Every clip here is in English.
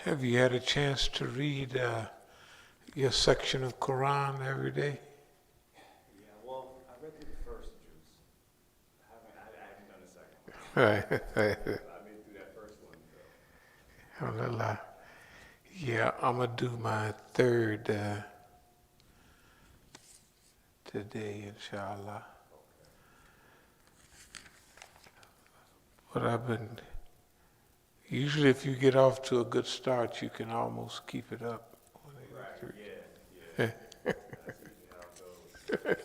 Have you had a chance to read your section of Quran every day? Yeah, well, I read through the first juice. I haven't done the second one. Right. I made through that first one, so. Alhamdulillah. Yeah, I'm going to do my third today, inshallah. But usually if you get off to a good start, you can almost keep it up. Right, yeah. That's usually how it goes.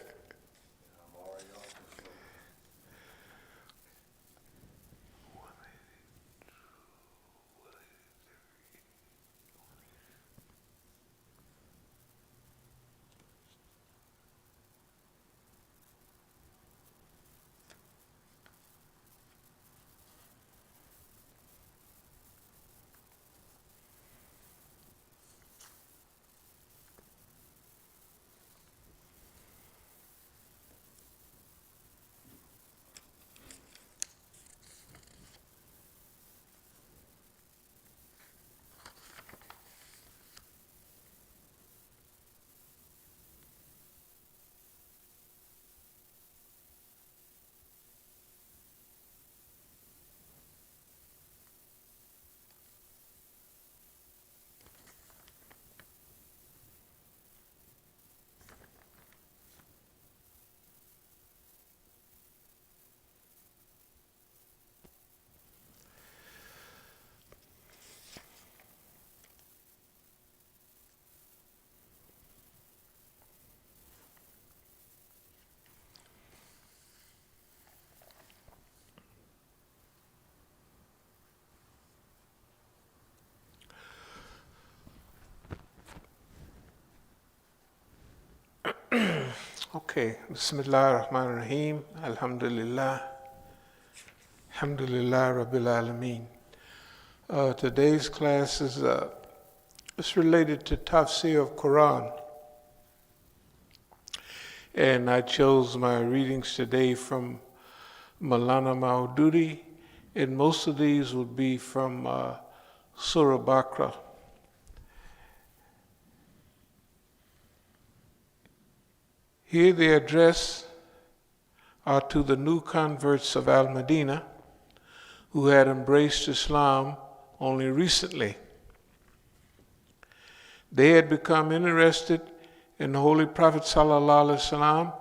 I'm already off the slope. Okay, Bismillah ar-Rahman ar-Rahim, Alhamdulillah, Alhamdulillah Rabbil Alameen. Today's class is it's related to tafsir of Quran. And I chose my readings today from Maulana Maududi, and most of these would be from Surah Baqarah. Here the address are to the new converts of Al-Madinah who had embraced Islam only recently. They had become interested in the Holy Prophet ﷺ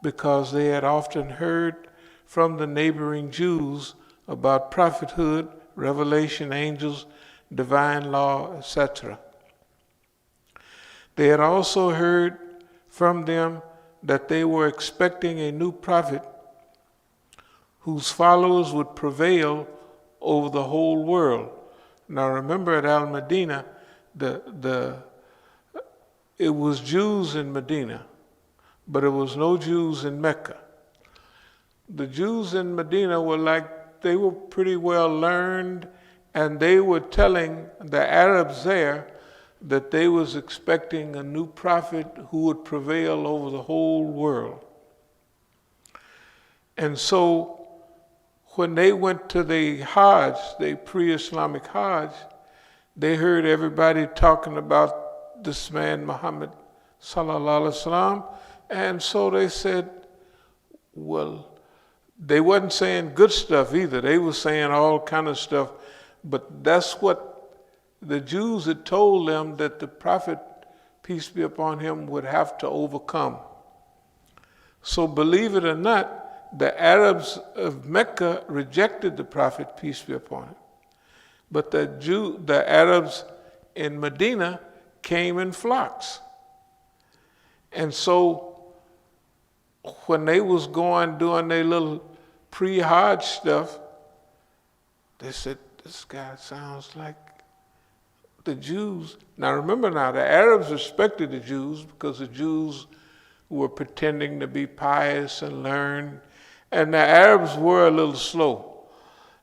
because they had often heard from the neighboring Jews about prophethood, revelation, angels, divine law, etc. They had also heard from them that they were expecting a new prophet whose followers would prevail over the whole world. Now remember, at Al-Madinah, it was Jews in Medina, but it was no Jews in Mecca. The Jews in Medina they were pretty well learned, and they were telling the Arabs there that they was expecting a new prophet who would prevail over the whole world. And so when they went to the Hajj, the pre-Islamic Hajj, they heard everybody talking about this man Muhammad sallallahu alaihi wasallam, and so they said, well, they wasn't saying good stuff either. They were saying all kind of stuff, but that's what the Jews had told them that the prophet, peace be upon him, would have to overcome. So believe it or not, the Arabs of Mecca rejected the prophet, peace be upon him. But the Arabs in Medina came in flocks. And so when they was doing their little pre-Hajj stuff, they said, this guy sounds like the Jews. Now remember the Arabs respected the Jews because the Jews were pretending to be pious and learned, and the Arabs were a little slow.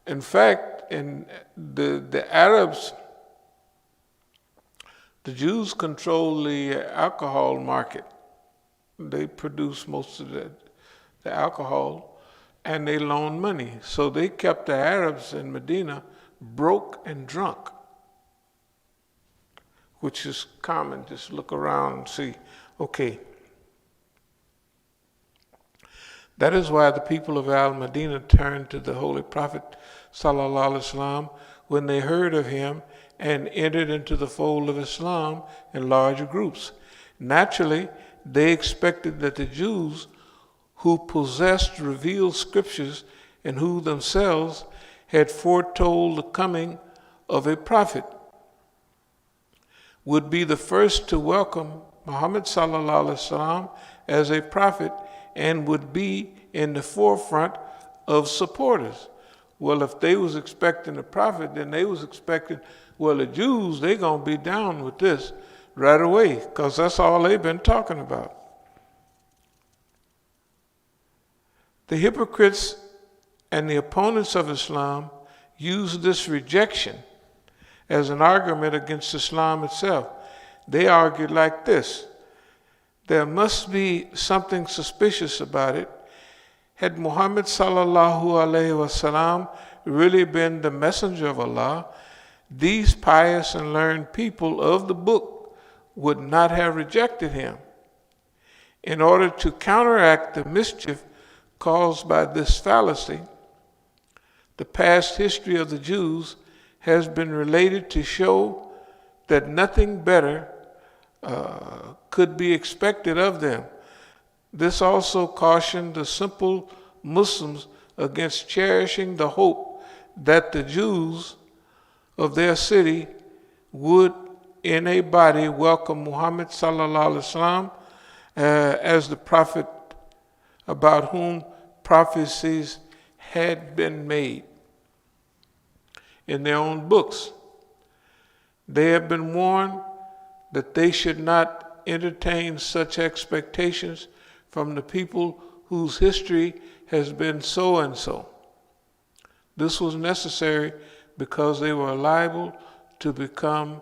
In fact, in the Arabs, the Jews control the alcohol market. They produce most of the alcohol, and they loan money. So they kept the Arabs in Medina broke and drunk. which is common. Just look around and see, okay. That is why the people of Al-Madinah turned to the Holy Prophet sallallahu alaihi wasallam when they heard of him and entered into the fold of Islam in larger groups. Naturally, they expected that the Jews who possessed revealed scriptures and who themselves had foretold the coming of a prophet would be the first to welcome Muhammad sallallahu alaihi wasallam as a prophet and would be in the forefront of supporters. Well, if they was expecting a prophet, then they was expecting, well, the Jews, they gonna be down with this right away, because that's all they've been talking about. The hypocrites and the opponents of Islam use this rejection as an argument against Islam itself. They argued like this: there must be something suspicious about it. Had Muhammad sallallahu alaihi wasallam really been the messenger of Allah, these pious and learned people of the book would not have rejected him. In order to counteract the mischief caused by this fallacy, the past history of the Jews has been related to show that nothing better could be expected of them. This also cautioned the simple Muslims against cherishing the hope that the Jews of their city would in a body welcome Muhammad sallallahu alaihi wasallam as the prophet about whom prophecies had been made in their own books. They have been warned that they should not entertain such expectations from the people whose history has been so and so. This was necessary because they were liable to become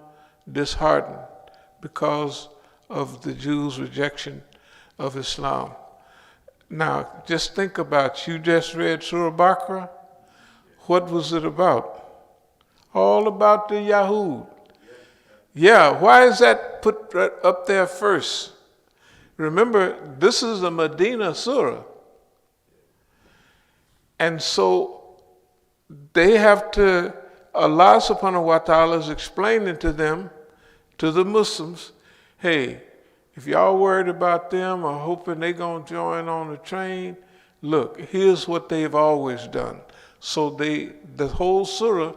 disheartened because of the Jews' rejection of Islam. Now, just think about, you just read Surah Baqarah. What was it about? All about the Yahud. Yeah, why is that put right up there first? Remember, this is the Medina Surah. And so they have to, Allah subhanahu wa ta'ala is explaining to them, to the Muslims, hey, if y'all worried about them or hoping they're going to join on the train, look, here's what they've always done. So the whole surah,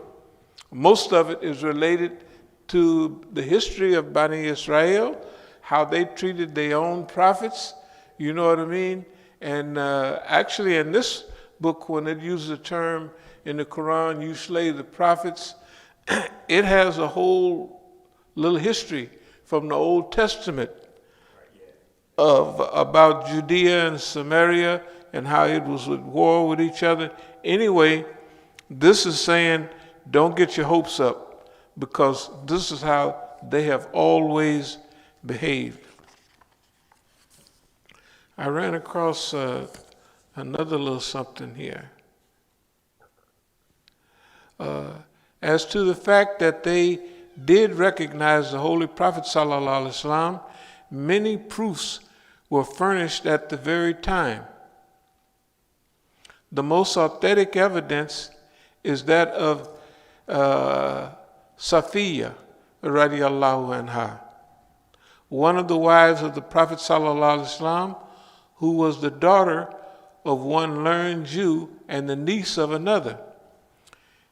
most of it is related to the history of Bani Israel, how they treated their own prophets, you know what I mean? And actually in this book, when it uses the term in the Quran, you slay the prophets, it has a whole little history from the Old Testament about Judea and Samaria and how it was at war with each other. Anyway, this is saying don't get your hopes up, because this is how they have always behaved. I ran across another little something here. As to the fact that they did recognize the Holy Prophet sallallahu alaihi wasallam, many proofs were furnished at the very time. The most authentic evidence is that of Safiya radiallahu anha, one of the wives of the Prophet sallallahu alaihi wasallam, who was the daughter of one learned Jew and the niece of another.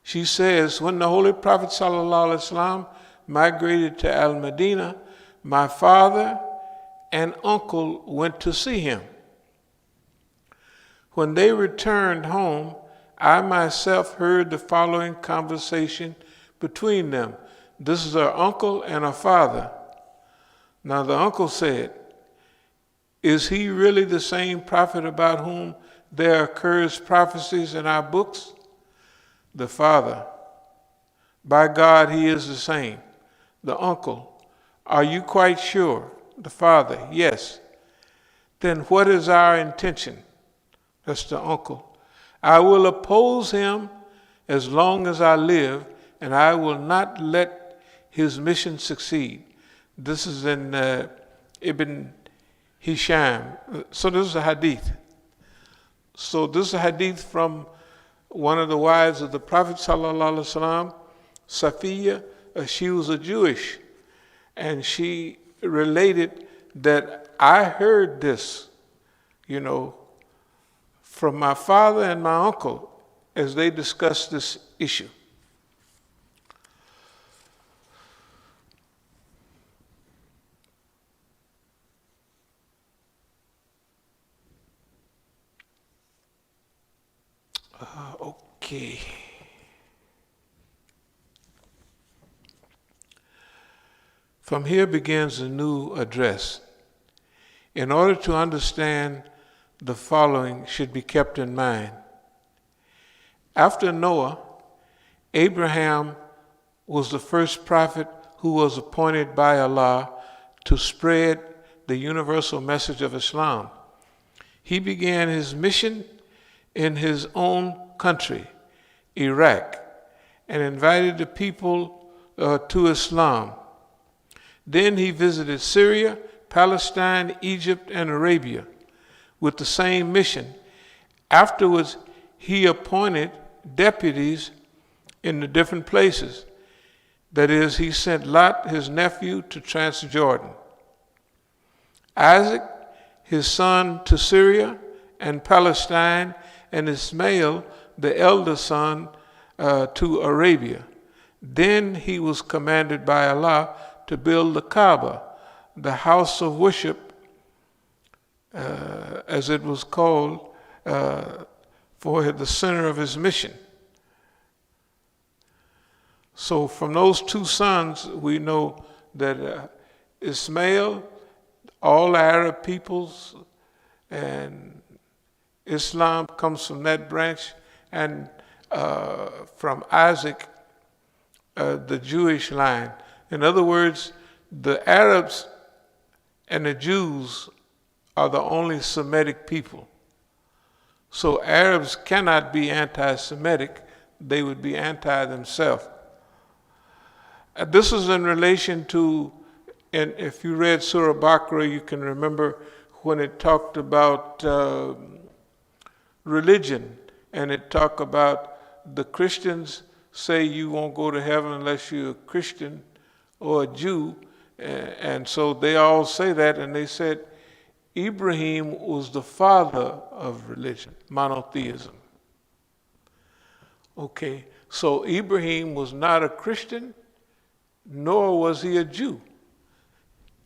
She says, when the Holy Prophet sallallahu alaihi wasallam migrated to Al-Madinah, my father and uncle went to see him. When they returned home, I myself heard the following conversation between them. This is our uncle and our father. Now the uncle said, is he really the same prophet about whom there occurs prophecies in our books? The father, by God, he is the same. The uncle, are you quite sure? The father, yes. Then what is our intention? That's the uncle. I will oppose him as long as I live, and I will not let his mission succeed. This is in Ibn Hisham. So this is a hadith. So this is a hadith from one of the wives of the Prophet sallallahu alaihi wasallam, Safiya. She was a Jewish, and she related that I heard this, from my father and my uncle as they discussed this issue. Okay. From here begins a new address. In order to understand, the following should be kept in mind. After Noah, Abraham was the first prophet who was appointed by Allah to spread the universal message of Islam. He began his mission in his own country, Iraq, and invited the people to Islam. Then he visited Syria, Palestine, Egypt, and Arabia with the same mission. Afterwards, he appointed deputies in the different places. That is, he sent Lot, his nephew, to Transjordan, Isaac, his son, to Syria and Palestine, and Ismail, the elder son, to Arabia. Then he was commanded by Allah to build the Kaaba, the house of worship, as it was called, for the center of his mission. So from those two sons, we know that Ismail, all Arab peoples, and Islam comes from that branch, and from Isaac, the Jewish line. In other words, the Arabs and the Jews are the only Semitic people. So Arabs cannot be anti-Semitic, they would be anti themselves. This is in relation to, and if you read Surah Baqarah, you can remember when it talked about religion, and it talked about the Christians say you won't go to heaven unless you're a Christian or a Jew, and so they all say that, and they said Ibrahim was the father of religion, monotheism. Okay, so Ibrahim was not a Christian, nor was he a Jew.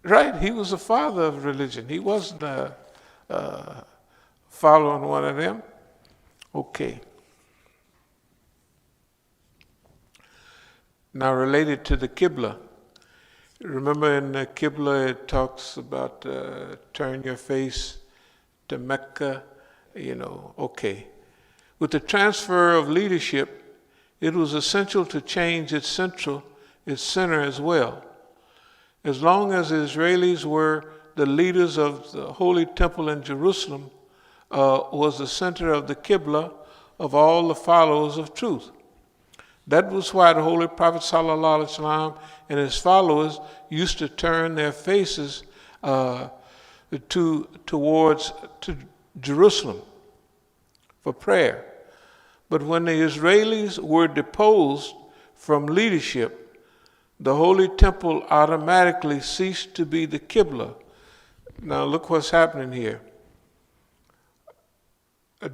Right? He was the father of religion. He wasn't following one of them. Okay. Now related to the Qibla. Remember in the Qibla it talks about turn your face to Mecca, okay. With the transfer of leadership, it was essential to change its center as well. As long as the Israelis were the leaders of the Holy Temple in Jerusalem, was the center of the Qibla of all the followers of truth. That was why the Holy Prophet ﷺ and his followers used to turn their faces towards Jerusalem for prayer. But when the Israelis were deposed from leadership, the Holy Temple automatically ceased to be the Qibla. Now look what's happening here.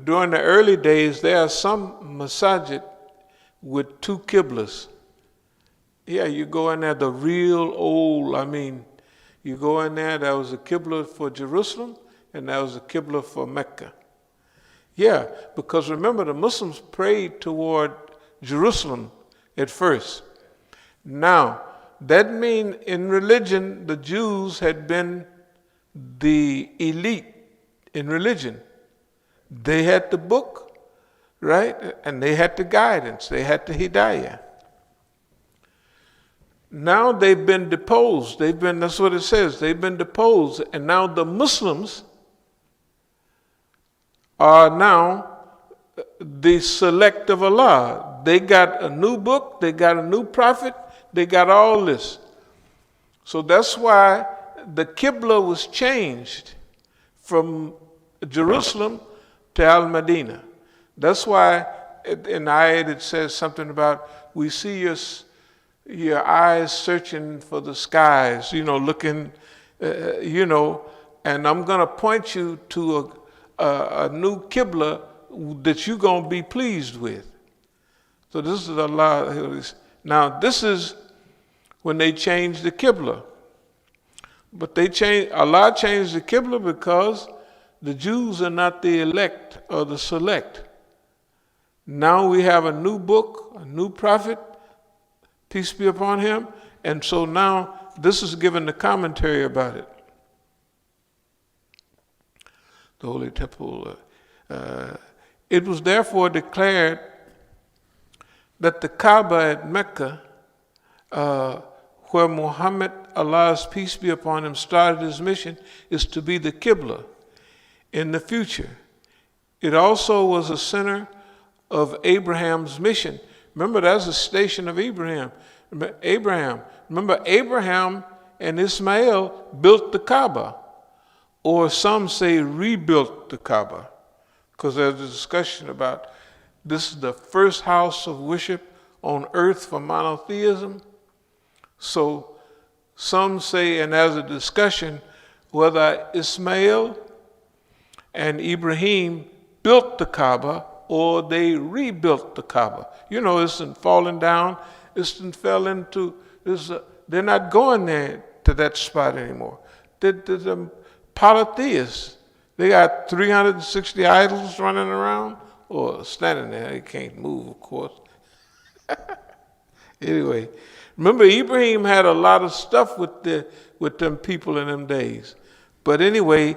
During the early days, there are some masajid with two Qiblas. Yeah, you go in there, the real old, you go in there, that was a Qibla for Jerusalem, and that was a Qibla for Mecca. Yeah, because remember, the Muslims prayed toward Jerusalem at first. Now, that means in religion, the Jews had been the elite in religion. They had the book, right? And they had the guidance. They had the hidayah. Now they've been deposed. That's what it says. They've been deposed. And now the Muslims are now the select of Allah. They got a new book. They got a new prophet. They got all this. So that's why the Qibla was changed from Jerusalem to Al-Madinah. That's why in ayat it says something about, we see your eyes searching for the skies, looking, and I'm going to point you to a new Qibla that you're going to be pleased with. So this is Allah. Now this is when they changed the Qibla. But Allah changed the Qibla because the Jews are not the elect or the select. Now we have a new book, a new prophet, peace be upon him, and so now this is given the commentary about it. The Holy Temple. It was therefore declared that the Kaaba at Mecca, where Muhammad, Allah's peace be upon him, started his mission, is to be the Qibla in the future. It also was a center of Abraham's mission. Remember, that's a station of Abraham. Remember, Abraham and Ismail built the Kaaba, or some say rebuilt the Kaaba, because there's a discussion about this is the first house of worship on earth for monotheism. So some say, and there's a discussion whether Ismail and Ibrahim built the Kaaba or they rebuilt the Kaaba. It's fallen down. It's fell into this. They're not going there to that spot anymore. The polytheists, they got 360 idols running around or standing there. They can't move, of course. Anyway, remember Ibrahim had a lot of stuff with them people in them days. But anyway,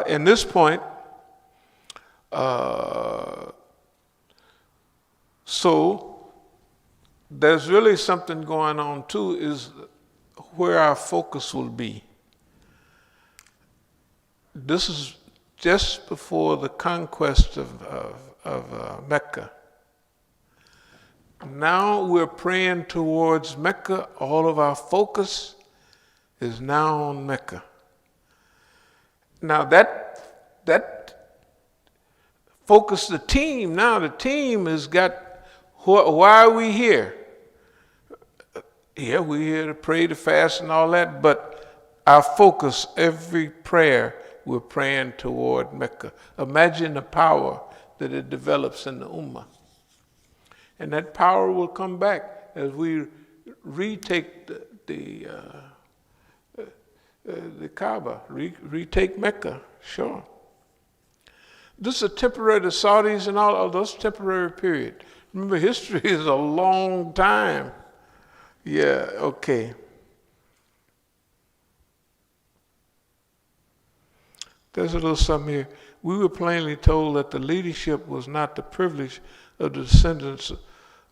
in this point, so there's really something going on too, is where our focus will be. This is just before the conquest of Mecca. Now we're praying towards Mecca. All of our focus is now on Mecca. Now that focus the team. Now the team has got, why are we here? Yeah, we're here to pray, to fast and all that, but our focus, every prayer, we're praying toward Mecca. Imagine the power that it develops in the Ummah. And that power will come back as we retake the Kaaba, retake Mecca, sure. This is a temporary, the Saudis and all of those temporary period. Remember, history is a long time. Yeah, okay. There's a little something here. We were plainly told that the leadership was not the privilege of the descendants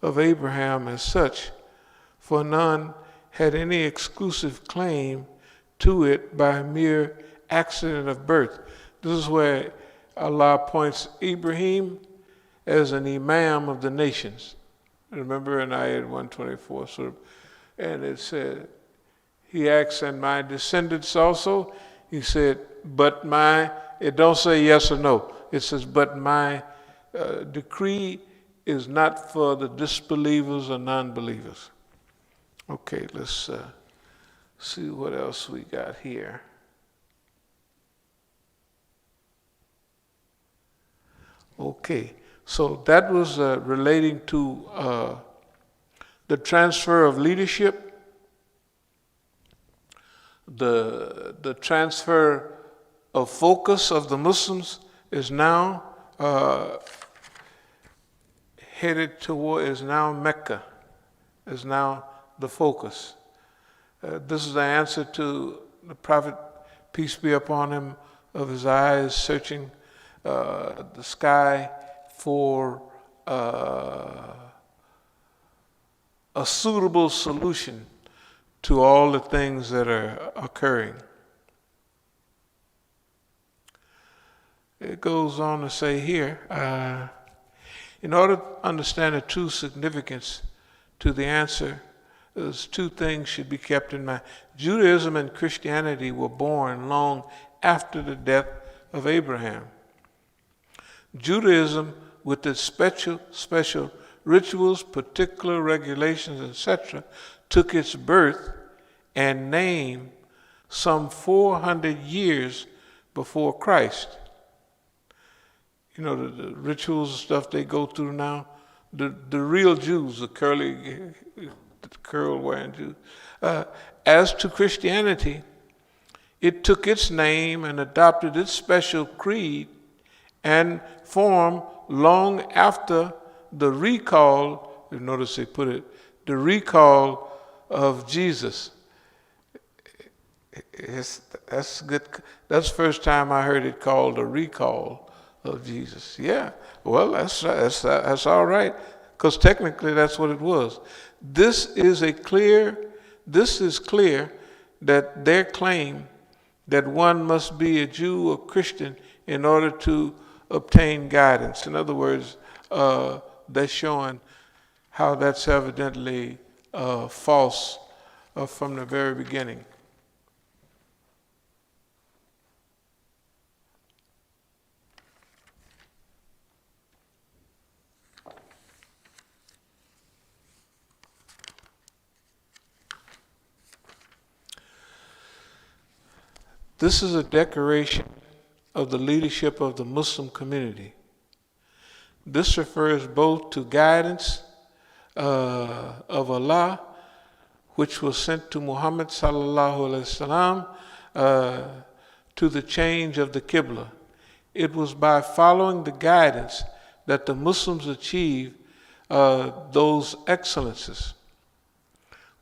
of Abraham as such, for none had any exclusive claim to it by mere accident of birth. This is where Allah points Ibrahim as an imam of the nations. Remember in ayat 124, and it said, he asks, and my descendants also? He said, but it don't say yes or no. It says, but my decree is not for the disbelievers or non-believers. Okay, let's see what else we got here. Okay, so that was relating to the transfer of leadership, the transfer of focus of the Muslims is now headed toward, is now Mecca, is now the focus. This is the answer to the Prophet, peace be upon him, of his eyes searching the sky for a suitable solution to all the things that are occurring. It goes on to say here, in order to understand the true significance to the answer Those two things should be kept in mind. Judaism and Christianity were born long after the death of Abraham. Judaism, with its special rituals, particular regulations, etc., took its birth and name some 400 years before Christ. You know, the rituals and stuff they go through now, the real Jews, the curl-wearing Jews. As to Christianity, it took its name and adopted its special creed and form long after the recall, you notice they put it, the recall of Jesus. That's good. That's the first time I heard it called a recall of Jesus. Yeah, well, that's all right, because technically that's what it was. This is clear that their claim that one must be a Jew or Christian in order to obtain guidance. In other words, they're showing how that's evidently false from the very beginning. This is a declaration of the leadership of the Muslim community. This refers both to guidance of Allah, which was sent to Muhammad sallallahu alaihi wasallam, to the change of the Qibla. It was by following the guidance that the Muslims achieved those excellences,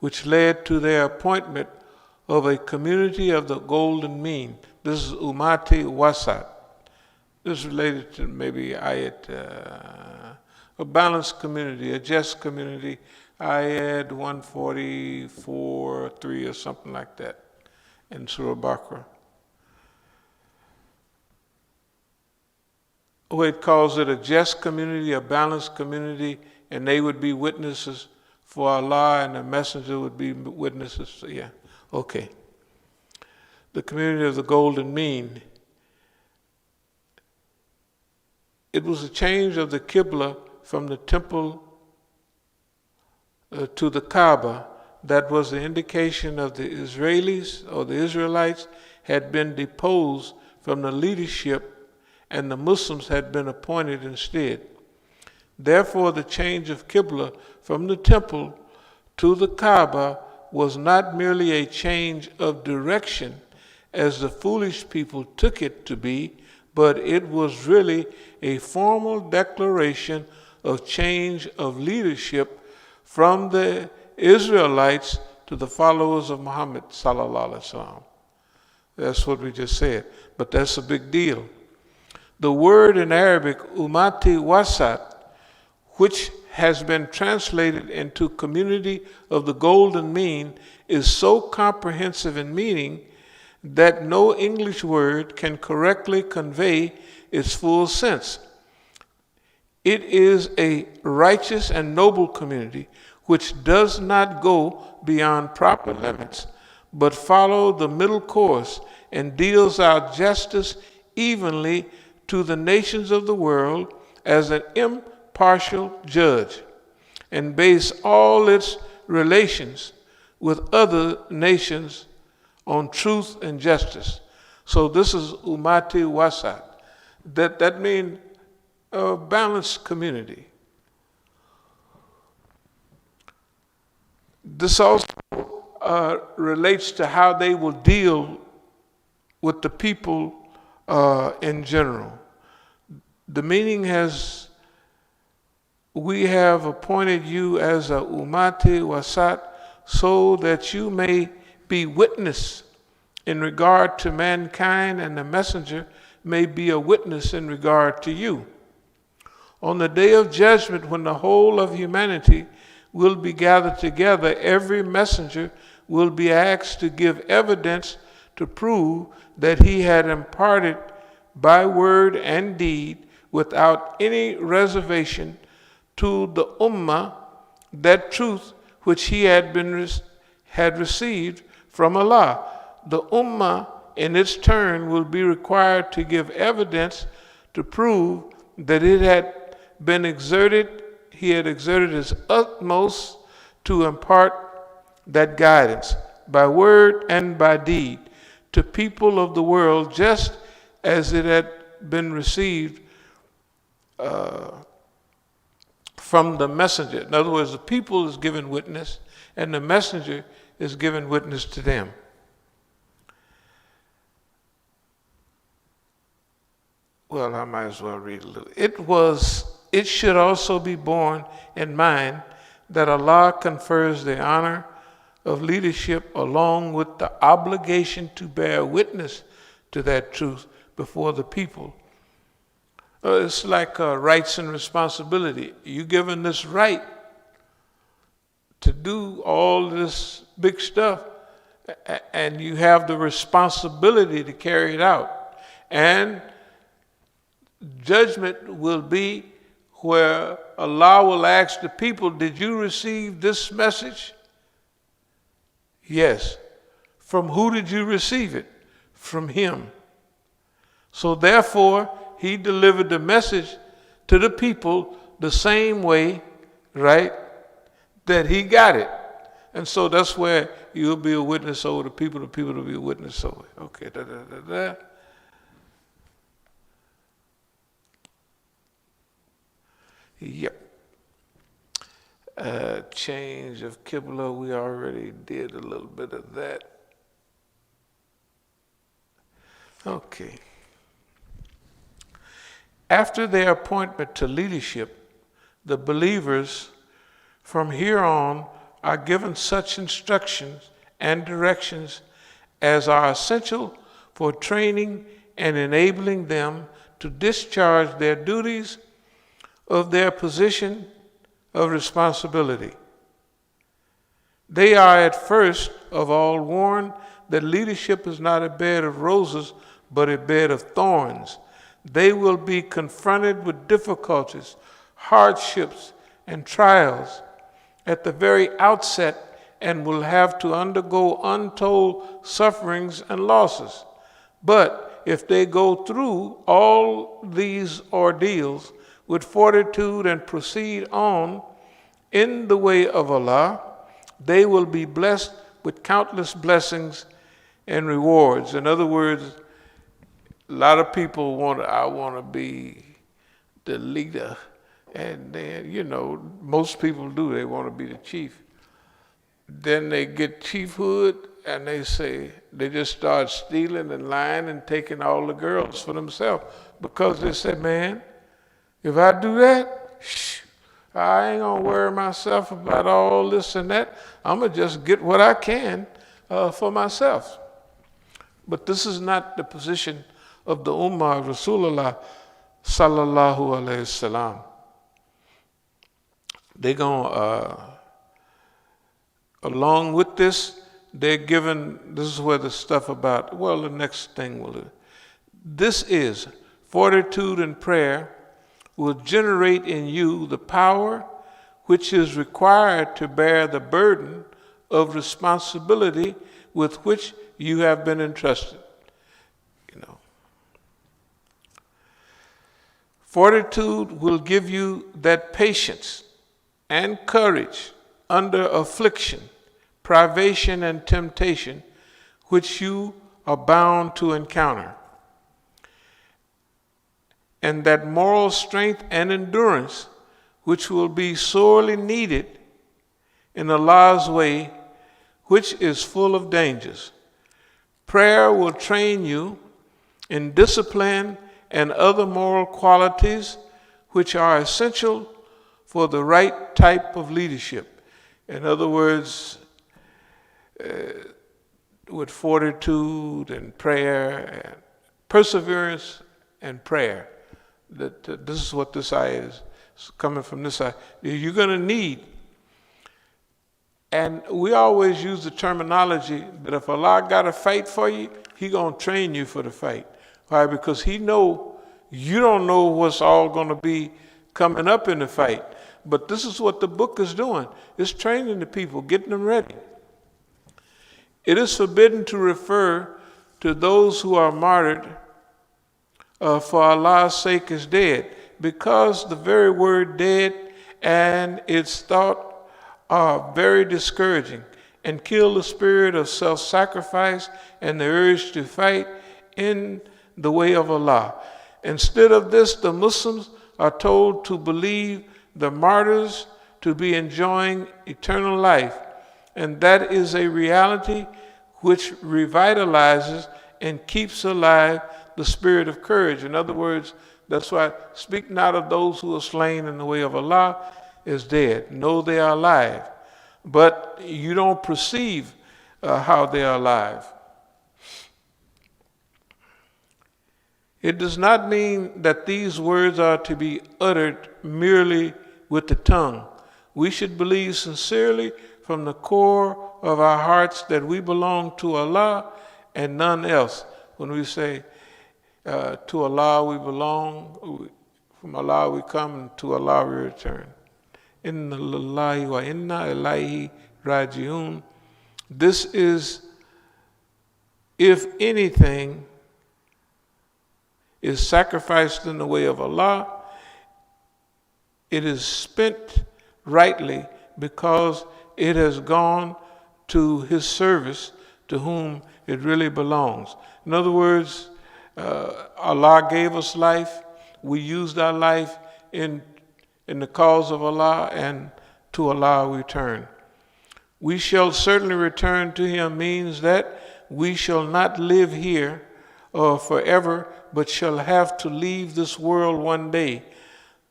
which led to their appointment of a community of the golden mean. This is Ummati Wasat. This is related to maybe ayat, a balanced community, a just community, ayat 144:3 or something like that in Surah Baqarah. Where it calls it a just community, a balanced community, and they would be witnesses for Allah and the messenger would be witnesses. So, yeah, okay. The community of the golden mean. It was a change of the Qibla from the temple to the Kaaba that was the indication of the Israelis or the Israelites had been deposed from the leadership and the Muslims had been appointed instead. Therefore, the change of Qibla from the temple to the Kaaba was not merely a change of direction as the foolish people took it to be, but it was really a formal declaration of change of leadership from the Israelites to the followers of Muhammad sallallahu alaihi wasallam. That's what we just said, but that's a big deal. The word in Arabic, Ummati Wasat, which has been translated into community of the golden mean, is so comprehensive in meaning that no English word can correctly convey its full sense. It is a righteous and noble community which does not go beyond proper limits, but follow the middle course and deals out justice evenly to the nations of the world as an impartial judge, and base all its relations with other nations on truth and justice. So this is Ummati Wasat. That means a balanced community. This also relates to how they will deal with the people in general. The meaning has, we have appointed you as a Ummati Wasat so that you may be witness in regard to mankind, and the messenger may be a witness in regard to you. On the day of judgment, when the whole of humanity will be gathered together, every messenger will be asked to give evidence to prove that he had imparted by word and deed without any reservation to the ummah that truth which he had received from Allah. The Ummah, in its turn, will be required to give evidence to prove that he had exerted his utmost to impart that guidance by word and by deed to people of the world, just as it had been received from the messenger. In other words, the people is given witness, and the messenger is given witness to them. Well, I might as well read a little. It should also be borne in mind that Allah confers the honor of leadership along with the obligation to bear witness to that truth before the people. It's like rights and responsibility. You're given this right to do all this big stuff, and you have the responsibility to carry it out. And judgment will be where Allah will ask the people, did you receive this message? Yes. From who did you receive it? From him. So therefore, he delivered the message to the people the same way, right, that he got it. And so that's where you'll be a witness over the people will be a witness over. Okay, Yep. Change of Qibla, we already did a little bit of that. Okay. After their appointment to leadership, the believers from here on are given such instructions and directions as are essential for training and enabling them to discharge their duties of their position of responsibility. They are at first of all warned that leadership is not a bed of roses, but a bed of thorns. They will be confronted with difficulties, hardships, and trials at the very outset, and will have to undergo untold sufferings and losses. But if they go through all these ordeals with fortitude and proceed on in the way of Allah, they will be blessed with countless blessings and rewards. In other words, a lot of people I want to be the leader. And then, most people do. They want to be the chief. Then they get chiefhood, and they just start stealing and lying and taking all the girls for themselves. Because they say, man, if I do that, I ain't going to worry myself about all this and that. I'm going to just get what I can for myself. But this is not the position of the Ummah of Rasulullah sallallahu alayhi wasallam. They're going along with this, they're given, this is where the stuff about, the next thing will, this is fortitude and prayer will generate in you the power which is required to bear the burden of responsibility with which you have been entrusted. Fortitude will give you that patience and courage under affliction, privation, and temptation which you are bound to encounter. And that moral strength and endurance which will be sorely needed in Allah's way, which is full of dangers. Prayer will train you in discipline and other moral qualities which are essential for the right type of leadership. In other words, with fortitude and prayer and perseverance and prayer. This is what this ayah is coming from, this ayah. You're going to need. And we always use the terminology that if Allah got to fight for you, He going to train you for the fight. Why? Because He know you don't know what's all going to be coming up in the fight. But this is what the book is doing. It's training the people, getting them ready. It is forbidden to refer to those who are martyred for Allah's sake as dead, because the very word dead and its thought are very discouraging and kill the spirit of self-sacrifice and the urge to fight in the way of Allah. Instead of this, the Muslims are told to believe the martyrs to be enjoying eternal life, and that is a reality which revitalizes and keeps alive the spirit of courage. In other words, that's why speak not of those who are slain in the way of Allah as dead. No, they are alive, but you don't perceive how they are alive. It does not mean that these words are to be uttered merely with the tongue. We should believe sincerely from the core of our hearts that we belong to Allah and none else. When we say, to Allah we belong, from Allah we come, and to Allah we return. Inna lillahi wa inna ilaihi raji'un. This is, if anything is sacrificed in the way of Allah, it is spent rightly because it has gone to His service, to whom it really belongs. In other words, Allah gave us life. We used our life in the cause of Allah, and to Allah we turn. We shall certainly return to Him means that we shall not live here forever, but shall have to leave this world one day.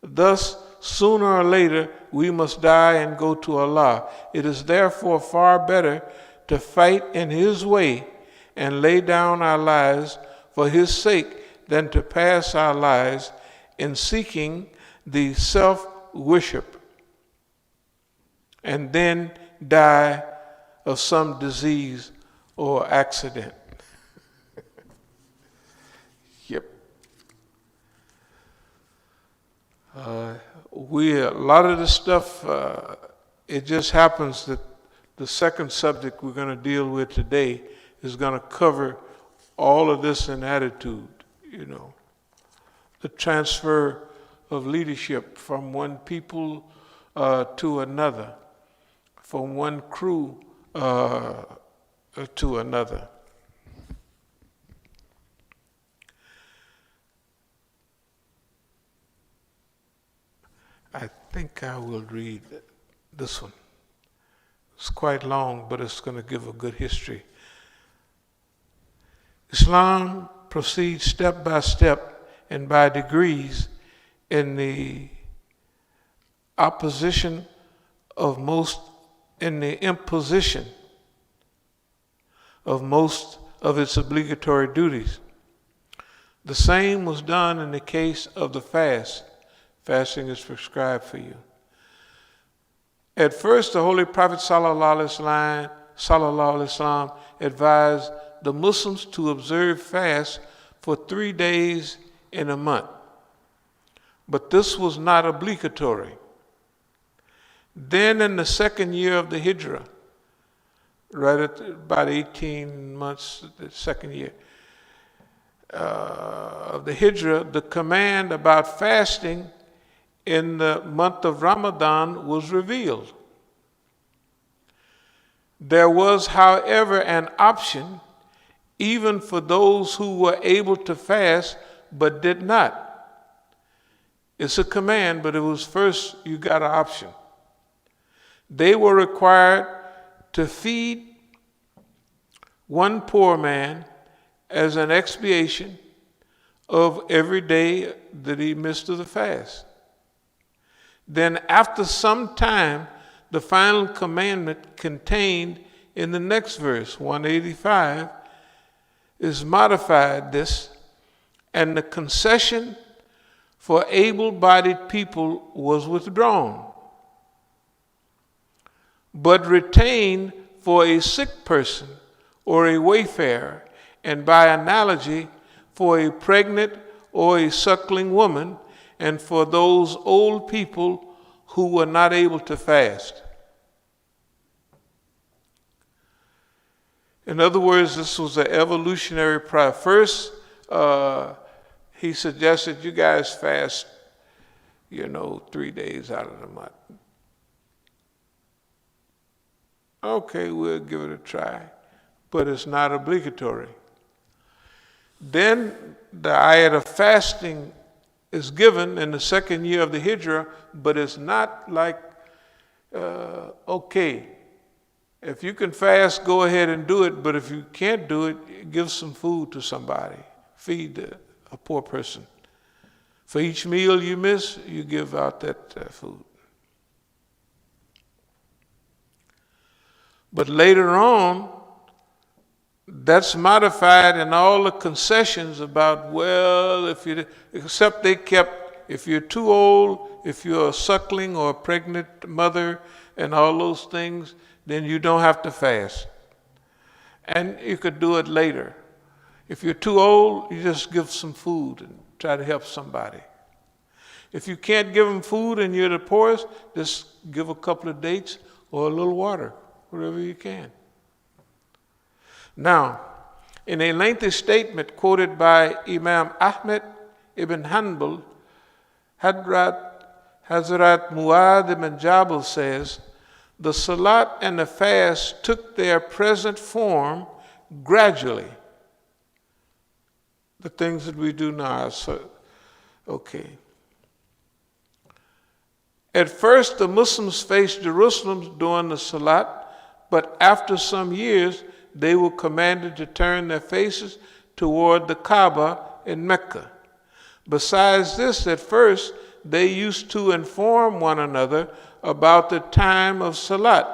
Thus, sooner or later, we must die and go to Allah. It is therefore far better to fight in His way and lay down our lives for His sake than to pass our lives in seeking the self-worship and then die of some disease or accident. Yep. A lot of this stuff, it just happens that the second subject we're going to deal with today is going to cover all of this in attitude, the transfer of leadership from one people to another, from one crew to another. I think I will read this one. It's quite long, but it's going to give a good history. Islam proceeds step by step and by degrees in the opposition of in the imposition of most of its obligatory duties. The same was done in the case of the fast. Fasting is prescribed for you. At first, the Holy Prophet sallallahu alaihi wasallam advised the Muslims to observe fast for 3 days in a month. But this was not obligatory. Then in the second year of the Hijrah, right at about 18 months, the second year of the Hijrah, the command about fasting in the month of Ramadan was revealed. There was, however, an option even for those who were able to fast but did not. It's a command, but it was first you got an option. They were required to feed one poor man as an expiation of every day that he missed of the fast. Then after some time, the final commandment contained in the next verse, 185, is modified this, and the concession for able-bodied people was withdrawn, but retained for a sick person or a wayfarer, and by analogy for a pregnant or a suckling woman, and for those old people who were not able to fast. In other words, this was an evolutionary process. First, he suggested you guys fast, 3 days out of the month. Okay, we'll give it a try, but it's not obligatory. Then the ayat of fasting is given in the second year of the Hijrah, but it's not like, okay, if you can fast, go ahead and do it, but if you can't do it, give some food to somebody. Feed a poor person. For each meal you miss, you give out that food. But later on, that's modified in all the concessions about, except they kept, if you're too old, if you're a suckling or a pregnant mother and all those things, then you don't have to fast. And you could do it later. If you're too old, you just give some food and try to help somebody. If you can't give them food and you're the poorest, just give a couple of dates or a little water, whatever you can. Now, in a lengthy statement quoted by Imam Ahmed ibn Hanbal, Hazrat Muad ibn Jabal says, the salat and the fast took their present form gradually. The things that we do now. Okay. At first, the Muslims faced Jerusalem during the salat, but after some years, they were commanded to turn their faces toward the Kaaba in Mecca. Besides this, at first, they used to inform one another about the time of salat,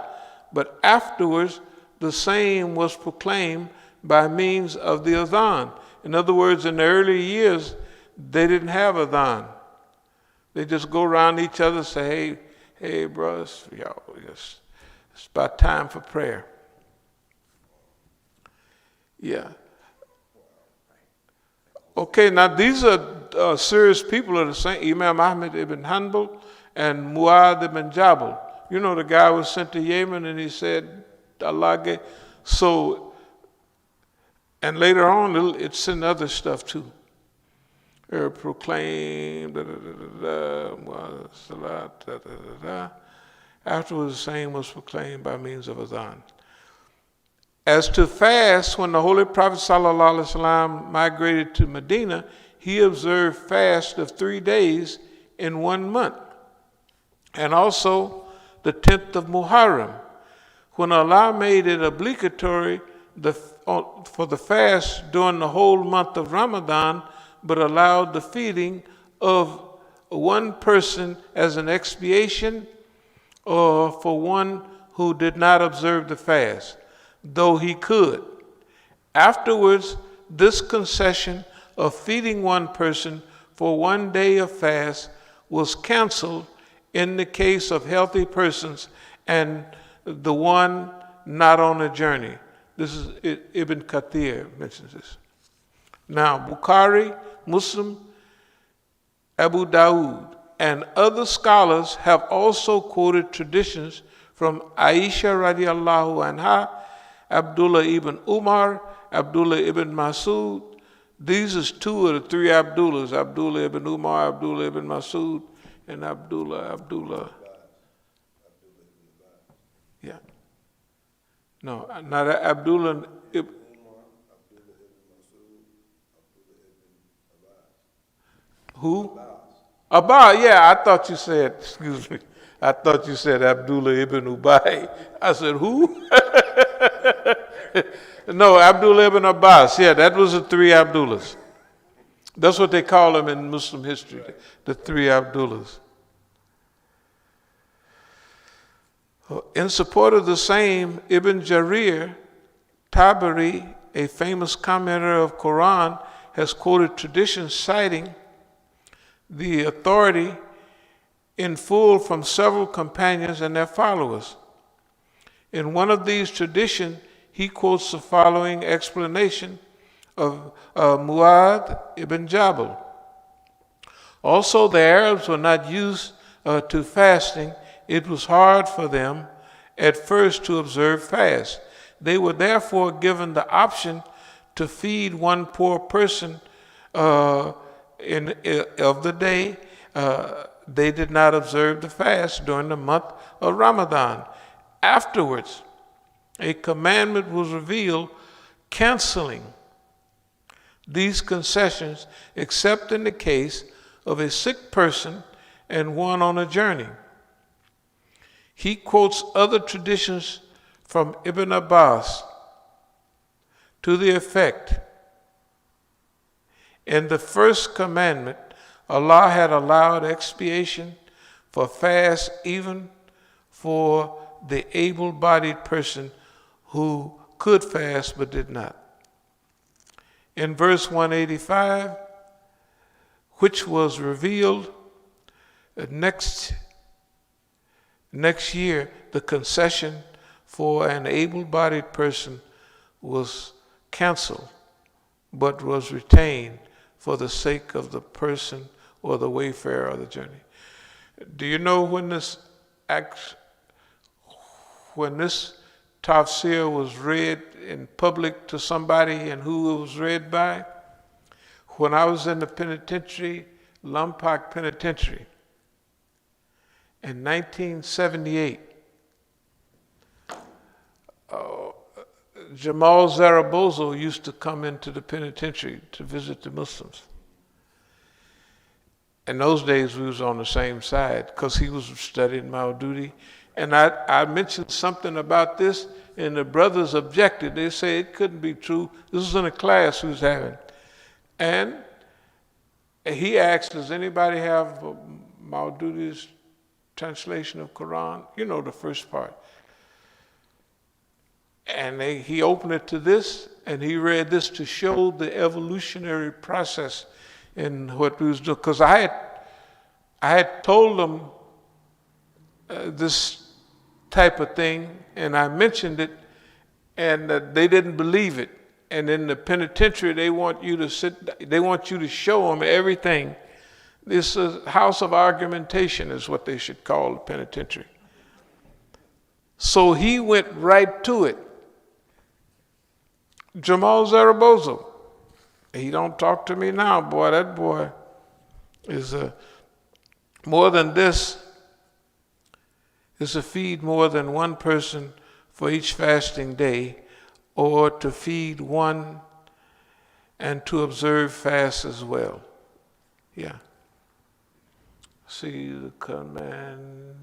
but afterwards, the same was proclaimed by means of the adhan. In other words, in the early years, they didn't have adhan. They just go around each other and say, hey, brothers, it's about time for prayer. Yeah. Okay, now these are serious people of the same, Imam Ahmed ibn Hanbal and Muad ibn Jabal. You know, the guy was sent to Yemen and he said, Allah gave. So, and later on, it's in other stuff too. Proclaimed, afterwards the same was proclaimed by means of adhan. As to fast, when the Holy Prophet ﷺ migrated to Medina, he observed fast of 3 days in 1 month. And also the 10th of Muharram, when Allah made it obligatory for the fast during the whole month of Ramadan, but allowed the feeding of one person as an expiation or for one who did not observe the fast, though he could. Afterwards, this concession of feeding one person for 1 day of fast was canceled in the case of healthy persons and the one not on a journey. This is Ibn Kathir mentions this. Now, Bukhari, Muslim, Abu Dawood, and other scholars have also quoted traditions from Aisha radiallahu anha, Abdullah ibn Umar, Abdullah ibn Masud. These is 2 of the 3 Abdullahs, Abdullah ibn Umar, Abdullah ibn Masud, and Abdullah. Yeah. No, not Abdullah ibn who? Abbas, yeah, I thought you said, excuse me, I thought you said Abdullah ibn Ubay. I said, who? No, Abdullah ibn Abbas, yeah, that was the 3 Abdullahs. That's what they call them in Muslim history, the 3 Abdullahs. In support of the same, Ibn Jarir Tabari, a famous commentator of Quran, has quoted traditions citing the authority in full from several companions and their followers. In one of these traditions, he quotes the following explanation of Muad ibn Jabal. Also, the Arabs were not used to fasting, it was hard for them at first to observe fast. They were therefore given the option to feed one poor person of the day. They did not observe the fast during the month of Ramadan. Afterwards, a commandment was revealed canceling these concessions, except in the case of a sick person and one on a journey. He quotes other traditions from Ibn Abbas to the effect, in the first commandment, Allah had allowed expiation for fast even for the able-bodied person who could fast but did not. In verse 185, which was revealed next year, the concession for an able-bodied person was canceled, but was retained for the sake of the person or the wayfarer or the journey. Do you know when this tafsir was read in public to somebody and who it was read by? When I was in the penitentiary, Lompoc Penitentiary, in 1978, Jamal Zarabozo used to come into the penitentiary to visit the Muslims. In those days, we was on the same side because he was studying Maududi. And I mentioned something about this, and the brothers objected. They said it couldn't be true. This was in a class we was having. And he asked, does anybody have Maududi's translation of Quran? You know, the first part. And he opened it to this, and he read this to show the evolutionary process in what we was doing. Because I had told them this type of thing, and I mentioned it, and they didn't believe it. And in the penitentiary, they want you to show them everything. This is a house of argumentation is what they should call the penitentiary. So he went right to it. Jamal Zarabozo, he don't talk to me now, boy. That boy is more than this, is to feed more than one person for each fasting day, or to feed one and to observe fast as well. Yeah. See the commandment.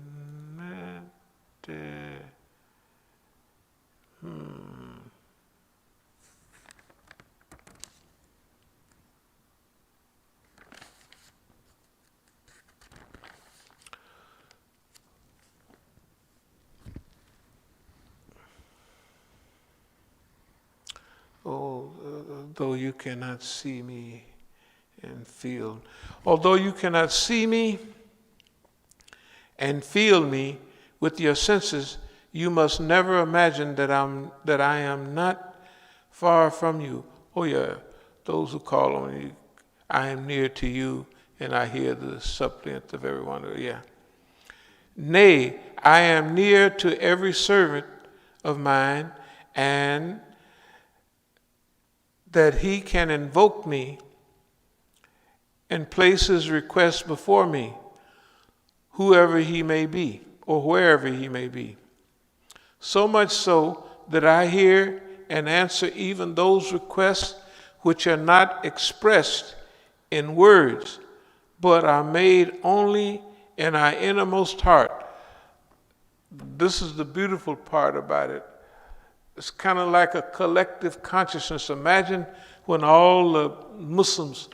Although you cannot see me and feel. Although you cannot see me and feel me with your senses, you must never imagine that I am not far from you. Oh yeah, those who call on you, I am near to you, and I hear the suppliant of everyone. Yeah. Nay, I am near to every servant of mine, and that he can invoke me and place his request before me, whoever he may be, or wherever he may be. So much so that I hear and answer even those requests which are not expressed in words, but are made only in our innermost heart. This is the beautiful part about it. It's kind of like a collective consciousness. Imagine when all the Muslims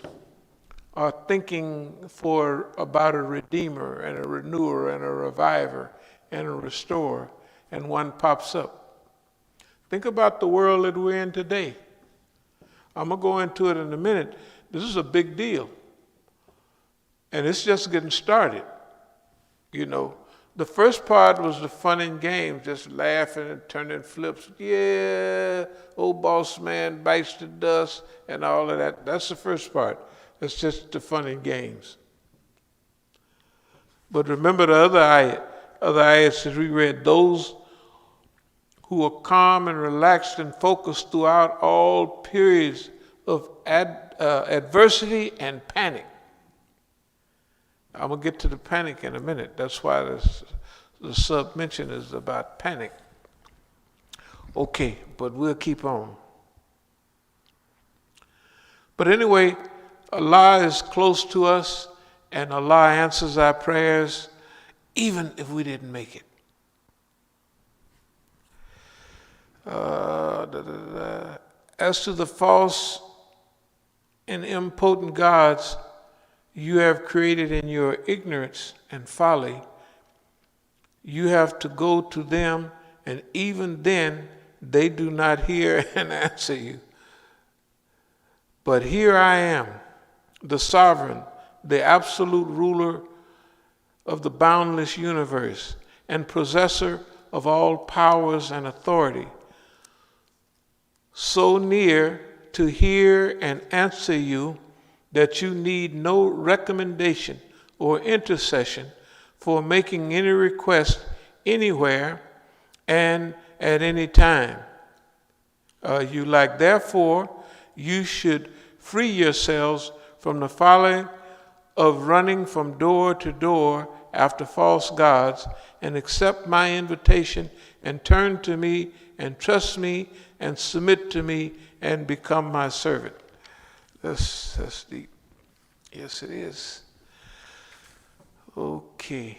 are thinking about a redeemer and a renewer and a reviver and a restorer, and one pops up. Think about the world that we're in today. I'm going to go into it in a minute. This is a big deal. And it's just getting started. You know, the first part was the fun and games, just laughing and turning flips. Yeah, old boss man bites the dust and all of that. That's the first part. It's just the fun and games. But remember the other ayats that we read, those who are calm and relaxed and focused throughout all periods of adversity and panic. I'm going to get to the panic in a minute. That's why the sub-mention is about panic. Okay, but we'll keep on. But anyway, Allah is close to us, and Allah answers our prayers even if we didn't make it. As to the false and impotent gods you have created in your ignorance and folly, you have to go to them, and even then they do not hear and answer you. But here I am, the sovereign, the absolute ruler of the boundless universe, and possessor of all powers and authority, so near to hear and answer you that you need no recommendation or intercession for making any request anywhere and at any time you like. Therefore, you should free yourselves from the folly of running from door to door after false gods, and accept my invitation and turn to me and trust me and submit to me and become my servant. That's deep. Yes, it is. Okay.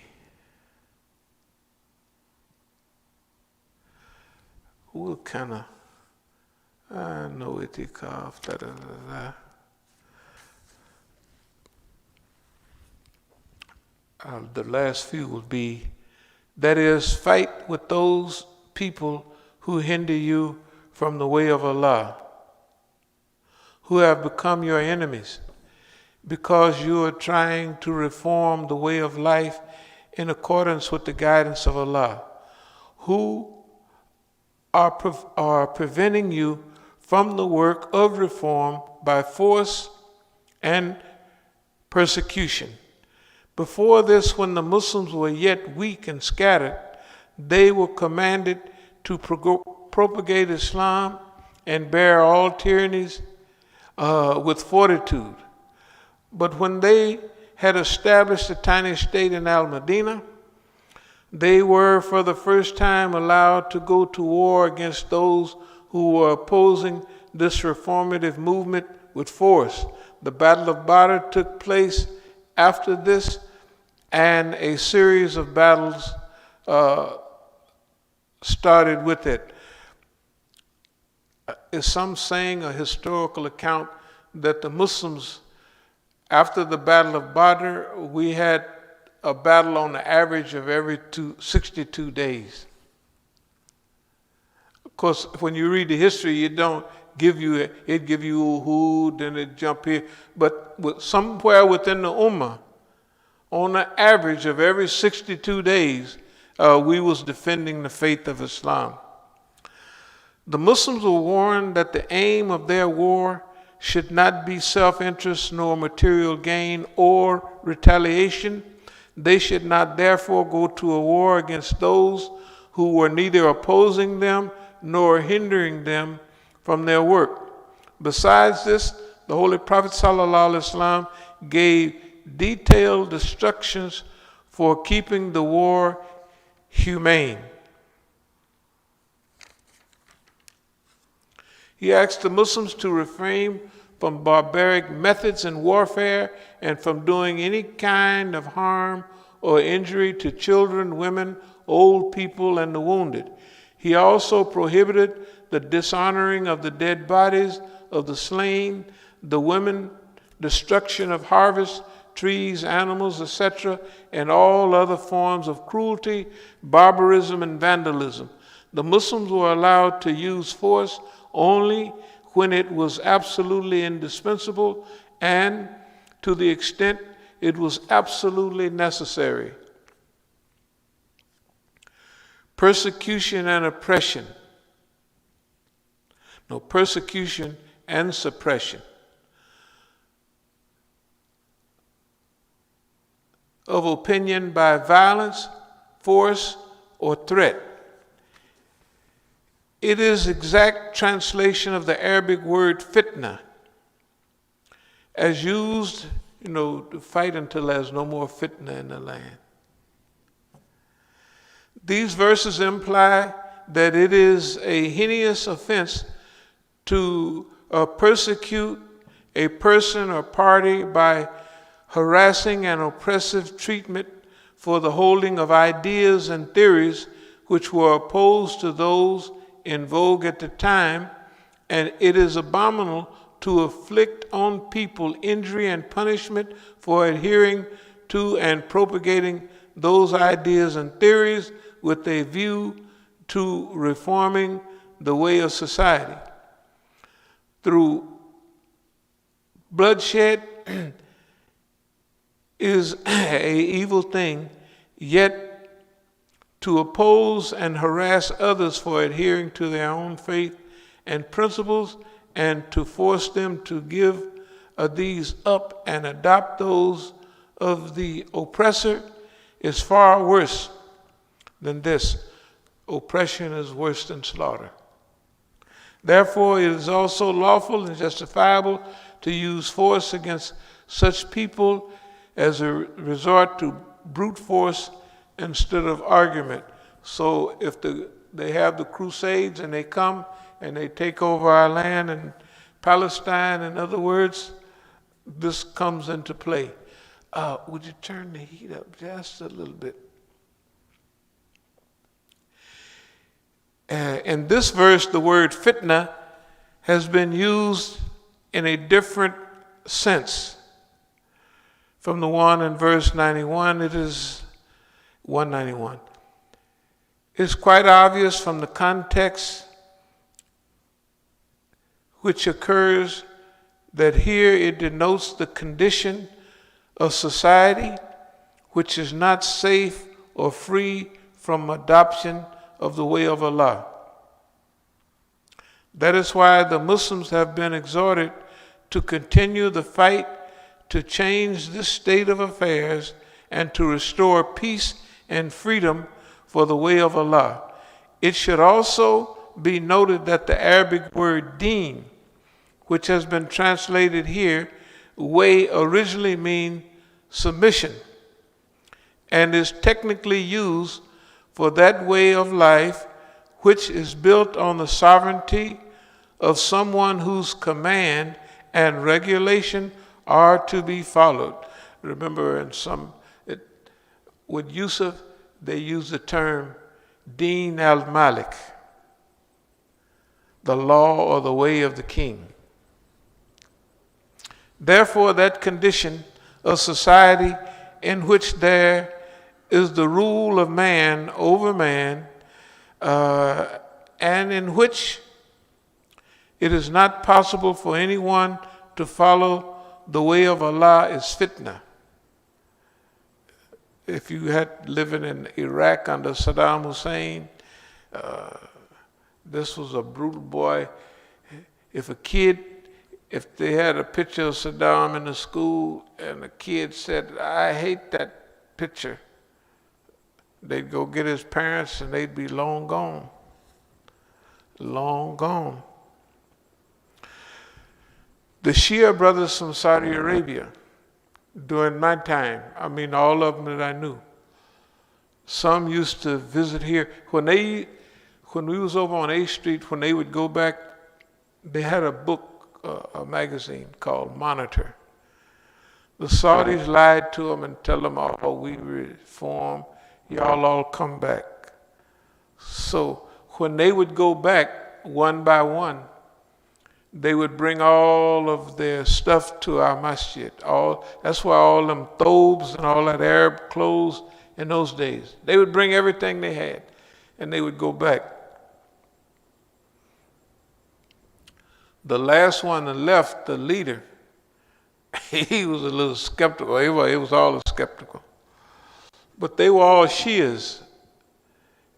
We'll kind of, I know it off. The last few will be, that is, fight with those people who hinder you from the way of Allah, who have become your enemies, because you are trying to reform the way of life in accordance with the guidance of Allah, who are preventing you from the work of reform by force and persecution. Before this, when the Muslims were yet weak and scattered, they were commanded to propagate Islam and bear all tyrannies with fortitude. But when they had established a tiny state in Al-Madinah, they were for the first time allowed to go to war against those who were opposing this reformative movement with force. The Battle of Badr took place after this, and a series of battles started with it. Is some saying, a historical account, that the Muslims, after the Battle of Badr, we had a battle on the average of every 62 days. Of course, when you read the history, it give you Uhud, then it jump here. But somewhere within the Ummah, on the average of every 62 days, we was defending the faith of Islam. The Muslims were warned that the aim of their war should not be self-interest nor material gain or retaliation. They should not therefore go to a war against those who were neither opposing them nor hindering them from their work. Besides this, the Holy Prophet ﷺ gave detailed instructions for keeping the war humane. He asked the Muslims to refrain from barbaric methods in warfare and from doing any kind of harm or injury to children, women, old people, and the wounded. He also prohibited the dishonoring of the dead bodies of the slain, the women, destruction of harvests, trees, animals, etc., and all other forms of cruelty, barbarism, and vandalism. The Muslims were allowed to use force only when it was absolutely indispensable and to the extent it was absolutely necessary. Persecution and oppression. No, persecution and suppression. of opinion by violence, force, or threat. It is exact translation of the Arabic word fitna, as used, to fight until there's no more fitna in the land. These verses imply that it is a heinous offense to persecute a person or party by harassing and oppressive treatment for the holding of ideas and theories which were opposed to those in vogue at the time, and it is abominable to inflict on people injury and punishment for adhering to and propagating those ideas and theories with a view to reforming the way of society. Through bloodshed is an evil thing, yet to oppose and harass others for adhering to their own faith and principles and to force them to give these up and adopt those of the oppressor is far worse than this. Oppression is worse than slaughter. Therefore, it is also lawful and justifiable to use force against such people as a resort to brute force instead of argument. So if they have the Crusades and they come and they take over our land and Palestine, in other words, this comes into play. Would you turn the heat up just a little bit? In this verse, the word fitna has been used in a different sense. From the one in verse 91, it is 191. It's quite obvious from the context which occurs that here it denotes the condition of society which is not safe or free from adoption of the way of Allah. That is why the Muslims have been exhorted to continue the fight to change this state of affairs and to restore peace and freedom for the way of Allah. It should also be noted that the Arabic word deen, which has been translated here, way originally mean submission, and is technically used for that way of life which is built on the sovereignty of someone whose command and regulation are to be followed. Remember, with Yusuf, they use the term Deen al-Malik, the law or the way of the king. Therefore, that condition of society in which there is the rule of man over man, and in which it is not possible for anyone to follow the way of Allah, is fitna. If you had living in Iraq under Saddam Hussein, this was a brutal boy. If they had a picture of Saddam in the school and a kid said, "I hate that picture," they'd go get his parents and they'd be long gone. Long gone. The Shia brothers from Saudi Arabia, during my time, all of them that I knew, some used to visit here. When we was over on 8th Street, when they would go back, they had a book, a magazine called Monitor. The Saudis lied to them and tell them, "Oh, we reform, y'all all come back." So when they would go back one by one, they would bring all of their stuff to our masjid. That's why all them thobes and all that Arab clothes in those days, they would bring everything they had and they would go back. The last one that left, the leader, he was a little skeptical. He was all skeptical. But they were all Shias.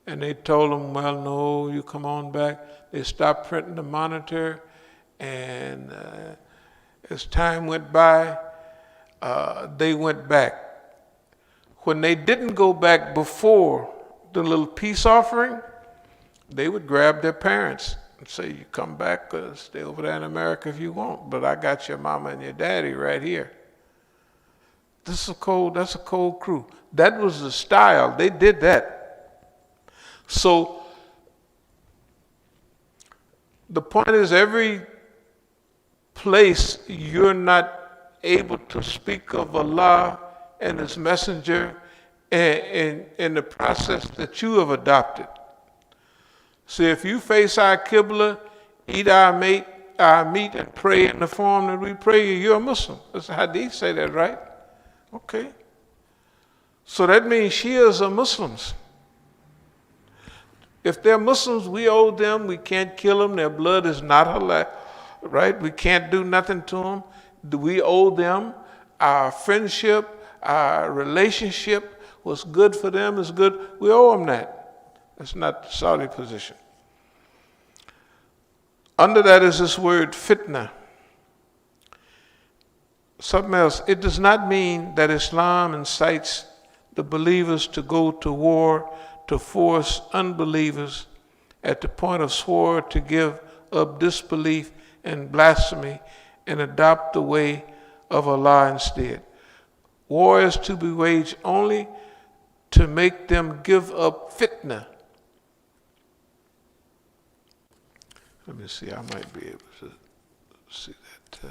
And they told him, "Well, no, you come on back." They stopped printing the Monitor. And as time went by, they went back. when they didn't go back before the little peace offering, they would grab their parents and say, you come back, stay over there in America if you want, but I got your mama and your daddy right here. That's a cold crew. That was the style. They did that. So the point is, every place you're not able to speak of Allah and His Messenger in the process that you have adopted. See, if you face our Qibla, eat our meat, and pray in the form that we pray, you're a Muslim. That's the Hadith say that, right? Okay. So that means Shias are Muslims. If they're Muslims, we owe them. We can't kill them. Their blood is not halal, right? We can't do nothing to them. We owe them. Our friendship, our relationship, what's good for them is good. We owe them that. That's not the Saudi position. Under that is this word fitna. Something else. It does not mean that Islam incites the believers to go to war to force unbelievers at the point of sword to give up disbelief and blasphemy and adopt the way of Allah instead. War is to be waged only to make them give up fitna. Let me see, I might be able to see that.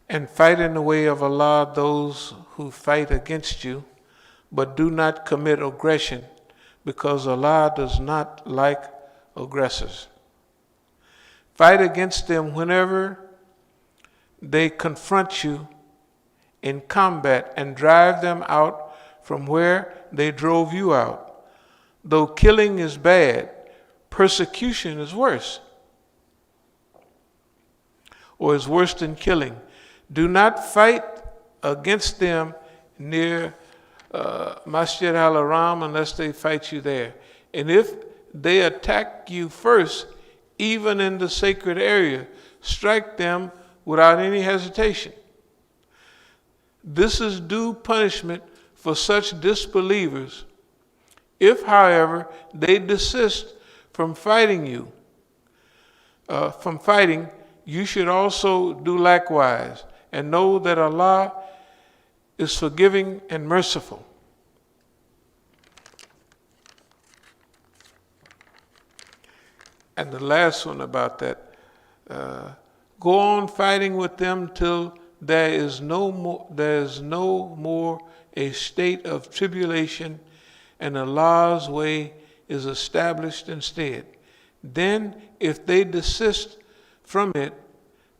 And fight in the way of Allah those who fight against you, but do not commit aggression, because Allah does not like aggressors. Fight against them whenever they confront you in combat and drive them out from where they drove you out. Though killing is bad, persecution is worse, or is worse than killing. Do not fight against them near Masjid al-Haram unless they fight you there. And if they attack you first, even in the sacred area, strike them without any hesitation. This is due punishment for such disbelievers. If, however, they desist from fighting, you should also do likewise, and know that Allah is forgiving and merciful. And the last one about that, go on fighting with them till there is no more a state of tribulation, and Allah's way is established instead. Then, if they desist from it,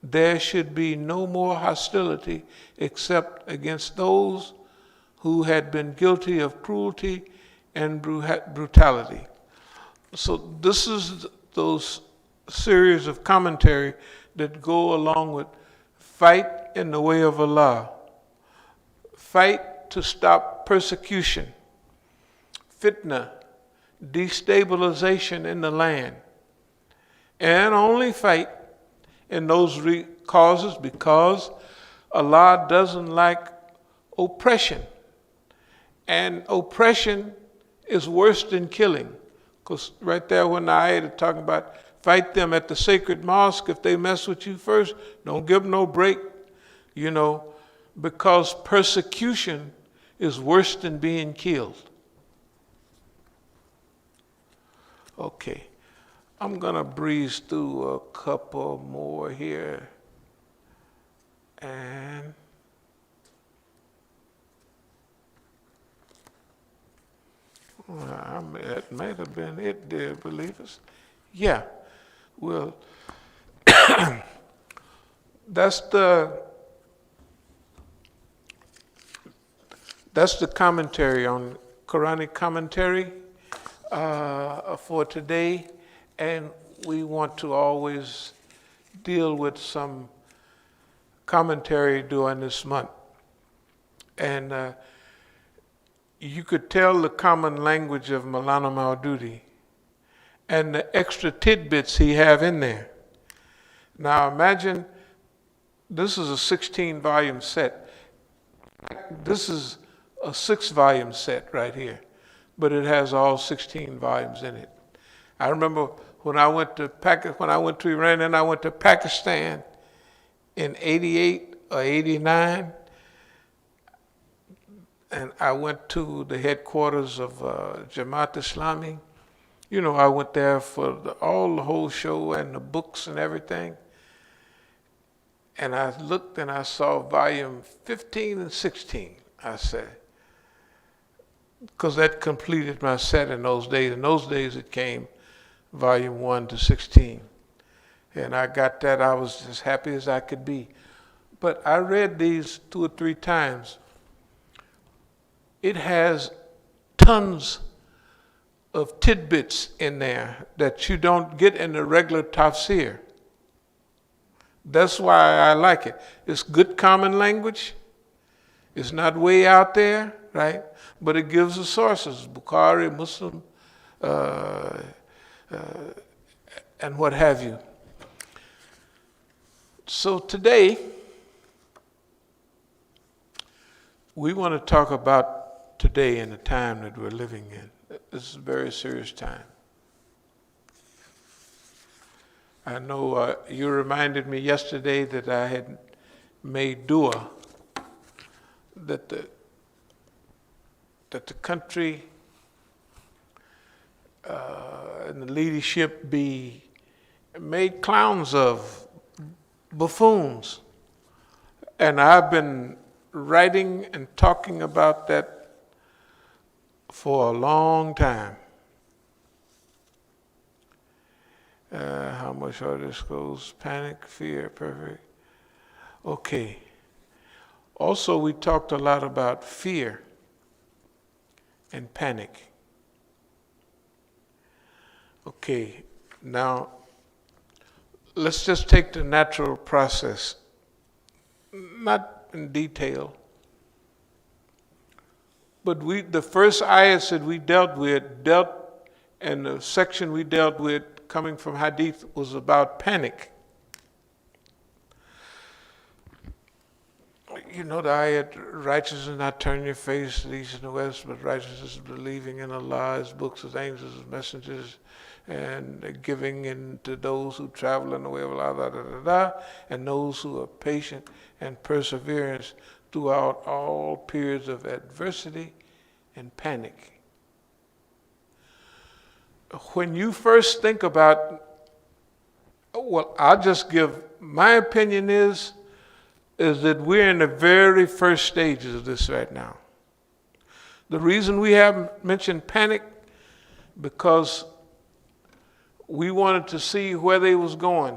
there should be no more hostility except against those who had been guilty of cruelty and brutality. So this is those series of commentary that go along with fight in the way of Allah, fight to stop persecution, fitna, destabilization in the land, and only fight in those causes because Allah doesn't like oppression. And oppression is worse than killing. Because right there when the ayat is talking about fight them at the sacred mosque, if they mess with you first, don't give them no break, because persecution is worse than being killed. Okay. I'm going to breeze through a couple more here. And it might have been it, dear believers. Yeah. Well, that's the commentary on Quranic commentary for today. And we want to always deal with some commentary during this month. And you could tell the common language of Maulana Maududi and the extra tidbits he have in there. Now imagine this is a 16-volume set. This is a 6-volume set right here, but it has all 16 volumes in it. I remember when I went to Iran, and I went to Pakistan in 88 or 89, and I went to the headquarters of Jamaat Islami. You know, I went there for the whole show and the books and everything. And I looked and I saw volume 15 and 16, I said, because that completed my set in those days. In those days it came volume 1 to 16. And I got that, I was as happy as I could be. But I read these 2 or 3 times. It has tons of tidbits in there that you don't get in the regular tafsir. That's why I like it. It's good common language. It's not way out there, right? But it gives the sources, Bukhari, Muslim, and what have you. So today, we want to talk about today and the time that we're living in. This is a very serious time. I know you reminded me yesterday that I had made dua that the country and the leadership be made clowns of, buffoons. And I've been writing and talking about that for a long time. How much of this goes? Panic, fear, perfect. Okay. Also, we talked a lot about fear and panic. Okay, now let's just take the natural process, not in detail, but the first ayahs that we dealt with, and the section we dealt with coming from Hadith was about panic. You know the ayat, righteousness is not turning your face to the east and the west, but righteousness is believing in Allah, His books, His angels, His messengers, and giving in to those who travel in the way of Allah, and those who are patient and perseverance throughout all periods of adversity and panic. When you first think about, well, I'll just give, my opinion is that we're in the very first stages of this right now. The reason we haven't mentioned panic, because we wanted to see where they was going.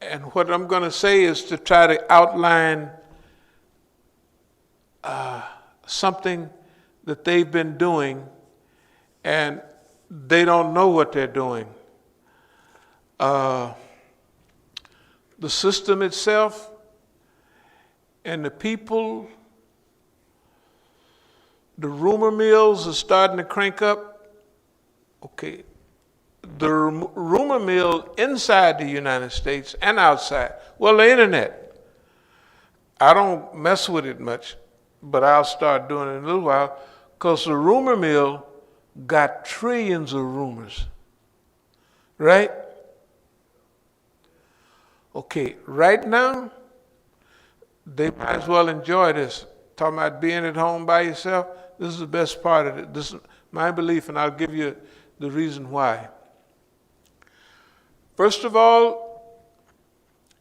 And what I'm going to say is to try to outline something that they've been doing, and they don't know what they're doing. The system itself and the people, the rumor mills are starting to crank up. Okay, the rumor mill inside the United States and outside. Well, the internet, I don't mess with it much, but I'll start doing it in a little while, because the rumor mill got trillions of rumors, right? Okay, right now, they might as well enjoy this. Talking about being at home by yourself, this is the best part of it. This is my belief, and I'll give you the reason why. First of all,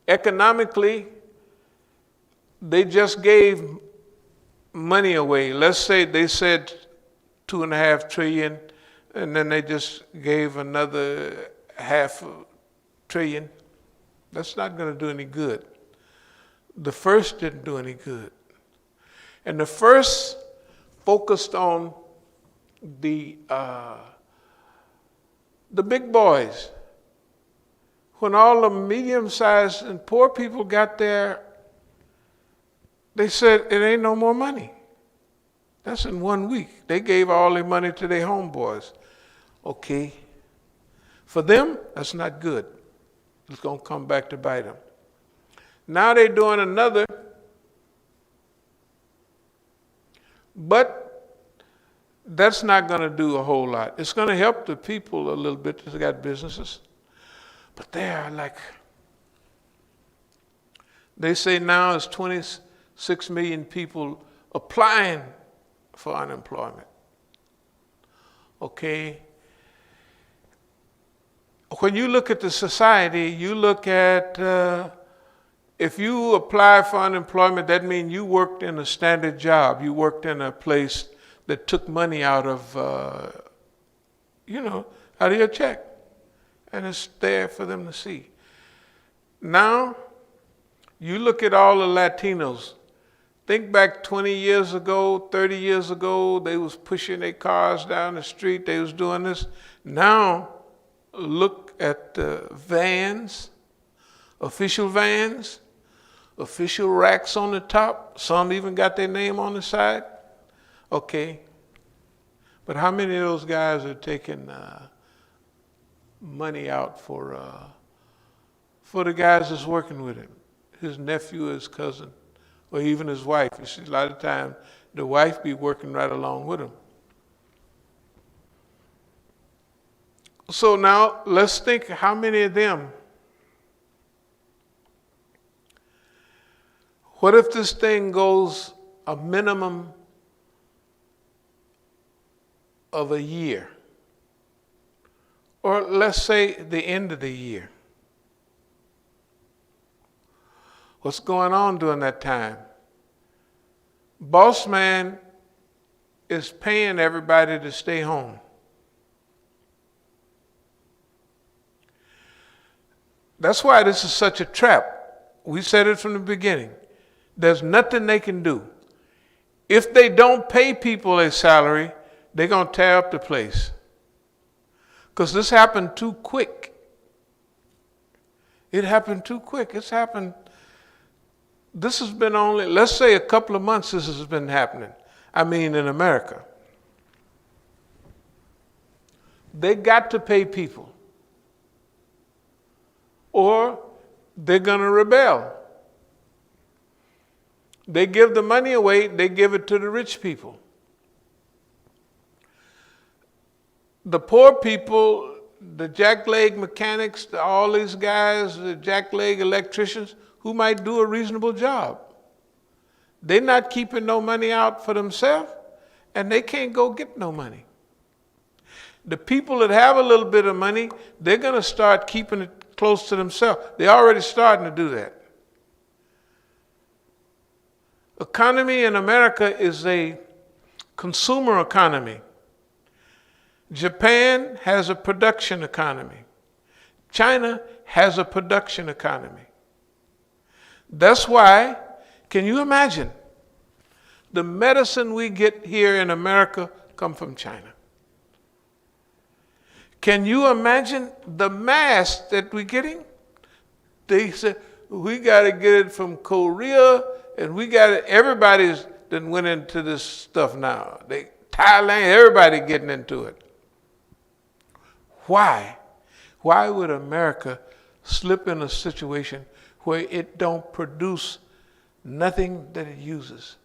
economically, they just gave money away. Let's say they said $2.5 trillion, and then they just gave another $0.5 trillion. That's not going to do any good. The first didn't do any good. And the first focused on the big boys. When all the medium-sized and poor people got there They said it ain't no more money. That's in 1 week. They gave all their money to their homeboys. Okay. For them, that's not good. It's going to come back to bite them. Now they're doing another, but that's not going to do a whole lot. It's going to help the people a little bit that got businesses. But they are like, they say now it's 26 million people applying for unemployment. Okay. When you look at the society, you look at, if you apply for unemployment, that means you worked in a standard job. You worked in a place that took money out of, out of your check. And it's there for them to see. Now, you look at all the Latinos. Think back 20 years ago, 30 years ago, they was pushing their cars down the street. They was doing this. Now, look at the vans, official racks on the top. Some even got their name on the side. Okay. But how many of those guys are taking money out for the guys that's working with him? His nephew, his cousin, or even his wife. You see, a lot of times the wife be working right along with him. So now let's think how many of them. What if this thing goes a minimum of a year? Or let's say the end of the year. What's going on during that time? Boss man is paying everybody to stay home. That's why this is such a trap. We said it from the beginning. There's nothing they can do. If they don't pay people a salary, they're going to tear up the place. Because this happened too quick. It happened too quick. This has been only, let's say a couple of months this has been happening. I mean, in America. They got to pay people. Or they're going to rebel. They give the money away, they give it to the rich people. The poor people, the jackleg mechanics, all these guys, the jackleg electricians, who might do a reasonable job. They're not keeping no money out for themselves, and they can't go get no money. The people that have a little bit of money, they're going to start keeping it close to themselves. They're already starting to do that. Economy in America is a consumer economy. Japan has a production economy. China has a production economy. That's why, can you imagine? The medicine we get here in America come from China. Can you imagine the masks that we're getting? They said, we got to get it from Korea, and we got it. Everybody's done went into this stuff now. Thailand, everybody getting into it. Why? Why would America slip in a situation where it don't produce nothing that it uses?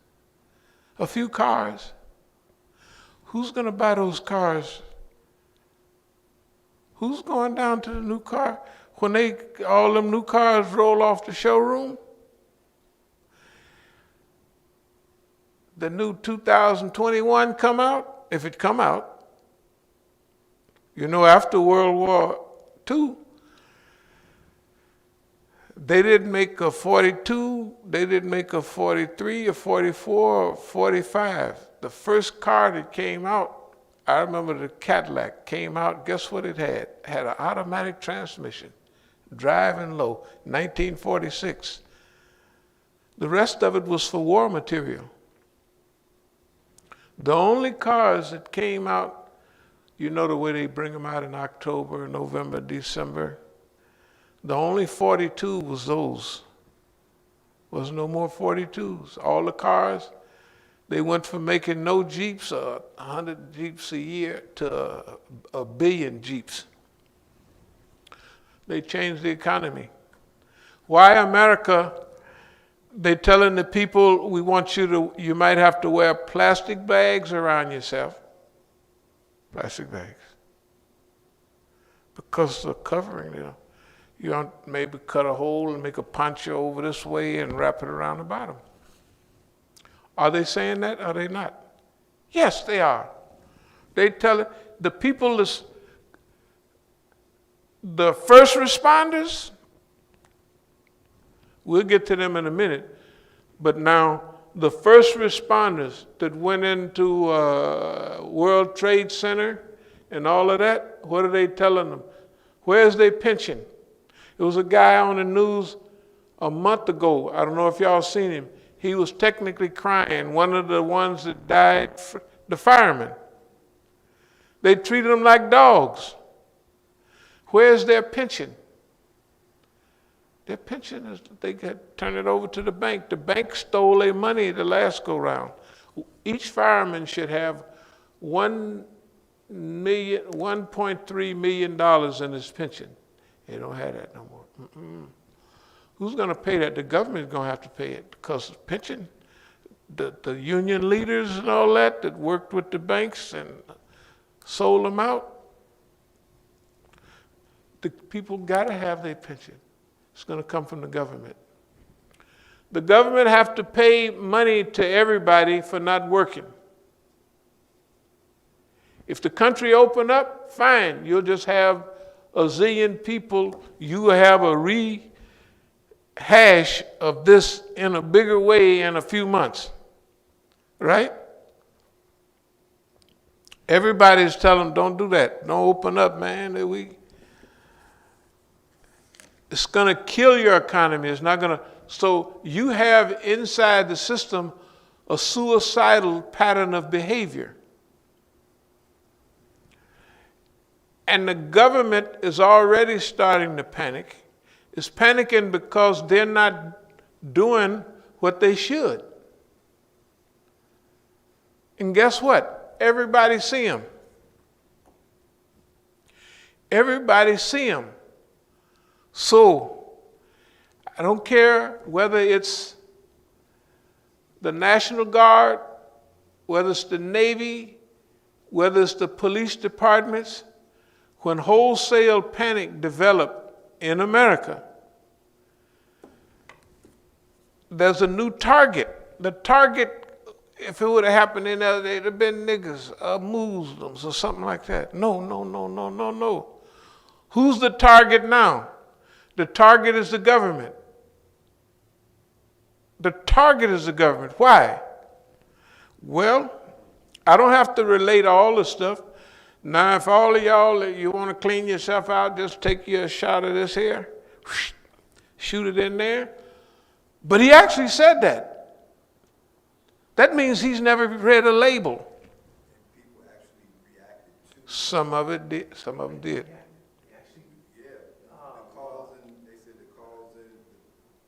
A few cars. Who's going to buy those cars? Who's going down to the new car? When all them new cars roll off the showroom? The new 2021 come out, if it come out. After World War II, they didn't make a 42, they didn't make a 43 or 44 or 45. The first car that came out, I remember the Cadillac came out, guess what it had? It had an automatic transmission, driving low, 1946. The rest of it was for war material. The only cars that came out, the way they bring them out in October, November, December, the only 42 was Was no more 42s. All the cars, they went from making no Jeeps, 100 Jeeps a year, to a billion Jeeps. They changed the economy. Why America? They telling the people, we want you might have to wear plastic bags around yourself. Plastic bags. Because of covering, you don't maybe cut a hole and make a poncho over this way and wrap it around the bottom. Are they saying that? Are they not? Yes, they are. They tell it, the people, the first responders, we'll get to them in a minute, but now the first responders that went into World Trade Center and all of that, what are they telling them? Where's their pension? It was a guy on the news a month ago. I don't know if y'all seen him. He was technically crying. One of the ones that died, the fireman. They treated them like dogs. Where's their pension? Their pension is they turn it over to the bank. The bank stole their money the last go round. Each fireman should have $1.3 million in his pension. They don't have that no more. Who's going to pay that? The government's going to have to pay it because the pension, the union leaders and all that worked with the banks and sold them out. The people got to have their pension. It's going to come from the government. The government have to pay money to everybody for not working. If the country open up, fine. You'll just have a zillion people. You will have a rehash of this in a bigger way in a few months. Right? Everybody's telling them, don't do that. Don't open up, man. It's going to kill your economy. It's not going to. So you have inside the system a suicidal pattern of behavior. And the government is already starting to panic. It's panicking because they're not doing what they should. And guess what? Everybody see them. Everybody see them. So I don't care whether it's the National Guard, whether it's the Navy, whether it's the police departments. When wholesale panic developed in America, there's a new target. The target, if it would have happened in there, they'd have been niggas, Muslims, or something like that. No. Who's the target now? The target is the government. The target is the government. Why? Well, I don't have to relate all the stuff. Now, if all of y'all, you want to clean yourself out, just take you a shot of this here, shoot it in there. But he actually said that. That means he's never read a label. People actually reacted to Some of it did. Some of them did. they said the cause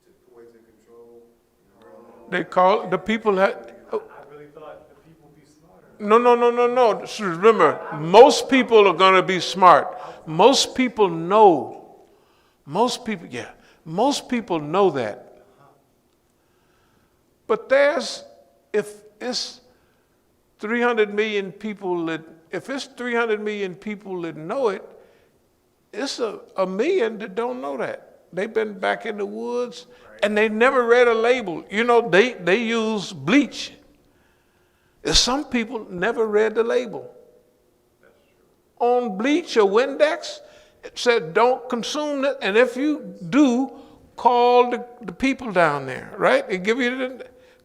to poison control. They call the people had. I really thought the people would be smarter. No. So remember, most people are going to be smart. Most people know. Most people know that. But if it's 300 million people that know it, it's a million that don't know that. They've been back in the woods and they never read a label. You know, they use bleach. Some people never read the label. On bleach or Windex, it said don't consume it, and if you do, call the people down there, right? They give you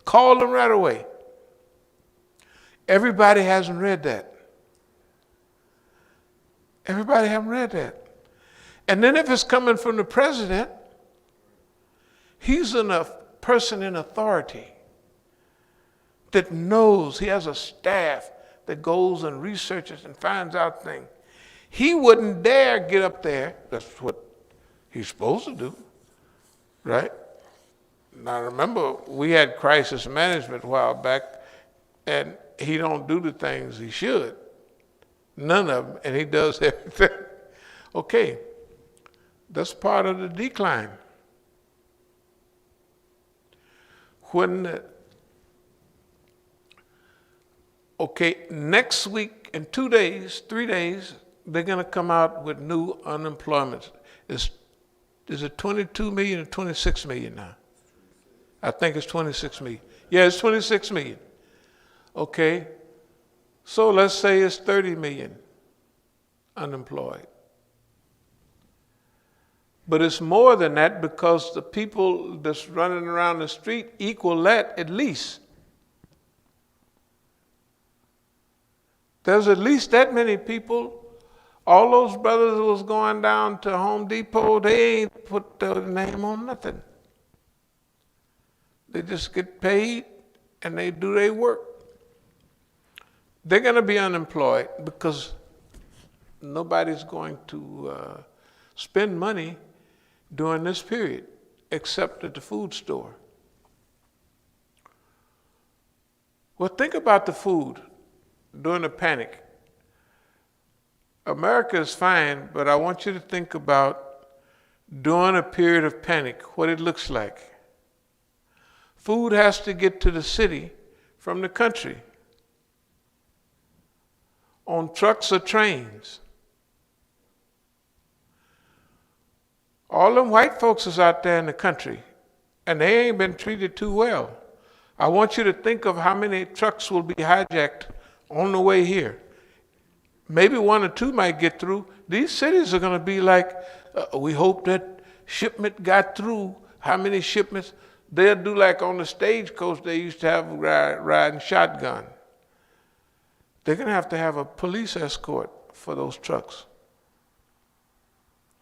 call them right away. Everybody hasn't read that. Everybody haven't read that. And then if it's coming from the president, he's a person in authority that knows. He has a staff that goes and researches and finds out things. He wouldn't dare get up there. That's what he's supposed to do, right? Now remember, we had crisis management a while back, and he don't do the things he should. None of them, and he does everything. Okay, that's part of the decline. Next week, in 2 days, 3 days, they're going to come out with new unemployment. Is it 22 million or 26 million now? I think it's 26 million. Yeah, it's 26 million. Okay, so let's say it's 30 million unemployed. But it's more than that because the people that's running around the street equal that at least. There's at least that many people. All those brothers who was going down to Home Depot, they ain't put their name on nothing. They just get paid and they do their work. They're going to be unemployed because nobody's going to spend money during this period except at the food store. Well, think about the food during the panic. America is fine, but I want you to think about during a period of panic, what it looks like. Food has to get to the city from the country on trucks or trains. All them white folks is out there in the country, and they ain't been treated too well. I want you to think of how many trucks will be hijacked on the way here. Maybe 1 or 2 might get through. These cities are going to be like, we hope that shipment got through. How many shipments? They'll do like on the stagecoach they used to have riding shotgun. They're going to have a police escort for those trucks.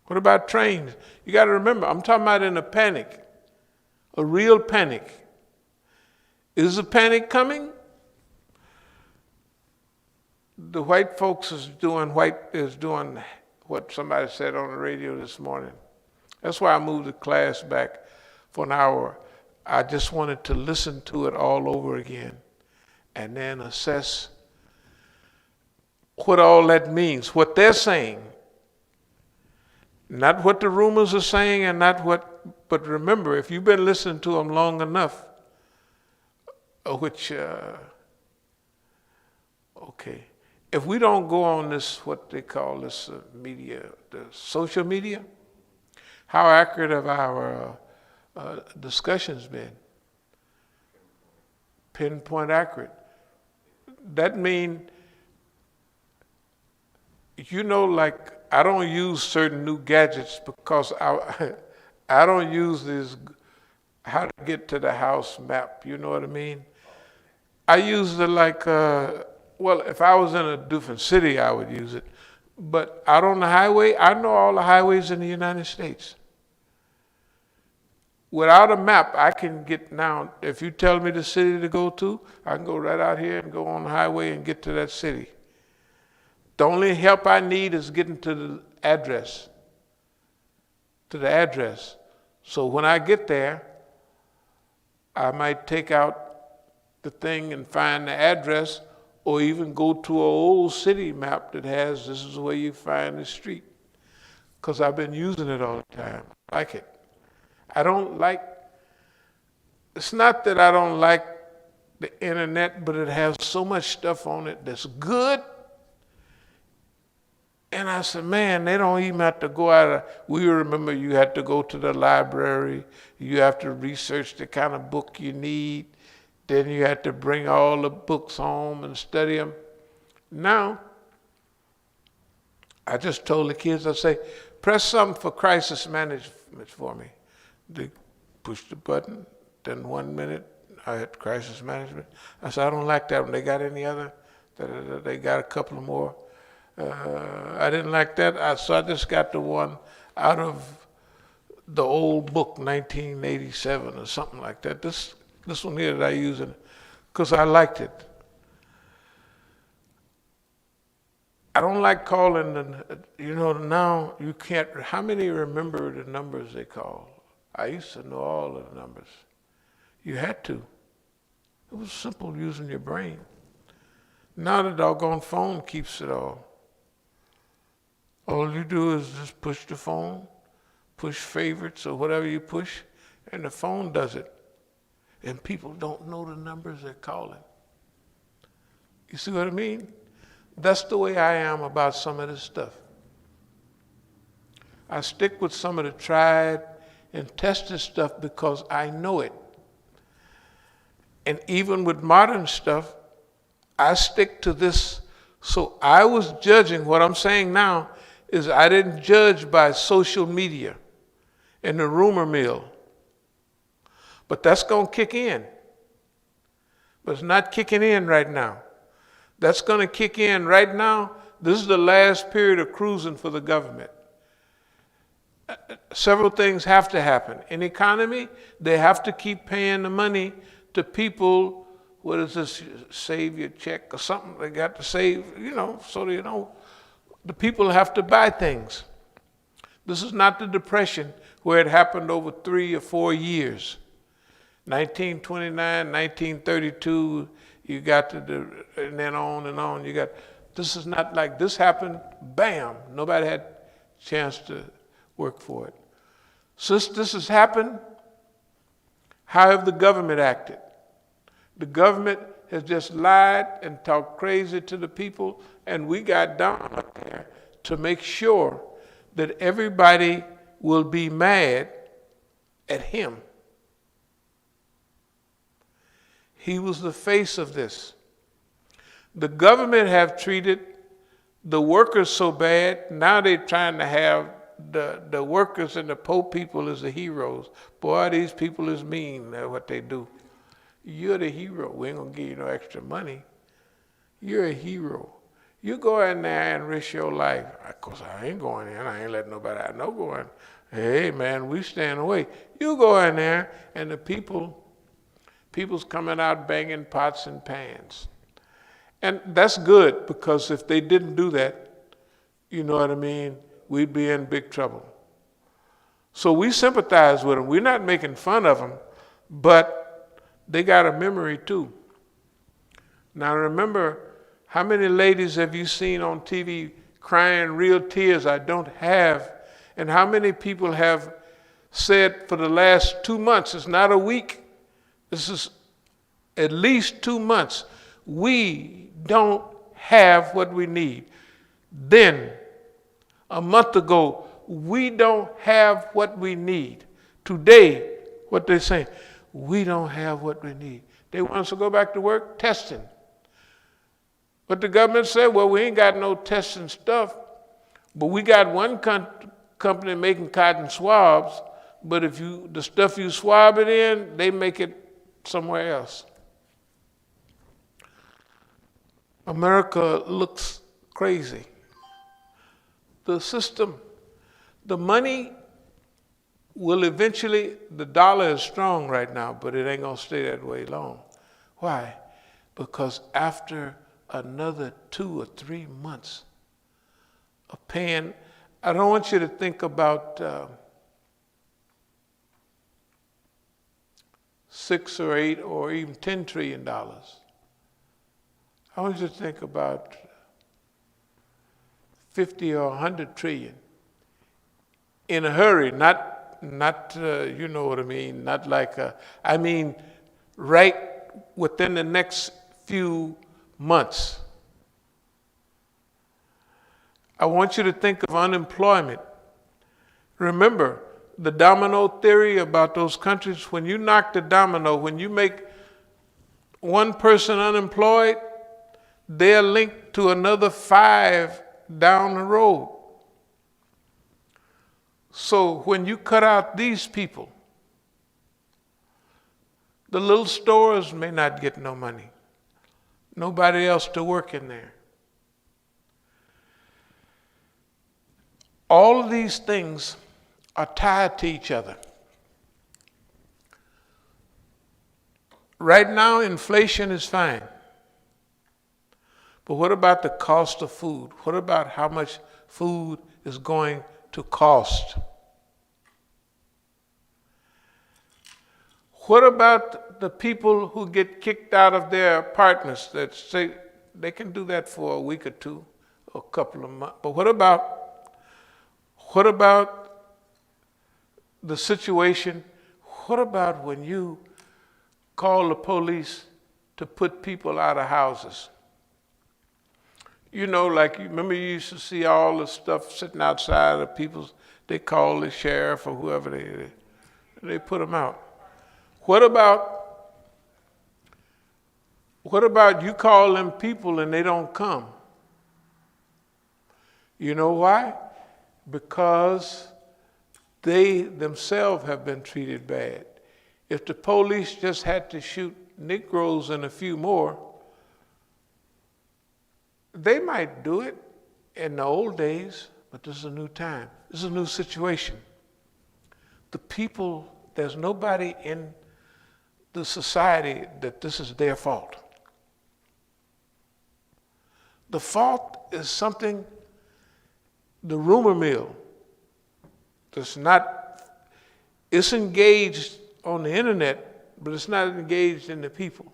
What about trains? You got to remember, I'm talking about in a panic, a real panic. Is the panic coming? The white folks is doing what somebody said on the radio this morning. That's why I moved the class back for an hour. I just wanted to listen to it all over again and then assess what all that means, what they're saying. Not what the rumors are saying and but remember, if you've been listening to them long enough, if we don't go on this, what they call this media, the social media, how accurate have our discussions been? Pinpoint accurate. That means, like I don't use certain new gadgets because I don't use this how to get to the house map, you know what I mean? I use it like, if I was in a different city, I would use it. But out on the highway, I know all the highways in the United States. Without a map, I can get now, if you tell me the city to go to, I can go right out here and go on the highway and get to that city. The only help I need is getting to the address. So when I get there, I might take out the thing and find the address, or even go to an old city map that has, this is where you find the street. Because I've been using it all the time. I like it. It's not that I don't like the internet, but it has so much stuff on it that's good. And I said, man, they don't even have to go out. We remember you had to go to the library. You have to research the kind of book you need. Then you had to bring all the books home and study them. Now, I just told the kids, I say, press something for crisis management for me. They push the button, then 1 minute, I had crisis management. I said, I don't like that one. They got any other? They got a couple of more. I didn't like that, so I just got the one out of the old book, 1987 or something like that. This one here that I use it because I liked it. I don't like calling now you can't, how many remember the numbers they call? I used to know all of the numbers. You had to. It was simple using your brain. Now the doggone phone keeps it all. All you do is just push the phone, push favorites or whatever you push, and the phone does it. And people don't know the numbers they're calling. You see what I mean? That's the way I am about some of this stuff. I stick with some of the tried and tested stuff because I know it. And even with modern stuff, I stick to this. So I was judging, what I'm saying now is I didn't judge by social media and the rumor mill. But that's going to kick in. But it's not kicking in right now. That's going to kick in right now. This is the last period of cruising for the government. Several things have to happen. In the economy, they have to keep paying the money to people. What is this, save your check or something? They got to save, so they know. The people have to buy things. This is not the Depression where it happened over 3 or 4 years. 1929, 1932, you got to, and then on and on. This is not like this happened, bam, nobody had a chance to work for it. Since this has happened, how have the government acted? The government has just lied and talked crazy to the people, and we got down up there to make sure that everybody will be mad at him. He was the face of this. The government have treated the workers so bad, now they're trying to have the workers and the poor people as the heroes. Boy, these people is mean at what they do. You're the hero. We ain't gonna give you no extra money. You're a hero. You go in there and risk your life. Of course, I ain't going in. I ain't letting nobody I know go in. Hey, man, we stand away. You go in there, and the people's coming out banging pots and pans. And that's good, because if they didn't do that, you know what I mean, we'd be in big trouble. So we sympathize with them. We're not making fun of them, but they got a memory too. Now remember, how many ladies have you seen on TV crying real tears I don't have? And how many people have said for the last 2 months, it's not a week, this is at least 2 months, we don't have what we need. Then, a month ago, we don't have what we need. Today, what they're saying, we don't have what we need. They want us to go back to work testing. But the government said, well, we ain't got no testing stuff, but we got one company making cotton swabs, but if the stuff you swab it in, they make it somewhere else. America looks crazy. The system, the money will eventually, the dollar is strong right now, but it ain't gonna stay that way long. Why? Because after another 2 or 3 months of paying, I don't want you to think about $6 or $8 or even $10 trillion. I want you to think about 50 or 100 trillion in a hurry, not you know what I mean, not like I mean right within the next few months. I want you to think of unemployment. Remember the domino theory about those countries. When you knock the domino, when you make one person unemployed, they're linked to another 5 down the road. So when you cut out these people, the little stores may not get no money. Nobody else to work in there. All of these things are tied to each other. Right now, inflation is fine. But what about the cost of food? What about how much food is going to cost? What about the people who get kicked out of their apartments that say they can do that for a week or two, or a couple of months? But what about the situation? What about when you call the police to put people out of houses? You know, like, remember you used to see all the stuff sitting outside of people's, they call the sheriff or whoever they put them out. What about you call them people and they don't come? You know why? Because they themselves have been treated bad. If the police just had to shoot Negroes and a few more, they might do it in the old days, but this is a new time. This is a new situation. The people, there's nobody in the society that this is their fault. The fault is something, the rumor mill, that's not, it's engaged on the internet, but it's not engaged in the people.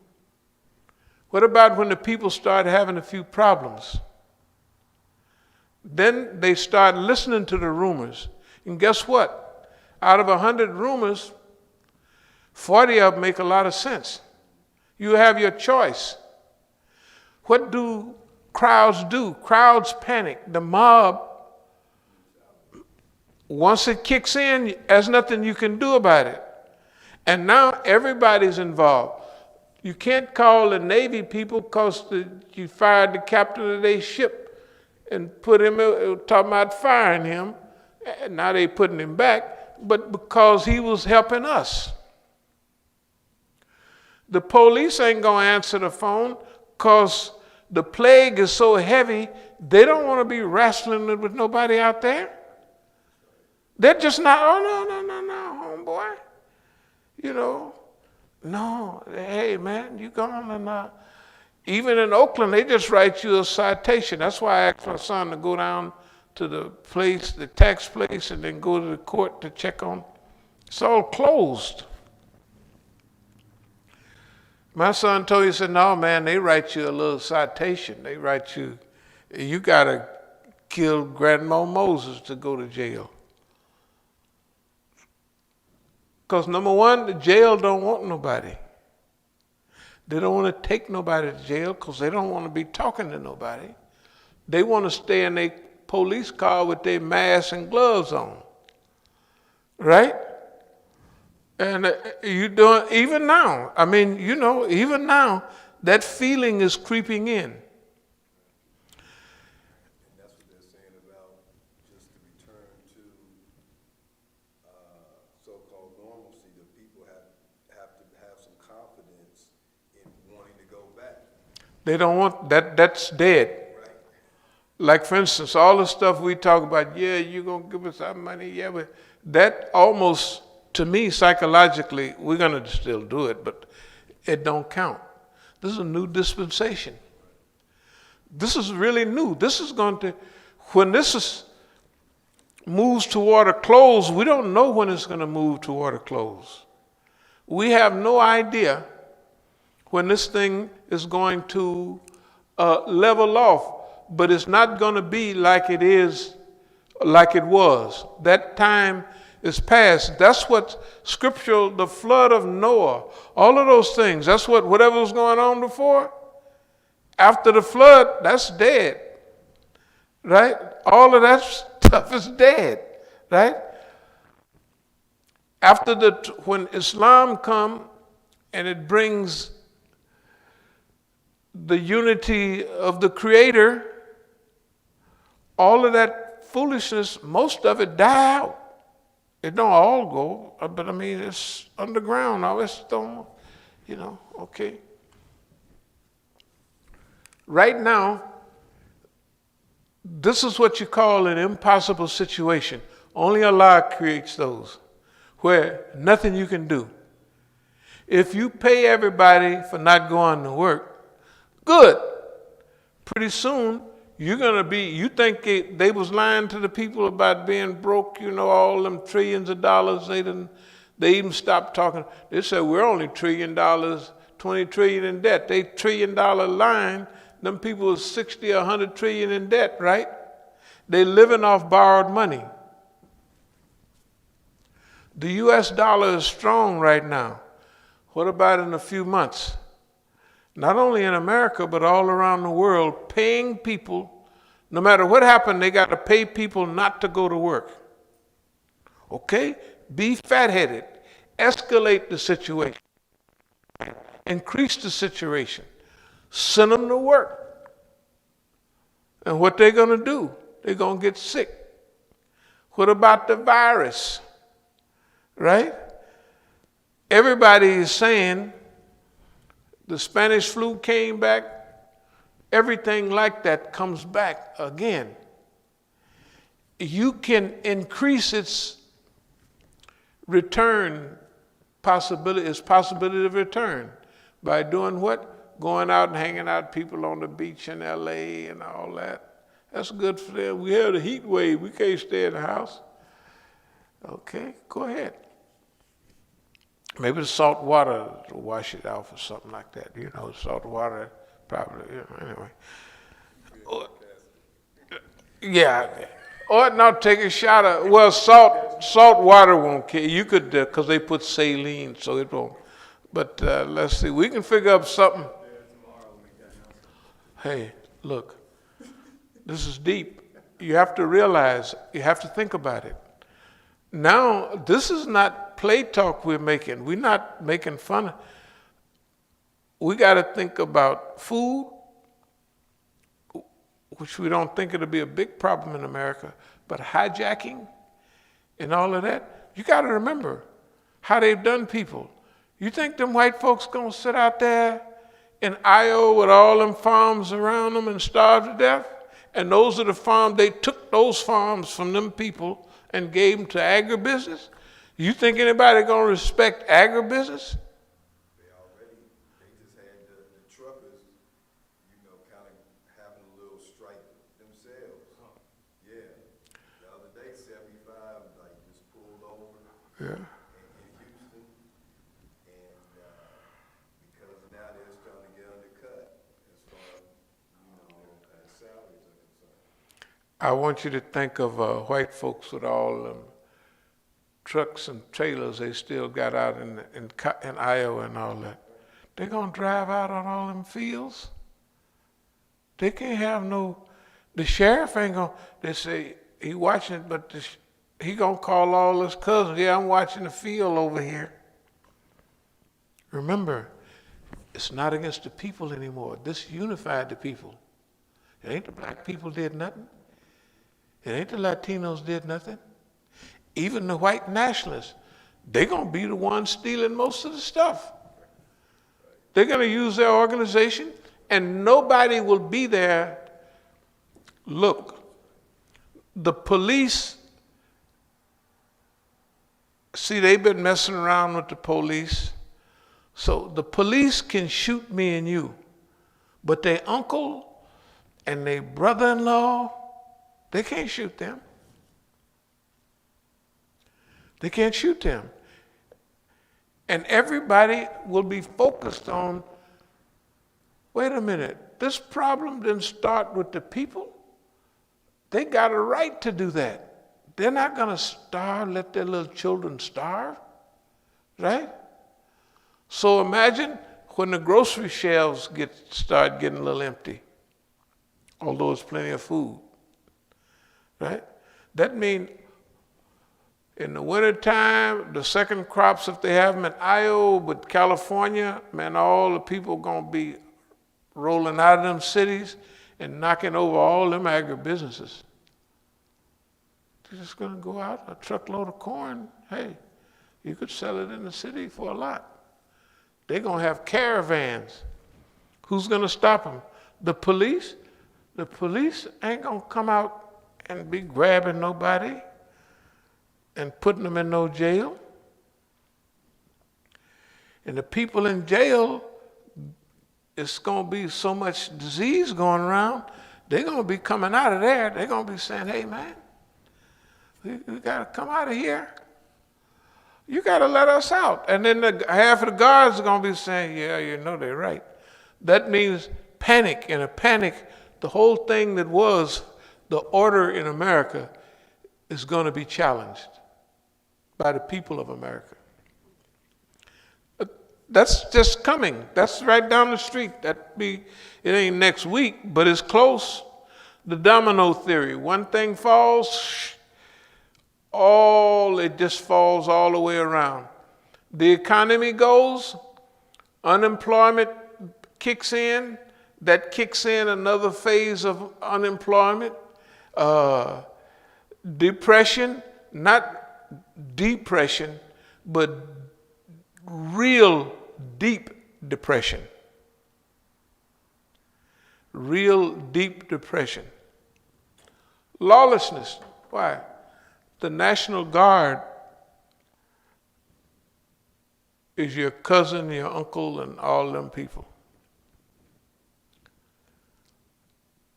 What about when the people start having a few problems? Then they start listening to the rumors. And guess what? Out of 100 rumors, 40 of them make a lot of sense. You have your choice. What do crowds do? Crowds panic. The mob, once it kicks in, there's nothing you can do about it. And now everybody's involved. You can't call the Navy people because you fired the captain of their ship and put him, talking about firing him. And now they putting him back, but because he was helping us. The police ain't gonna answer the phone because the plague is so heavy, they don't want to be wrestling with nobody out there. They're just not, oh, no, homeboy. You know, no, hey, man, you gone and even in Oakland, they just write you a citation. That's why I asked my son to go down to the place, the tax place, and then go to the court to check on. It's all closed. My son told me, he said, no, man, they write you a little citation. They write you, you got to kill Grandma Moses to go to jail. Because number one, the jail don't want nobody. They don't want to take nobody to jail because they don't want to be talking to nobody. They want to stay in their police car with their masks and gloves on. Right? And you doing, even now, I mean, you know, even now, that feeling is creeping in. And that's what they're saying about just to return to so-called normalcy. The people have to have some confidence in wanting to go back. They don't want that. That's dead. Right. Like, for instance, all the stuff we talk about, yeah, you're going to give us our money, yeah, but that almost, to me, psychologically, we're going to still do it, but it don't count. This is a new dispensation. This is really new. This is going to, when moves toward a close, we don't know when it's going to move toward a close. We have no idea when this thing is going to level off, but it's not going to be like it is, like it was. That time is past. That's what scriptural, the flood of Noah, all of those things, that's what, whatever was going on before, after the flood, that's dead, right? All of that stuff is dead, right? After when Islam come and it brings the unity of the Creator, all of that foolishness, most of it die out. It don't all go, but I mean, it's underground now. It's don't, you know, okay. Right now, this is what you call an impossible situation. Only Allah creates those, where nothing you can do. If you pay everybody for not going to work, good. Pretty soon, you're going to be, you think they was lying to the people about being broke, you know, all them trillions of dollars They even stopped talking. They said, we're only $1 trillion, $20 trillion in debt. They $1 trillion line, them people are 60 or 100 trillion in debt, right? They living off borrowed money. The US dollar is strong right now. What about in a few months? Not only in America, but all around the world, paying people, no matter what happened, they got to pay people not to go to work. Okay? Be fat-headed. Escalate the situation. Increase the situation. Send them to work. And what they're going to do? They're going to get sick. What about the virus? Right? Everybody is saying the Spanish flu came back. Everything like that comes back again. You can increase its return possibility, its possibility of return by doing what? Going out and hanging out people on the beach in LA and all that. That's good for them. We have the heat wave. We can't stay in the house. Okay, go ahead. Maybe the salt water will wash it off or something like that. You know, salt water probably, anyway. Yeah. Or not take a shot of, well, salt water won't kill you. You could, because they put saline, so it won't. But let's see, we can figure up something. Hey, look, this is deep. You have to realize, you have to think about it. Now, this is not play talk we're making. We're not making fun. We got to think about food, which we don't think it'll be a big problem in America, but hijacking and all of that. You got to remember how they've done people. You think them white folks gonna sit out there in Iowa with all them farms around them and starve to death? And those are the farms, they took those farms from them people and gave them to agribusiness? You think anybody gonna respect agribusiness? They just had the truckers, kind of having a little strike themselves. Yeah. The other day, 75, just pulled over. Yeah. In Houston. And because now they're starting to get undercut as far as salaries are concerned. I want you to think of white folks with all them trucks and trailers they still got out in Iowa and all that. They're going to drive out on all them fields. They can't have the sheriff ain't going to, they say, he watching it, but he going to call all his cousins. Yeah, I'm watching the field over here. Remember, it's not against the people anymore. This unified the people. It ain't the black people did nothing. It ain't the Latinos did nothing. Even the white nationalists, they're going to be the ones stealing most of the stuff. They're going to use their organization, and nobody will be there. Look, the police, see, they've been messing around with the police. So the police can shoot me and you, but their uncle and their brother-in-law, they can't shoot them. They can't shoot them. And everybody will be focused on, wait a minute, this problem didn't start with the people. They got a right to do that. They're not going to starve, let their little children starve, right? So imagine when the grocery shelves start getting a little empty, although there's plenty of food, right? That means in the wintertime, the second crops, if they have them in Iowa, but California, man, all the people going to be rolling out of them cities and knocking over all them agribusinesses. They're just going to go out, a truckload of corn, hey, you could sell it in the city for a lot. They're going to have caravans. Who's going to stop them? The police? The police ain't going to come out and be grabbing nobody and putting them in no jail. And the people in jail, it's going to be so much disease going around, they're going to be coming out of there. They're going to be saying, hey, man, we got to come out of here. You got to let us out. And then half of the guards are going to be saying, yeah, you know they're right. That means panic. In a panic, the whole thing that was the order in America is going to be challenged by the people of America. That's just coming. That's right down the street. It ain't next week, but it's close. The domino theory. One thing falls, it just falls all the way around. The economy goes, unemployment kicks in, that kicks in another phase of unemployment. Depression, not depression, but real deep depression. Real deep depression. Lawlessness. Why? The National Guard is your cousin, your uncle, and all them people.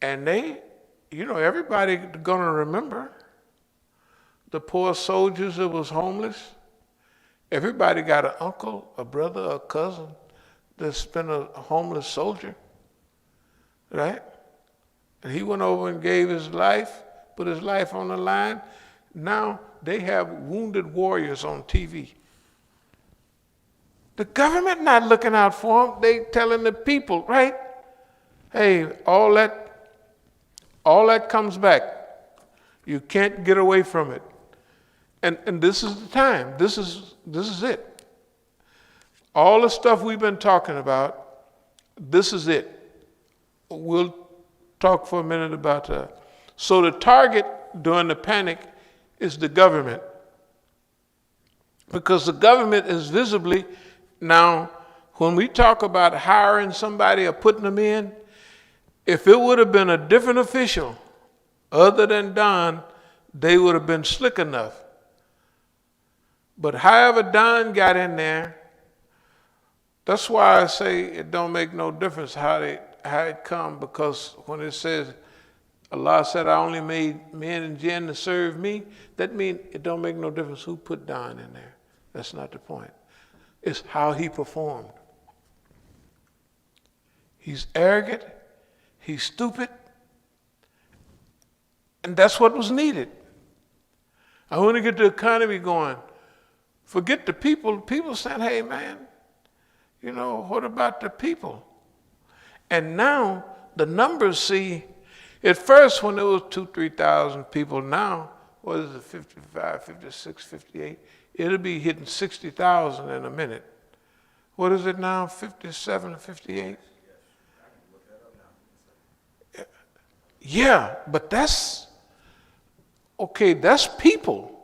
And everybody gonna remember the poor soldiers that was homeless. Everybody got an uncle, a brother, a cousin that's been a homeless soldier, right? And he went over and gave his life, put his life on the line. Now they have wounded warriors on TV. The government not looking out for them. They telling the people, right? Hey, all that comes back. You can't get away from it. And this is the time. This is it. All the stuff we've been talking about, this is it. We'll talk for a minute about that. So the target during the panic is the government. Because the government is visibly, now, when we talk about hiring somebody or putting them in, if it would have been a different official other than Don, they would have been slick enough. But however Don got in there, that's why I say it don't make no difference how it come, because when it says, Allah said, I only made men and jinn to serve me, that means it don't make no difference who put Don in there. That's not the point. It's how he performed. He's arrogant, he's stupid, and that's what was needed. I want to get the economy going. Forget the people. People saying, hey man, what about the people? And now the numbers see, at first when it was 2,000, 3,000 people, now, what is it, 55, 56, 58? It'll be hitting 60,000 in a minute. What is it now, 57, 58? Yeah, but that's people.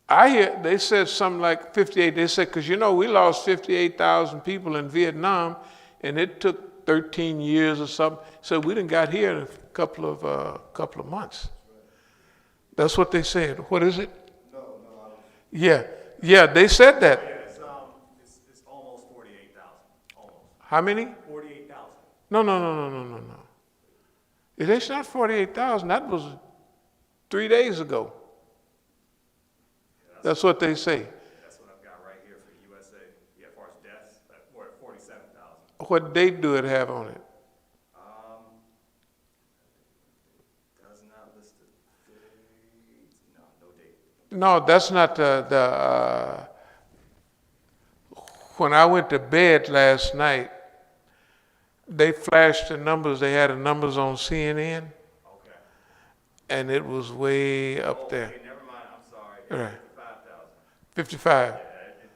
I hear they said something like 58. They said, because we lost 58,000 people in Vietnam, and it took 13 years or something. So we done got here in a couple of months. That's what they said. What is it? No. Yeah, they said that. It's almost 48,000. Almost. How many? 48,000. No. It's not 48,000. That was 3 days ago. That's what they say. That's what I've got right here for the USA. Yeah, as far as deaths, we're at 47,000. What date do it have on it? Does not list the date. No date. No, that's not when I went to bed last night, they flashed the numbers. They had the numbers on CNN. Okay. And it was way up there. Okay, never mind. I'm sorry. Right. 55,000. 55.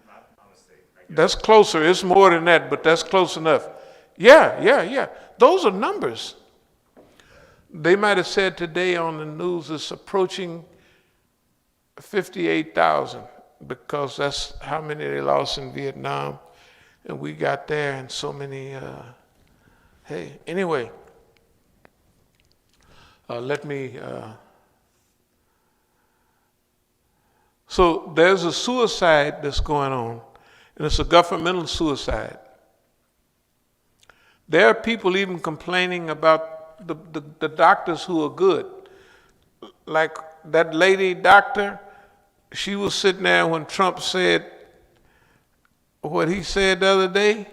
My mistake. That's closer. It's more than that, but that's close enough. Yeah. Those are numbers. They might have said today on the news it's approaching 58,000, because that's how many they lost in Vietnam, and we got there, and so many. Anyway, let me. So there's a suicide that's going on, and it's a governmental suicide. There are people even complaining about the doctors who are good. Like that lady doctor, she was sitting there when Trump said what he said the other day.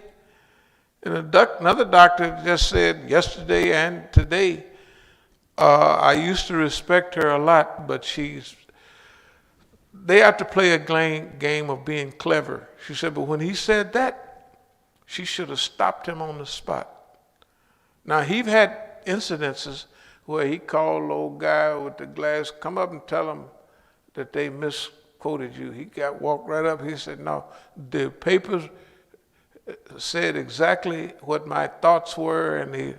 And another doctor just said yesterday and today, I used to respect her a lot, but they have to play a game of being clever. She said, but when he said that, she should have stopped him on the spot. Now, he's had incidences where he called the old guy with the glass, come up and tell him that they misquoted you. He walked right up. He said, no, the papers said exactly what my thoughts were, and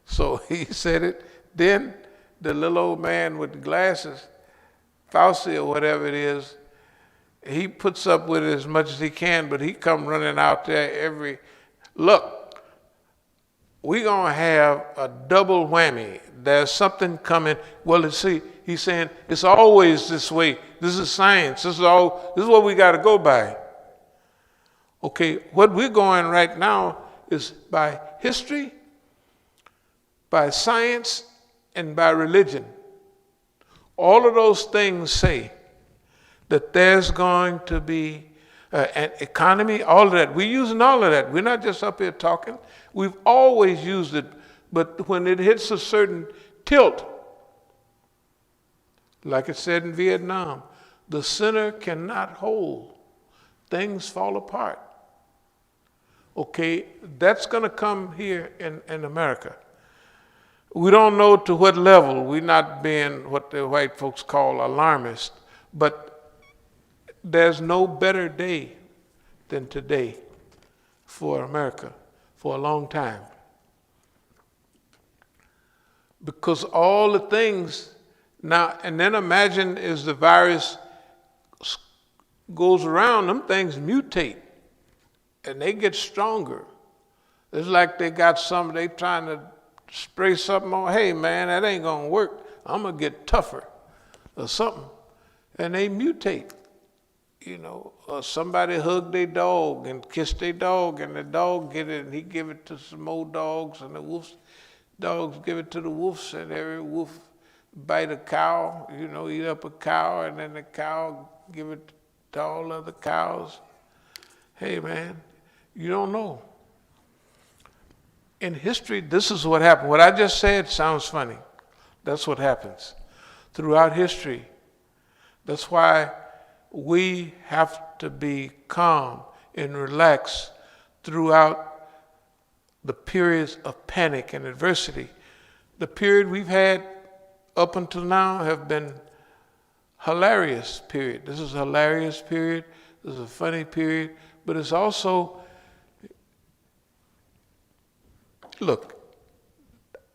so he said it. Then the little old man with the glasses, Fauci or whatever it is, he puts up with it as much as he can, but he come running out there look, we're going to have a double whammy. There's something coming. Well, see, he's saying it's always this way. This is science. This is what we got to go by. Okay, what we're going right now is by history, by science, and by religion. All of those things say that there's going to be an economy, all of that. We're using all of that. We're not just up here talking. We've always used it, but when it hits a certain tilt, like it said in Vietnam, the center cannot hold. Things fall apart. Okay, that's going to come here in America. We don't know to what level. We're not being what the white folks call alarmist, but there's no better day than today for America for a long time. Because all the things now, and then imagine as the virus goes around, them things mutate and they get stronger. It's like they trying to spray something on, hey man, that ain't gonna work. I'm gonna get tougher or something. And they mutate. Or somebody hug their dog and kiss their dog, and the dog get it, and he give it to some more dogs, and the dogs give it to the wolves, and every wolf bite a cow, eat up a cow, and then the cow give it to all other cows. Hey man, you don't know. In history, this is what happened. What I just said sounds funny. That's what happens throughout history. That's why we have to be calm and relaxed throughout the periods of panic and adversity. The period we've had up until now have been hilarious period. This is a hilarious period. This is a funny period. But it's also, look,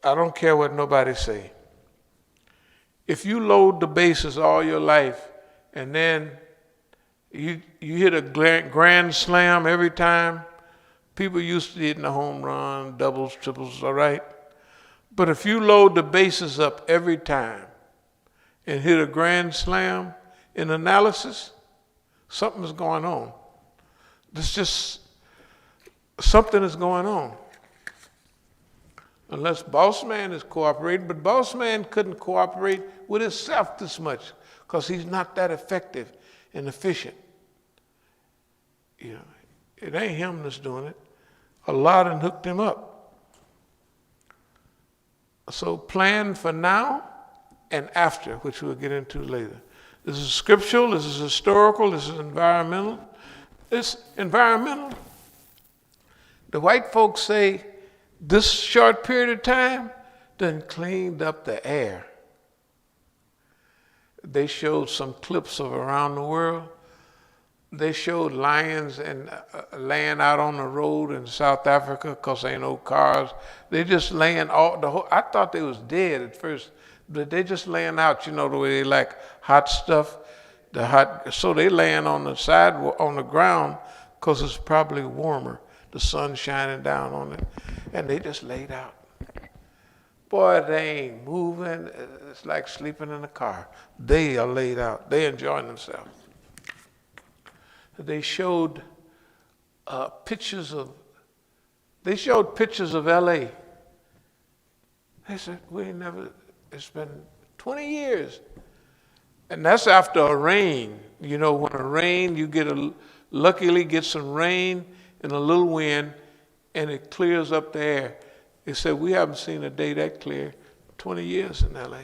I don't care what nobody say. If you load the bases all your life and then you hit a grand slam every time, people used to hitting a home run, doubles, triples, all right? But if you load the bases up every time and hit a grand slam in analysis, something's going on. Something is going on. Unless Boss Man is cooperating, but Boss Man couldn't cooperate with himself this much because he's not that effective and efficient. It ain't him that's doing it. Allah done hooked him up. So plan for now and after, which we'll get into later. This is scriptural, this is historical, this is environmental. It's environmental. The white folks say this short period of time done cleaned up the air. They showed some clips of around the world. They showed lions and laying out on the road in South Africa because there ain't no cars. They just laying I thought they was dead at first, but they just laying out, the way they like hot stuff. So they laying on the on the ground because it's probably warmer. The sun shining down on it, and they just laid out. Boy, they ain't moving. It's like sleeping in a car. They are laid out. They enjoying themselves. They showed pictures of L.A. They said, it's been 20 years. And that's after a rain. You know, when a rain, you luckily get some rain and a little wind, and it clears up the air. They said, we haven't seen a day that clear 20 years in LA.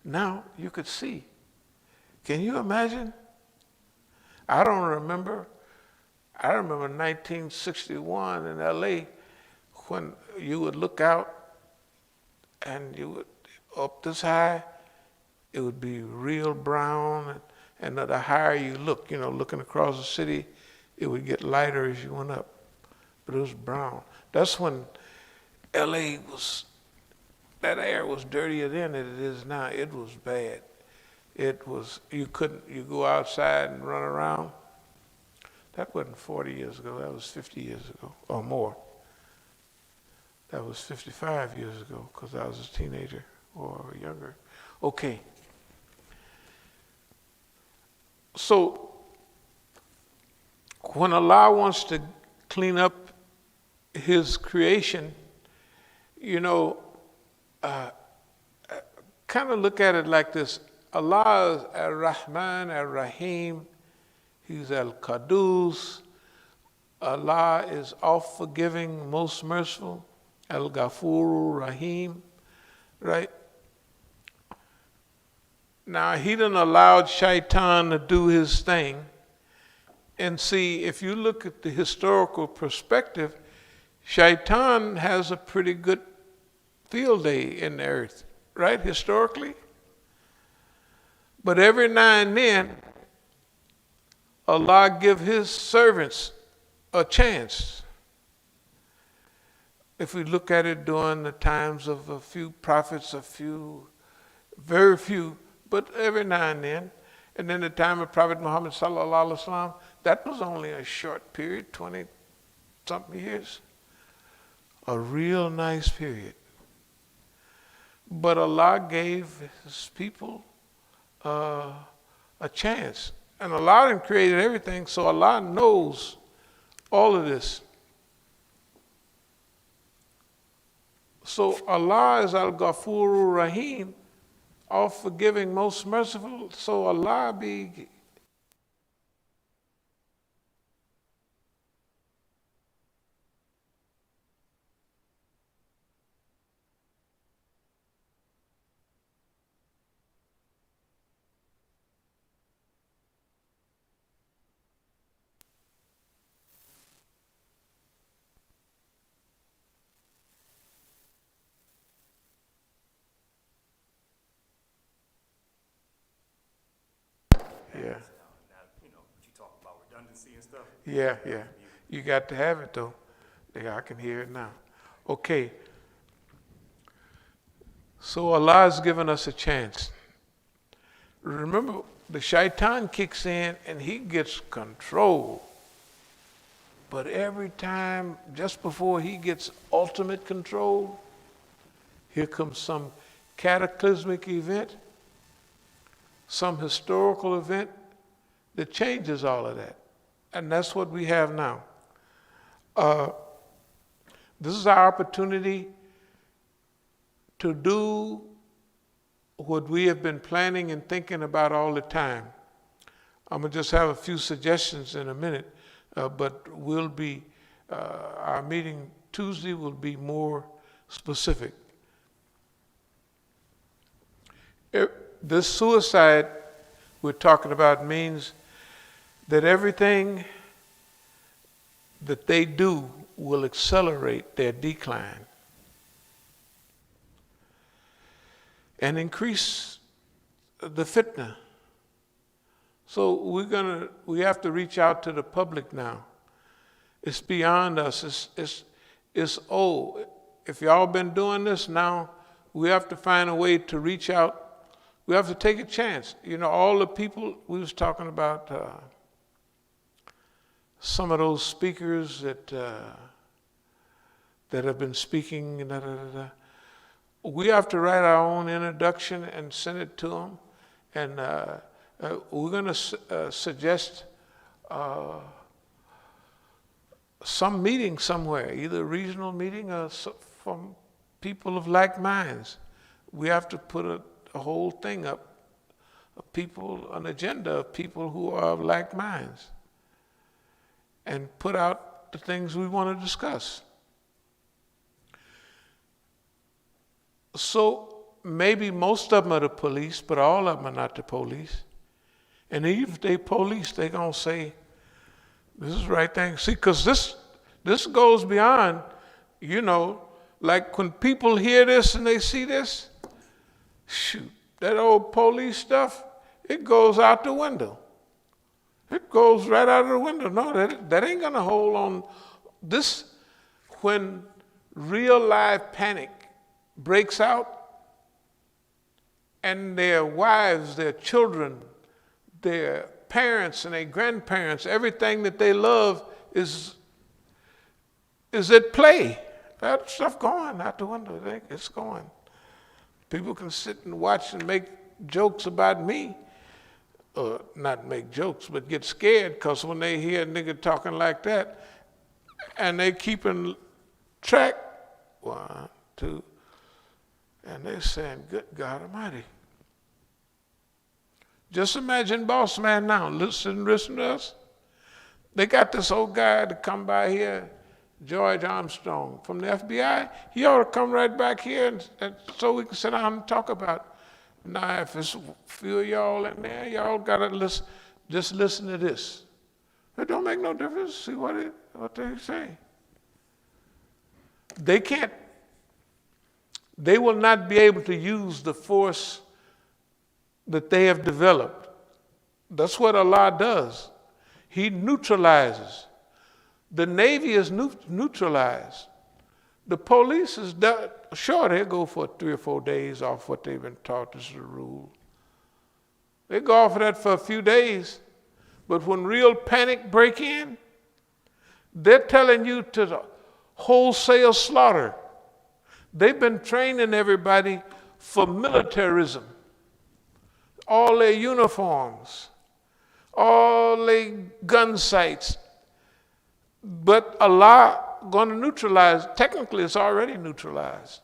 Now you could see. Can you imagine? I remember 1961 in LA when you would look out and you would, up this high, it would be real brown, and the higher you look, you know, looking across the city, it would get lighter as you went up, but it was brown. That's when LA that air was dirtier then than it is now. It was bad. It was, you go outside and run around. That wasn't 40 years ago, that was 50 years ago, or more. That was 55 years ago, because I was a teenager or younger. Okay. So, when Allah wants to clean up His creation, you know, kind of look at it like this. Allah is Ar-Rahman, Ar-Rahim. He's Al-Qadus. Allah is all-forgiving, most merciful. Al-Ghafuru Rahim, right? Now, He done allowed Shaitan to do his thing. And see, if you look at the historical perspective, Shaitan has a pretty good field day in the earth, right, historically? But every now and then, Allah give His servants a chance. If we look at it during the times of a few prophets, very few, but every now and then the time of Prophet Muhammad sallallahu alaihi wasallam, that was only a short period, 20-something years. A real nice period. But Allah gave His people a chance. And Allah done created everything, so Allah knows all of this. So Allah is Al-Ghafuru Rahim, all forgiving, most merciful. So Allah be yeah. Now, you know, what you talk about redundancy and stuff. Yeah. You got to have it though. Yeah, I can hear it now. Okay. So Allah has given us a chance. Remember, the shaitan kicks in and he gets control. But every time, just before he gets ultimate control, here comes some cataclysmic event, some historical event that changes all of that. And that's what we have now. This is our opportunity to do what we have been planning and thinking about all the time. I'm going to just have a few suggestions in a minute, but our meeting Tuesday will be more specific. This suicide we're talking about means that everything that they do will accelerate their decline and increase the fitna. So we have to reach out to the public now. It's beyond us. It's old. If y'all been doing this now, we have to find a way to reach out. We have to take a chance. You know, all the people, we was talking about some of those speakers that have been speaking. We have to write our own introduction and send it to them. And we're going to suggest some meeting somewhere, either a regional meeting or from people of like minds. We have to put a whole thing up, of people, an agenda of people who are of like minds, and put out the things we want to discuss. So maybe most of them are the police, but all of them are not the police. And even if they police, they're going to say, this is the right thing. See, because this goes beyond, you know, like when people hear this and they see this, shoot, that old police stuff, it goes out the window. It goes right out of the window. No, that ain't going to hold on. This, when real live panic breaks out and their wives, their children, their parents and their grandparents, everything that they love is at play. That stuff going out the window. It's going. People can sit and watch and make jokes about me. Or not make jokes, but get scared because when they hear a nigga talking like that and they keeping track, 1, 2, and they're saying, good God Almighty. Just imagine boss man now, listen to us. They got this old guy to come by here, George Armstrong from the FBI. He ought to come right back here and so we can sit down and talk about it. Now, if it's a few of y'all in there, y'all got to listen, just listen to this. It don't make no difference. See what they say. They can't, they will not be able to use the force that they have developed. That's what Allah does. He neutralizes. The Navy is neutralized. The police is done. Sure, they go for 3 or 4 days off what they've been taught. This is the rule. They go off of that for a few days. But when real panic break in, they're telling you to wholesale slaughter. They've been training everybody for militarism. All their uniforms, all their gun sights. But Allah going to neutralize, technically it's already neutralized.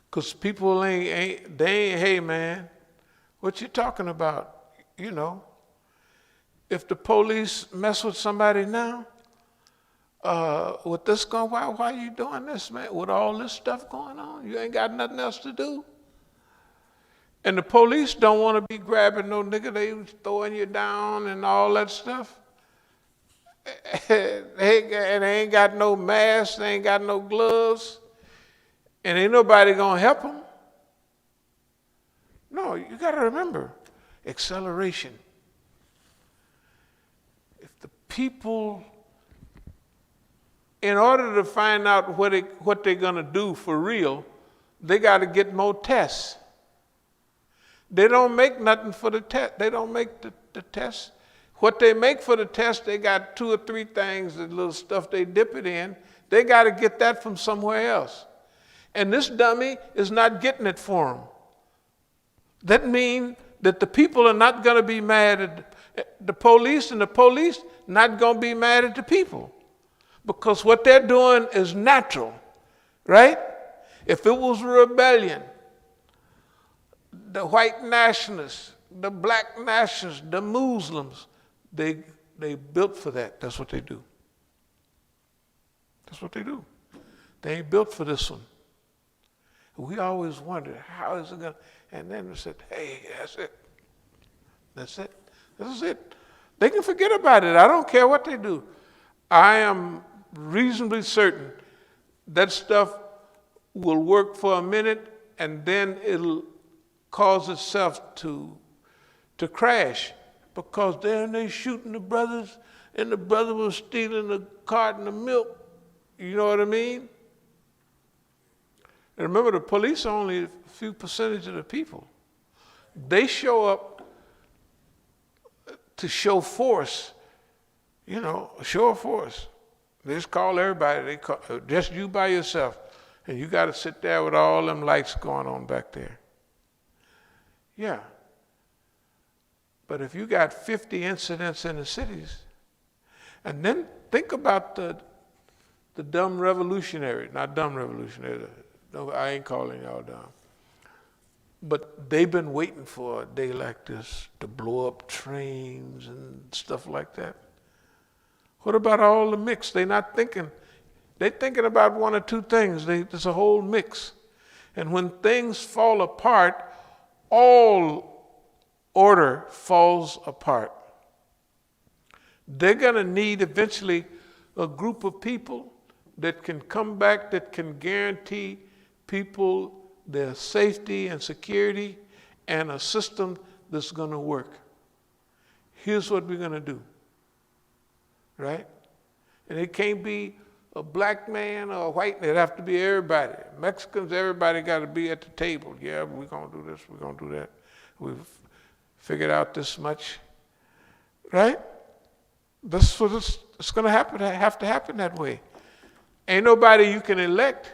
Because people ain't, hey man, what you talking about? You know, if the police mess with somebody now, with this going, why are you doing this, man? With all this stuff going on, you ain't got nothing else to do. And the police don't want to be grabbing no nigga, they throwing you down and all that stuff. They ain't got no mask, they ain't got no gloves, and ain't nobody gonna help them. No, you gotta remember, acceleration. If the people, in order to find out what they're gonna do for real, they gotta get more tests. They don't make nothing for the test. They don't make the test. What they make for the test, they got 2 or 3 things, the little stuff they dip it in. They got to get that from somewhere else. And this dummy is not getting it for them. That means that the people are not going to be mad at the police, and the police not going to be mad at the people. Because what they're doing is natural, right? If it was a rebellion, the white nationalists, the black nationalists, the Muslims, they built for that. That's what they do. That's what they do. They ain't built for this one. We always wondered, how is it going to, and then we said, hey, that's it. That's it. This is it. They can forget about it. I don't care what they do. I am reasonably certain that stuff will work for a minute and then it'll cause itself to crash. Because then they shooting the brothers, and the brother was stealing the carton of milk. You know what I mean? And remember, the police are only a few percentage of the people. They show up to show force, you know, show of force. They just call everybody. They call just you by yourself, and you got to sit there with all them lights going on back there. Yeah. But if you got 50 incidents in the cities, and then think about the dumb revolutionary, not dumb revolutionary, no, I ain't calling y'all dumb. But they've been waiting for a day like this to blow up trains and stuff like that. What about all the mix? They're not thinking. They're thinking about one or two things. There's a whole mix. And when things fall apart, all order falls apart. They're going to need eventually a group of people that can come back, that can guarantee people their safety and security, and a system that's going to work. Here's what we're going to do, right? And it can't be a black man or a white man. It have to be everybody. Mexicans, everybody got to be at the table. Yeah, we're going to do this, we're going to do that. We've figured out this much, right? That's what it's going to happen. Have to happen that way. Ain't nobody you can elect.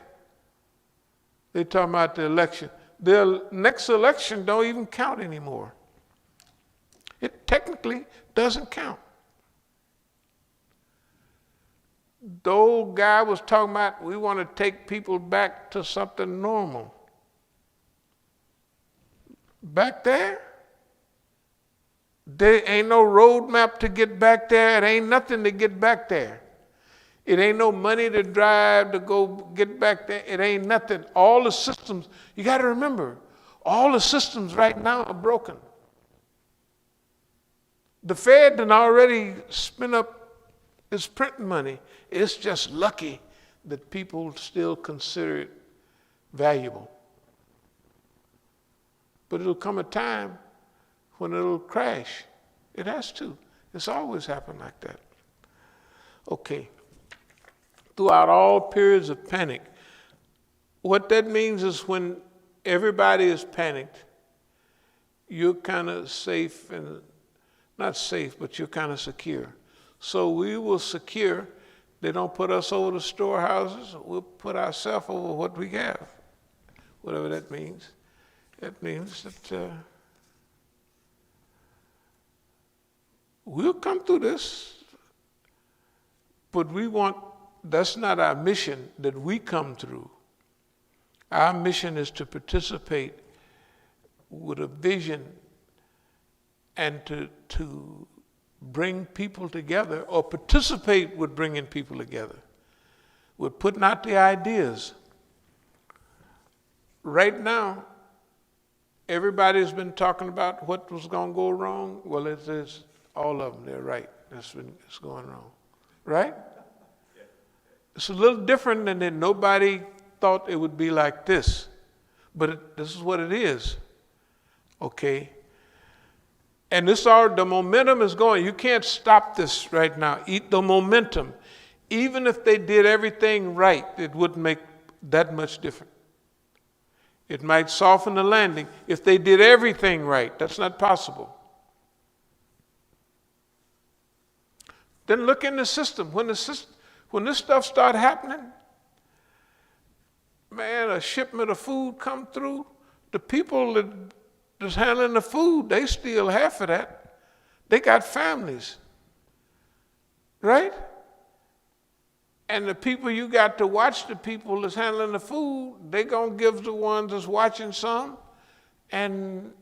They talking about the election. The next election don't even count anymore. It technically doesn't count. The old guy was talking about we want to take people back to something normal. Back there ain't no roadmap to get back there. It ain't nothing to get back there. It ain't no money to drive to go get back there. It ain't nothing. All the systems, you got to remember, all the systems right now are broken. The Fed done already spent up its printing money. It's just lucky that people still consider it valuable. But it'll come a time when it'll crash. It has to. It's always happened like that. Okay. Throughout all periods of panic, what that means is when everybody is panicked, you're kind of safe, and not safe, but you're kind of secure. So we will secure. They don't put us over the storehouses. We'll put ourselves over what we have, whatever that means. That means that we'll come through this, but that's not our mission that we come through. Our mission is to participate with a vision and to bring people together, or participate with bringing people together. We're putting out the ideas. Right now, everybody's been talking about what was going to go wrong. Well, it's all of them. They're right. It's going wrong. Right? It's a little different than that. Nobody thought it would be like this. But this is what it is. Okay? And the momentum is going. You can't stop this right now. The momentum. Even if they did everything right, it wouldn't make that much difference. It might soften the landing if they did everything right. That's not possible. Then look in the system. When this stuff start happening, man, a shipment of food come through, the people that's handling the food, they steal half of that. They got families, right? And the people you got to watch, the people that's handling the food, they gonna give the ones that's watching some, and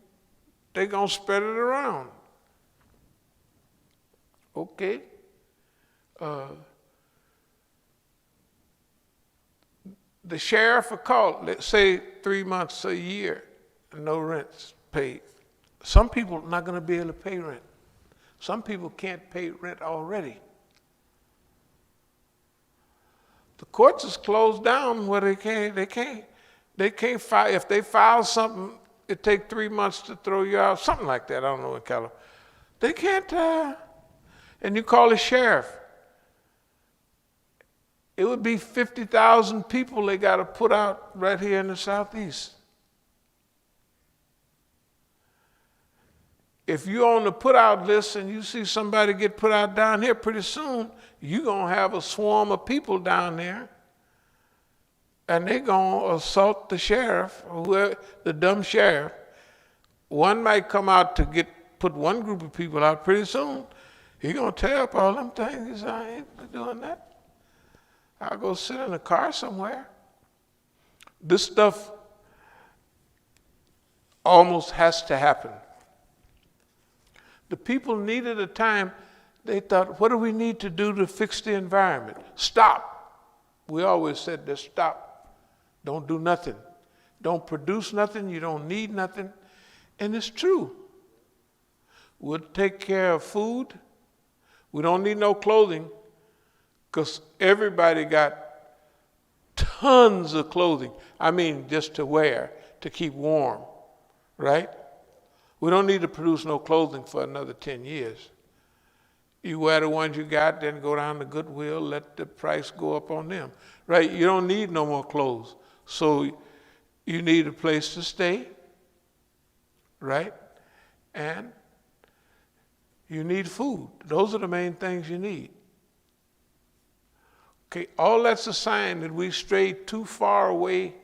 they gonna spread it around. Okay. The sheriff will call, let's say 3 months, a year, and no rent's paid. Some people are not going to be able to pay rent. Some people can't pay rent already. The courts is closed down where they can't file. If they file something, it takes 3 months to throw you out, something like that. I don't know in California. They can't, and you call the sheriff. It would be 50,000 people they got to put out right here in the Southeast. If you're on the put out list and you see somebody get put out down here, pretty soon you're going to have a swarm of people down there, and they're going to assault the sheriff, or whoever, the dumb sheriff. One might come out to put one group of people out. Pretty soon he's going to tear up all them things. He said, I ain't doing that. I'll go sit in a car somewhere. This stuff, almost has to happen. The people needed a time, they thought, what do we need to do to fix the environment? Stop. We always said this, stop. Don't do nothing. Don't produce nothing. You don't need nothing. And it's true. We'll take care of food. We don't need no clothing because everybody got tons of clothing. I mean, just to wear, to keep warm, right? We don't need to produce no clothing for another 10 years. You wear the ones you got, then go down to Goodwill, let the price go up on them, right? You don't need no more clothes. So you need a place to stay, right? And you need food. Those are the main things you need. Okay, all that's a sign that we strayed too far away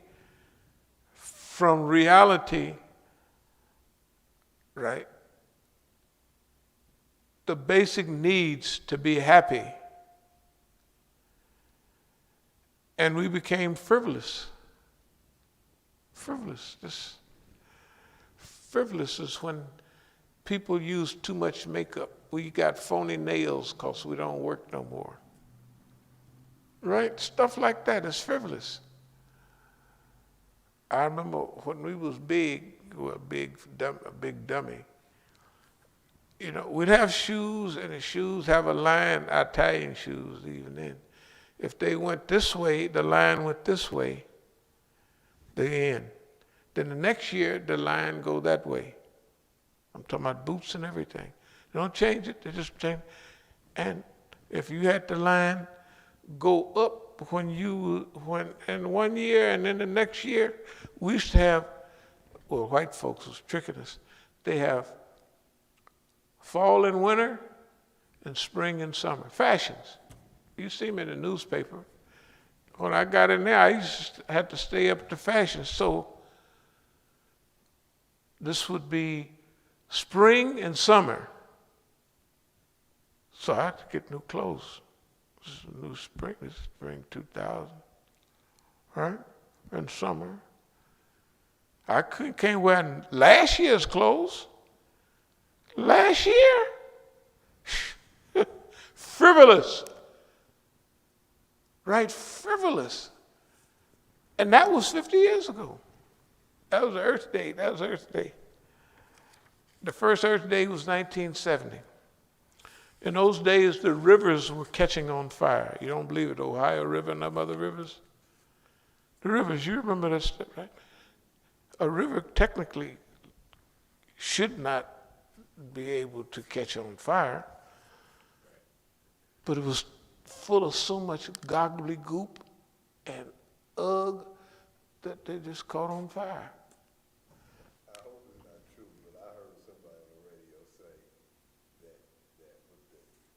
from reality, right? The basic needs to be happy. And we became frivolous. Frivolous. Frivolous is when people use too much makeup. We got phony nails because we don't work no more. Right? Stuff like that is frivolous. I remember when we was big, a big dummy, you know, we'd have shoes, and the shoes have a line, Italian shoes even then. If they went this way, the line went this way, the end. Then the next year, the line go that way. I'm talking about boots and everything. They don't change it, they just change. And if you had the line go up when in 1 year and then the next year, we used to have, well, white folks was tricking us. They have fall and winter and spring and summer. Fashions. You see them in the newspaper. When I got in there, I used to have to stay up to fashion. So this would be spring and summer. So I had to get new clothes. This is a new spring. This is spring 2000, right? And summer. I can't wear last year's clothes. Last year? Frivolous. Right? Frivolous. And that was 50 years ago. That was Earth Day. The first Earth Day was 1970. In those days, the rivers were catching on fire. You don't believe it, Ohio River and them other rivers? The rivers, you remember that stuff, right? A river technically should not be able to catch on fire, but it was full of so much gobbledygook and ugh that they just caught on fire. I hope it's not true, but I heard somebody on the radio say that with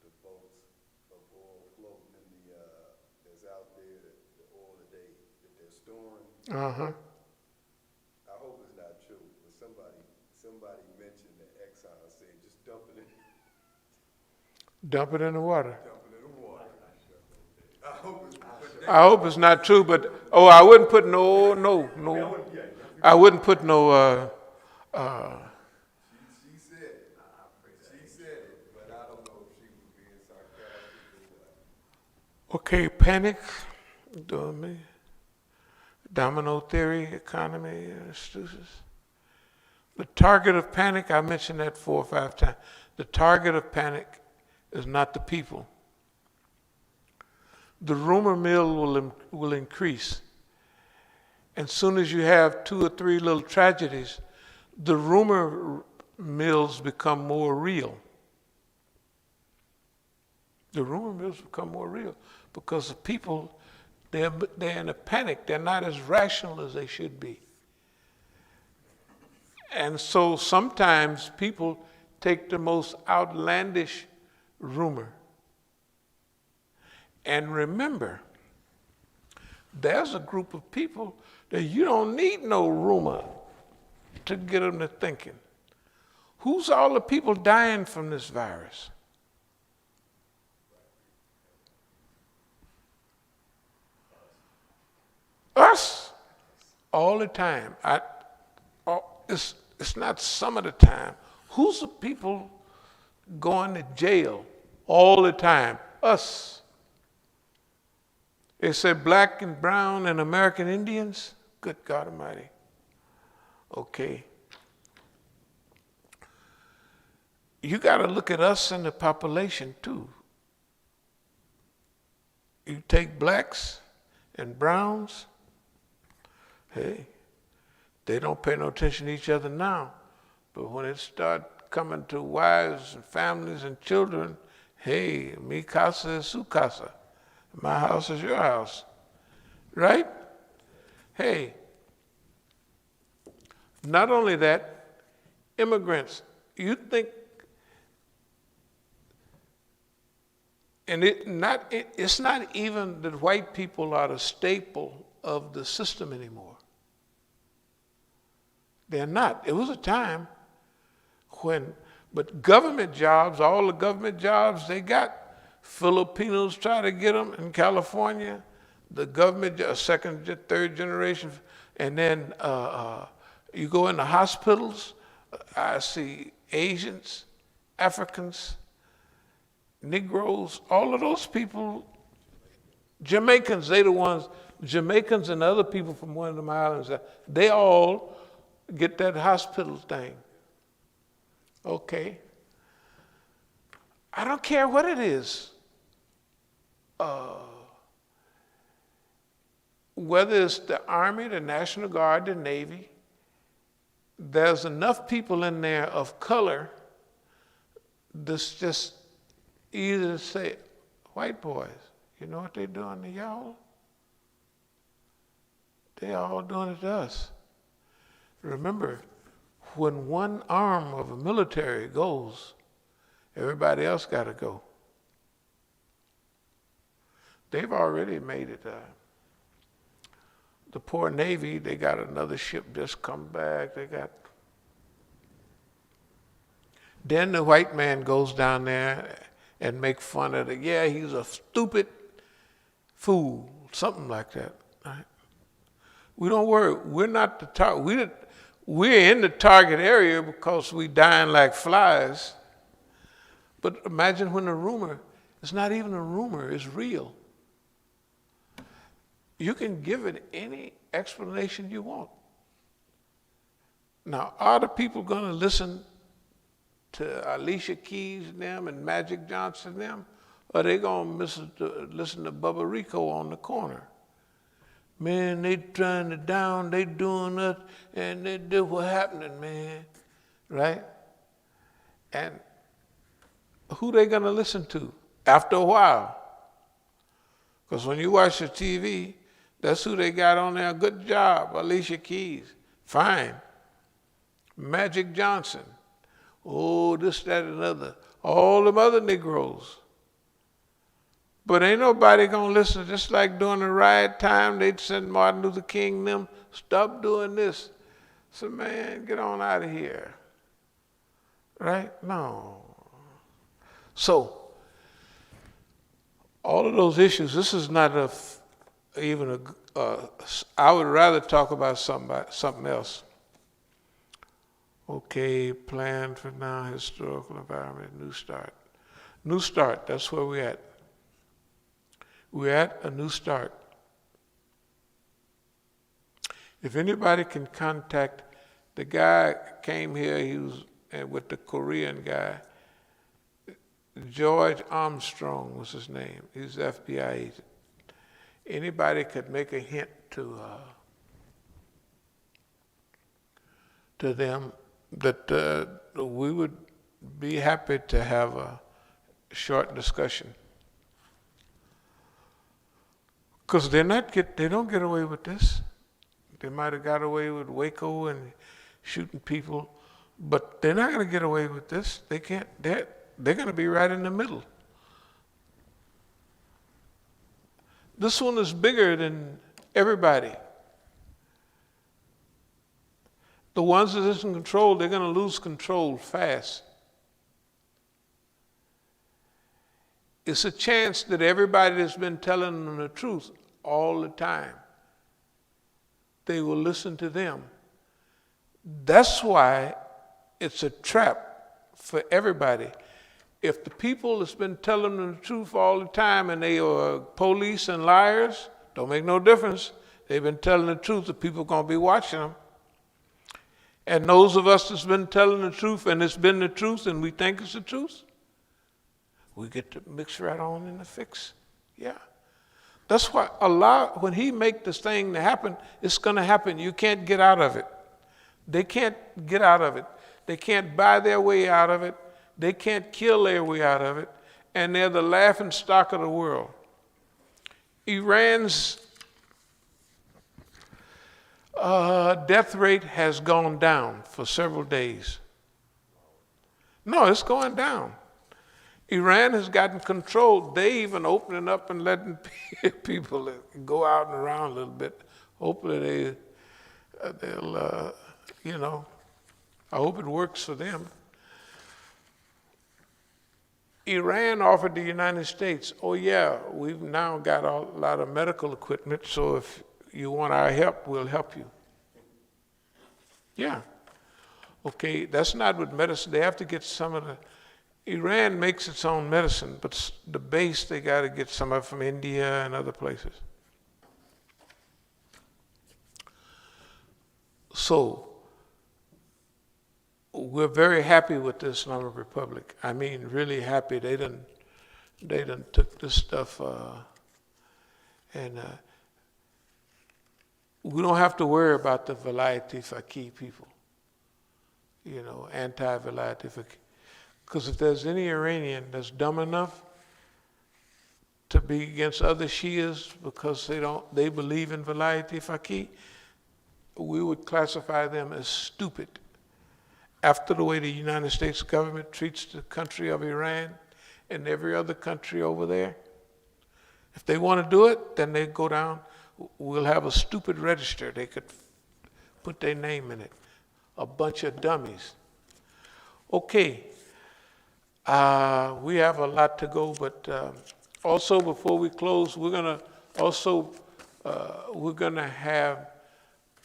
the boats of oil floating in the that's out there, the oil that they're storing. Uh-huh. I hope it's not true, but somebody mentioned that Exxon said just dump it in. Dump it in the water. Dump it in the water. I hope it's not true, but I wouldn't put no. I wouldn't put no. She said it. She said it, but I don't know if she was being sarcastic or what. Okay, panic. Domino theory, economy, excuses. The target of panic, I mentioned that 4 or 5 times. The target of panic is not the people. The rumor mill will increase. And soon as you have 2 or 3 little tragedies, the rumor mills become more real. The rumor mills become more real because the people, they're in a panic. They're not as rational as they should be. And so sometimes people take the most outlandish rumor. And remember, there's a group of people that you don't need no rumor to get them to thinking. Who's all the people dying from this virus? Us. All the time. It's not some of the time. Who's the people going to jail all the time? Us. They say black and brown and American Indians. Good God Almighty. Okay. You got to look at us and the population too. You take blacks and browns, hey, they don't pay no attention to each other now. But when it start coming to wives and families and children, hey, mi casa es su casa. My house is your house. Right? Hey, not only that, immigrants, you think, and it's not even that white people are the staple of the system anymore. They're not. It was a time when, but government jobs, all the government jobs they got, Filipinos try to get them in California, the government, second, third generation, and then you go in the hospitals, I see Asians, Africans, Negroes, all of those people, Jamaicans, they the ones, Jamaicans and other people from one of them islands, they all get that hospital thing. Okay. I don't care what it is. Whether it's the Army, the National Guard, the Navy, there's enough people in there of color that's just either say, white boys, you know what they're doing to y'all? They all doing it to us. Remember, when one arm of a military goes, everybody else got to go. They've already made it. The poor Navy, they got another ship just come back. Then the white man goes down there and make fun of it. Yeah, he's a stupid fool, something like that. Right? We don't worry. We're not the target. We're in the target area because we dying like flies. But imagine when the rumor, it's not even a rumor, it's real. You can give it any explanation you want. Now, are the people going to listen to Alicia Keys and them and Magic Johnson and them? Or are they going to listen to Bubba Rico on the corner? Man, they trying to down, they doing it, and they do what happening, man. Right? And who they going to listen to after a while? Because when you watch the TV, that's who they got on there. Good job, Alicia Keys. Fine. Magic Johnson. Oh, this, that, and other. All them other Negroes. But ain't nobody gonna listen. Just like during the riot time, they'd send Martin Luther King and them, stop doing this. So man, get on out of here. Right? No. So, all of those issues, this is not I would rather talk about something else. Okay, plan for now, historical environment, new start. New start, that's where we're at. We're at a new start. If anybody can contact, the guy came here, he was with the Korean guy, George Armstrong was his name. He was an FBI agent. Anybody could make a hint to them that we would be happy to have a short discussion. Because they don't get away with this. They might have got away with Waco and shooting people, but they're not going to get away with this. They can't. They're going to be right in the middle. This one is bigger than everybody. The ones that isn't controlled, they're going to lose control fast. It's a chance that everybody that's been telling them the truth all the time, they will listen to them. That's why it's a trap for everybody. If the people that's been telling them the truth all the time and they are police and liars, don't make no difference. They've been telling the truth, the people are going to be watching them. And those of us that's been telling the truth and it's been the truth and we think it's the truth, we get to mix right on in the fix. Yeah. That's why Allah, when He make this thing to happen, it's going to happen. You can't get out of it. They can't get out of it. They can't buy their way out of it. They can't kill their way out of it. And they're the laughing stock of the world. Iran's death rate has gone down for several days. No, it's going down. Iran has gotten control. They even opening up and letting people go out and around a little bit. Hopefully they'll, I hope it works for them. Iran offered the United States, oh yeah, we've now got a lot of medical equipment, so if you want our help, we'll help you. Yeah. Okay, that's not with medicine. They have to get some of the, Iran makes its own medicine, but the base, they got to get some of it from India and other places. So, we're very happy with the Islamic Republic. I mean, really happy. They done took this stuff and we don't have to worry about the Vilayati Faqih people, anti-Vilayati Faqih. Because if there's any Iranian that's dumb enough to be against other Shias because they believe in Vilayati Faqih, we would classify them as stupid. After the way the United States government treats the country of Iran and every other country over there, if they want to do it, then they go down. We'll have a stupid register. They could put their name in it. A bunch of dummies. Okay. We have a lot to go, but also before we close, we're gonna have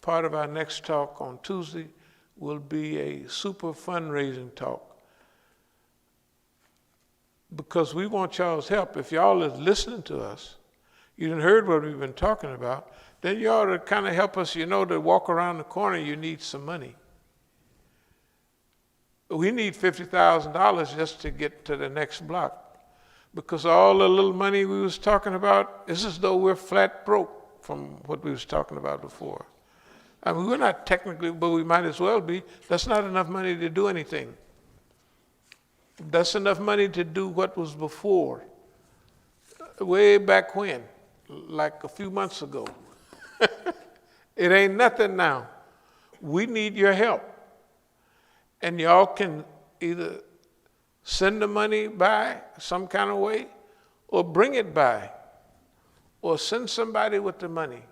part of our next talk on Tuesday will be a super fundraising talk, because we want y'all's help. If y'all is listening to us, you done heard what we've been talking about, then you ought to kind of help us, to walk around the corner, you need some money. We need $50,000 just to get to the next block, because all the little money we was talking about, it's as though we're flat broke from what we was talking about before. I mean, we're not technically, but we might as well be. That's not enough money to do anything. That's enough money to do what was before, way back when, like a few months ago. It ain't nothing now. We need your help. And y'all can either send the money by some kind of way, or bring it by, or send somebody with the money.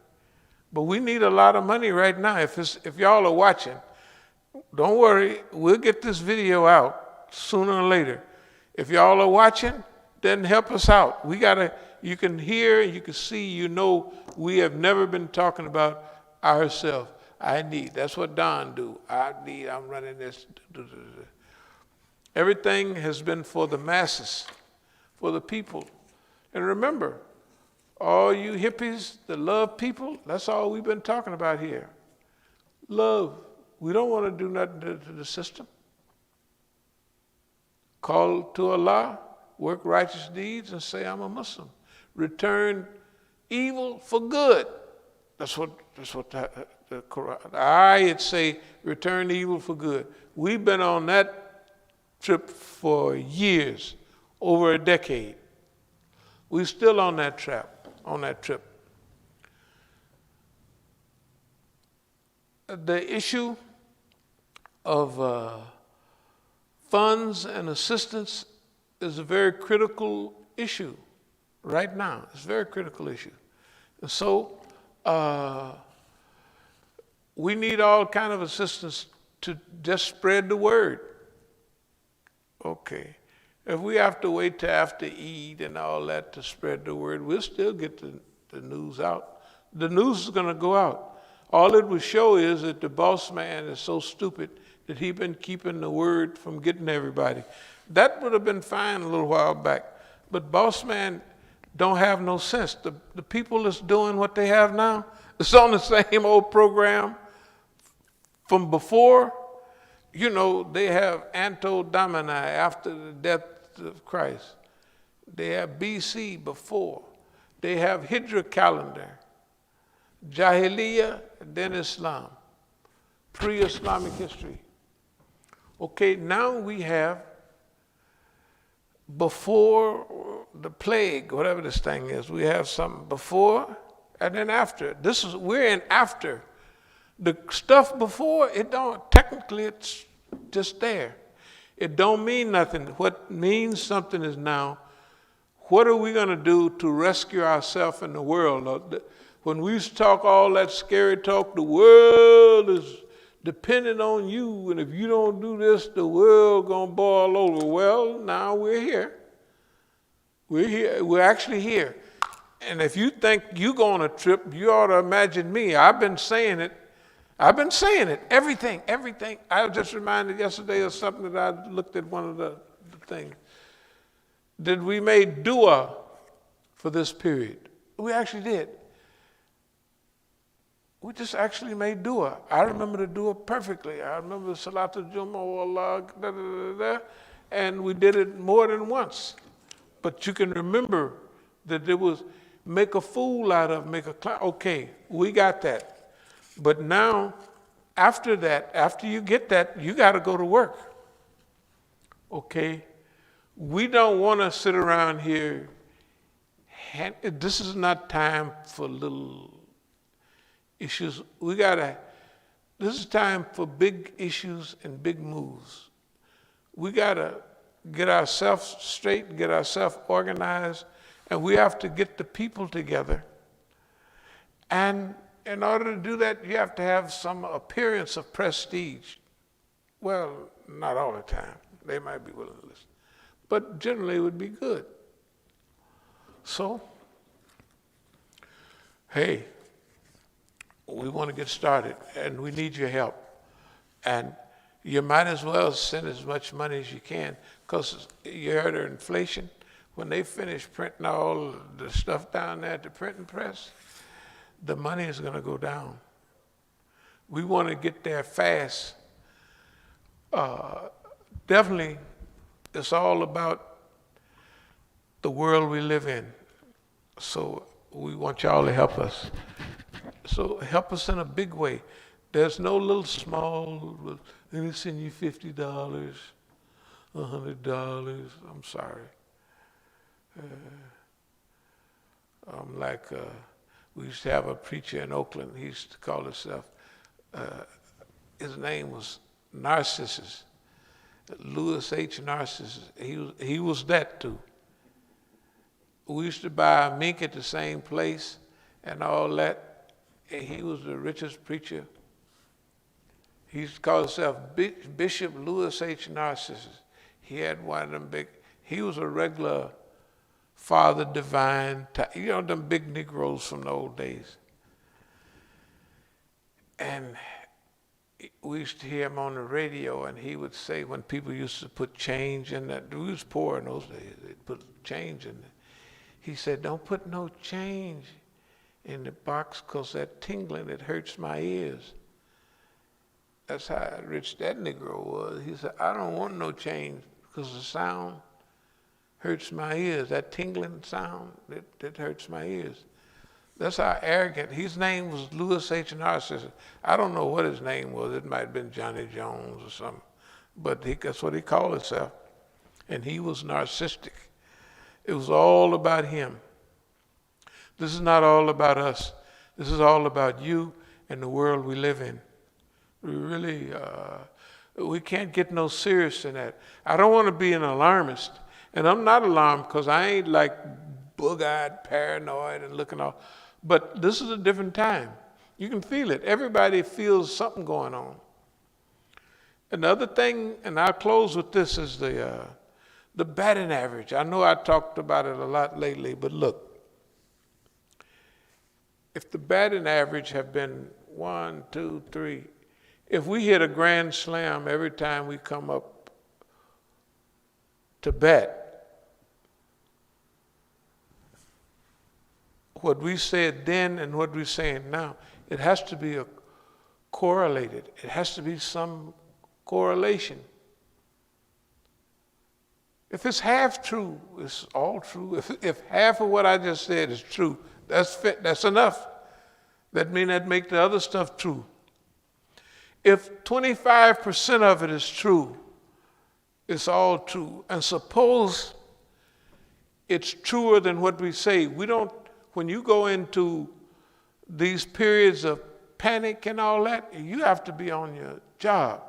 But we need a lot of money right now. If y'all are watching, don't worry, we'll get this video out sooner or later. If y'all are watching, then help us out. You can hear, you can see, we have never been talking about ourselves. That's what Don do. I'm running this. Everything has been for the masses, for the people. And remember, all you hippies that love people, that's all we've been talking about here. Love. We don't want to do nothing to the system. Call to Allah, work righteous deeds, and say, I'm a Muslim. Return evil for good. That's what the Quran. The ayat say, return evil for good. We've been on that trip for years, over a decade. We're still on that trip. The issue of funds and assistance is a very critical issue right now. It's a very critical issue. And so we need all kind of assistance to just spread the word. Okay. If we have to wait till after Eid and all that to spread the word, we'll still get the news out. The news is going to go out. All it would show is that the boss man is so stupid that he been keeping the word from getting everybody. That would have been fine a little while back. But boss man don't have no sense. The people that's doing what they have now, it's on the same old program from before. You know, they have Anno Domini after the death of Christ. They have BC before. They have Hijra calendar, Jahiliyyah, then Islam, pre-Islamic history. Okay, now we have before the plague, whatever this thing is. We have something before and then after. We're in after. The stuff before, it don't, technically it's just there. It don't mean nothing. What means something is now, what are we going to do to rescue ourselves in the world? When we used to talk all that scary talk, the world is dependent on you, and if you don't do this, the world going to boil over. Well, now we're here. We're here. We're actually here. And if you think you're going to trip, you ought to imagine me. I've been saying it. Everything. I was just reminded yesterday of something that I looked at one of the things. That we made dua for this period. We actually did. We just actually made dua. I remember the dua perfectly. I remember Salatul Jummah, Allah, da, da, da, da, and we did it more than once. But you can remember that there was make a fool out of, make a clown. Okay, we got that. But now, after that, after you get that, you got to go to work. Okay? We don't want to sit around here. This is not time for little issues. This is time for big issues and big moves. We got to get ourselves straight, get ourselves organized, and we have to get the people together. And in order to do that, you have to have some appearance of prestige. Well, not all the time. They might be willing to listen. But generally it would be good. So, hey, we want to get started, and we need your help. And you might as well send as much money as you can, because you heard of inflation. When they finish printing all the stuff down there at the printing press, the money is going to go down. We want to get there fast. Definitely, it's all about the world we live in. So we want y'all to help us. So help us in a big way. There's no little small, let me send you $50, $100. I'm sorry. We used to have a preacher in Oakland. He used to call himself, his name was Narcissus, Louis H. Narcissus. He was that too. We used to buy a mink at the same place and all that. And he was the richest preacher. He used to call himself Bishop Louis H. Narcissus. He had one of them big, he was a regular Father Divine, you know, them big Negroes from the old days. And we used to hear him on the radio, and he would say, when people used to put change in that, we was poor in those days, they'd put change in it. He said, don't put no change in the box, because that tingling, it hurts my ears. That's how rich that Negro was. He said, I don't want no change, because the sound hurts my ears. That tingling sound, it hurts my ears. That's how arrogant. His name was Louis H. Narcissus. I don't know what his name was. It might have been Johnny Jones or something. But that's what he called himself. And he was narcissistic. It was all about him. This is not all about us. This is all about you and the world we live in. We really, we can't get no serious in that. I don't want to be an alarmist. And I'm not alarmed, because I ain't like bug-eyed, paranoid, and looking all. But this is a different time. You can feel it. Everybody feels something going on. Another thing, and I'll close with this, is the batting average. I know I talked about it a lot lately, but look. If the batting average have been 1, 2, 3. If we hit a grand slam every time we come up to bat, what we said then and what we're saying now, it has to be correlated. It has to be some correlation. If it's half true, it's all true. If half of what I just said is true, that's enough. That means that make the other stuff true. If 25% of it is true, it's all true. And suppose it's truer than what we say. When you go into these periods of panic and all that, you have to be on your job.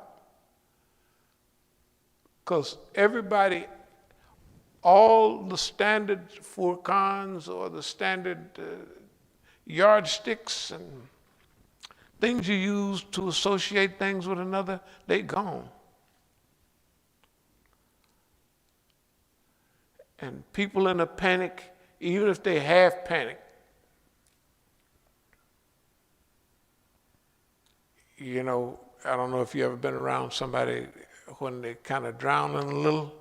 Because everybody, all the standard furqans or the standard yardsticks and things you use to associate things with another, they gone. And people in a panic, even if they half panic, you know, I don't know if you ever been around somebody when they kind of drowning a little,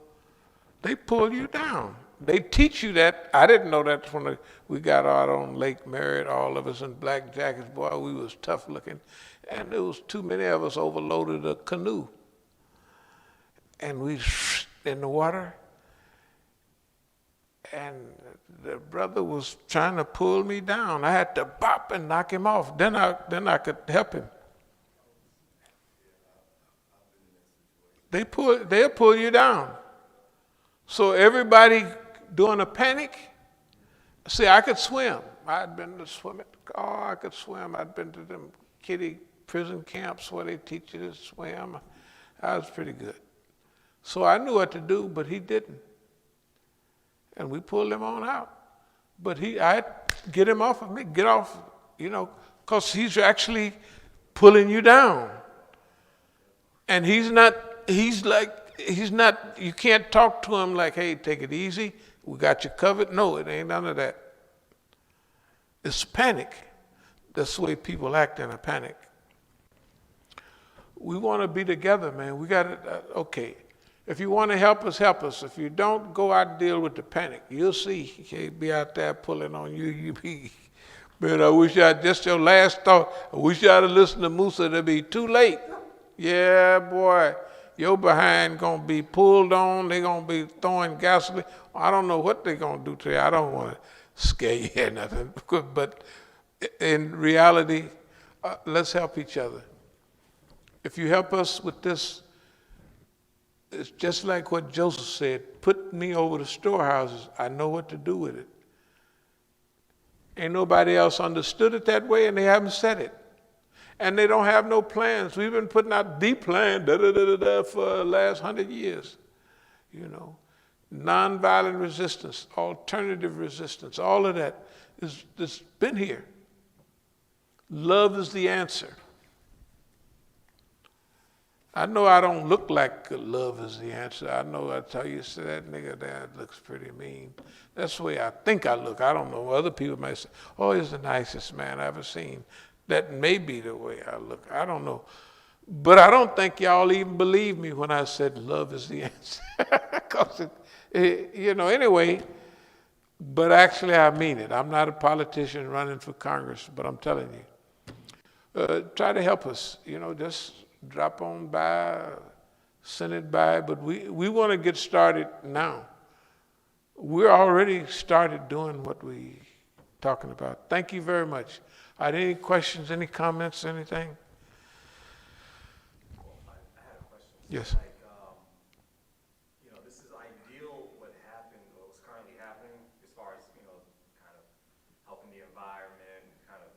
they pull you down. They teach you that. I didn't know that when we got out on Lake Merritt, all of us in black jackets. Boy, we was tough looking. And there was too many of us overloaded a canoe. And we in the water. And the brother was trying to pull me down. I had to bop and knock him off. Then I could help him. They'll pull you down. So everybody during a panic, see, I could swim. I'd been to swim at the car, I could swim. I'd been to them kiddie prison camps where they teach you to swim. I was pretty good. So I knew what to do, but he didn't. And we pulled him on out. But I had to get him off of me, get off, you know, because he's actually pulling you down. And he's not, you can't talk to him like, hey, take it easy. We got you covered. No, it ain't none of that. It's panic. That's the way people act in a panic. We want to be together, man. We got to, okay. If you want to help us, help us. If you don't, go out and deal with the panic. You'll see. He'll be out there pulling on you. You be, man, I wish just your last thought, I wish I'd have listened to Musa. It'll be too late. Yeah, boy. Your behind going to be pulled on. They're going to be throwing gasoline. I don't know what they're going to do to you. I don't want to scare you or nothing. But in reality, let's help each other. If you help us with this, it's just like what Joseph said, put me over the storehouses. I know what to do with it. Ain't nobody else understood it that way, and they haven't said it. And they don't have no plans. We've been putting out the plan for the last 100 years. You know, nonviolent resistance, alternative resistance, all of that is been here. Love is the answer. I know I don't look like love is the answer. I know I tell you, say that nigga there looks pretty mean. That's the way I think I look. I don't know. Other people might say, oh, he's the nicest man I've ever seen. That may be the way I look. I don't know. But I don't think y'all even believe me when I said love is the answer. Because anyway, but actually I mean it. I'm not a politician running for Congress, but I'm telling you. Try to help us, just drop on by, send it by, but we want to get started now. We're already started doing what we talking about. Thank you very much. Are there any questions, any comments, anything? Well, I had a question. Yes. Like, this is ideal what happened, what's currently happening as far as, kind of helping the environment and kind of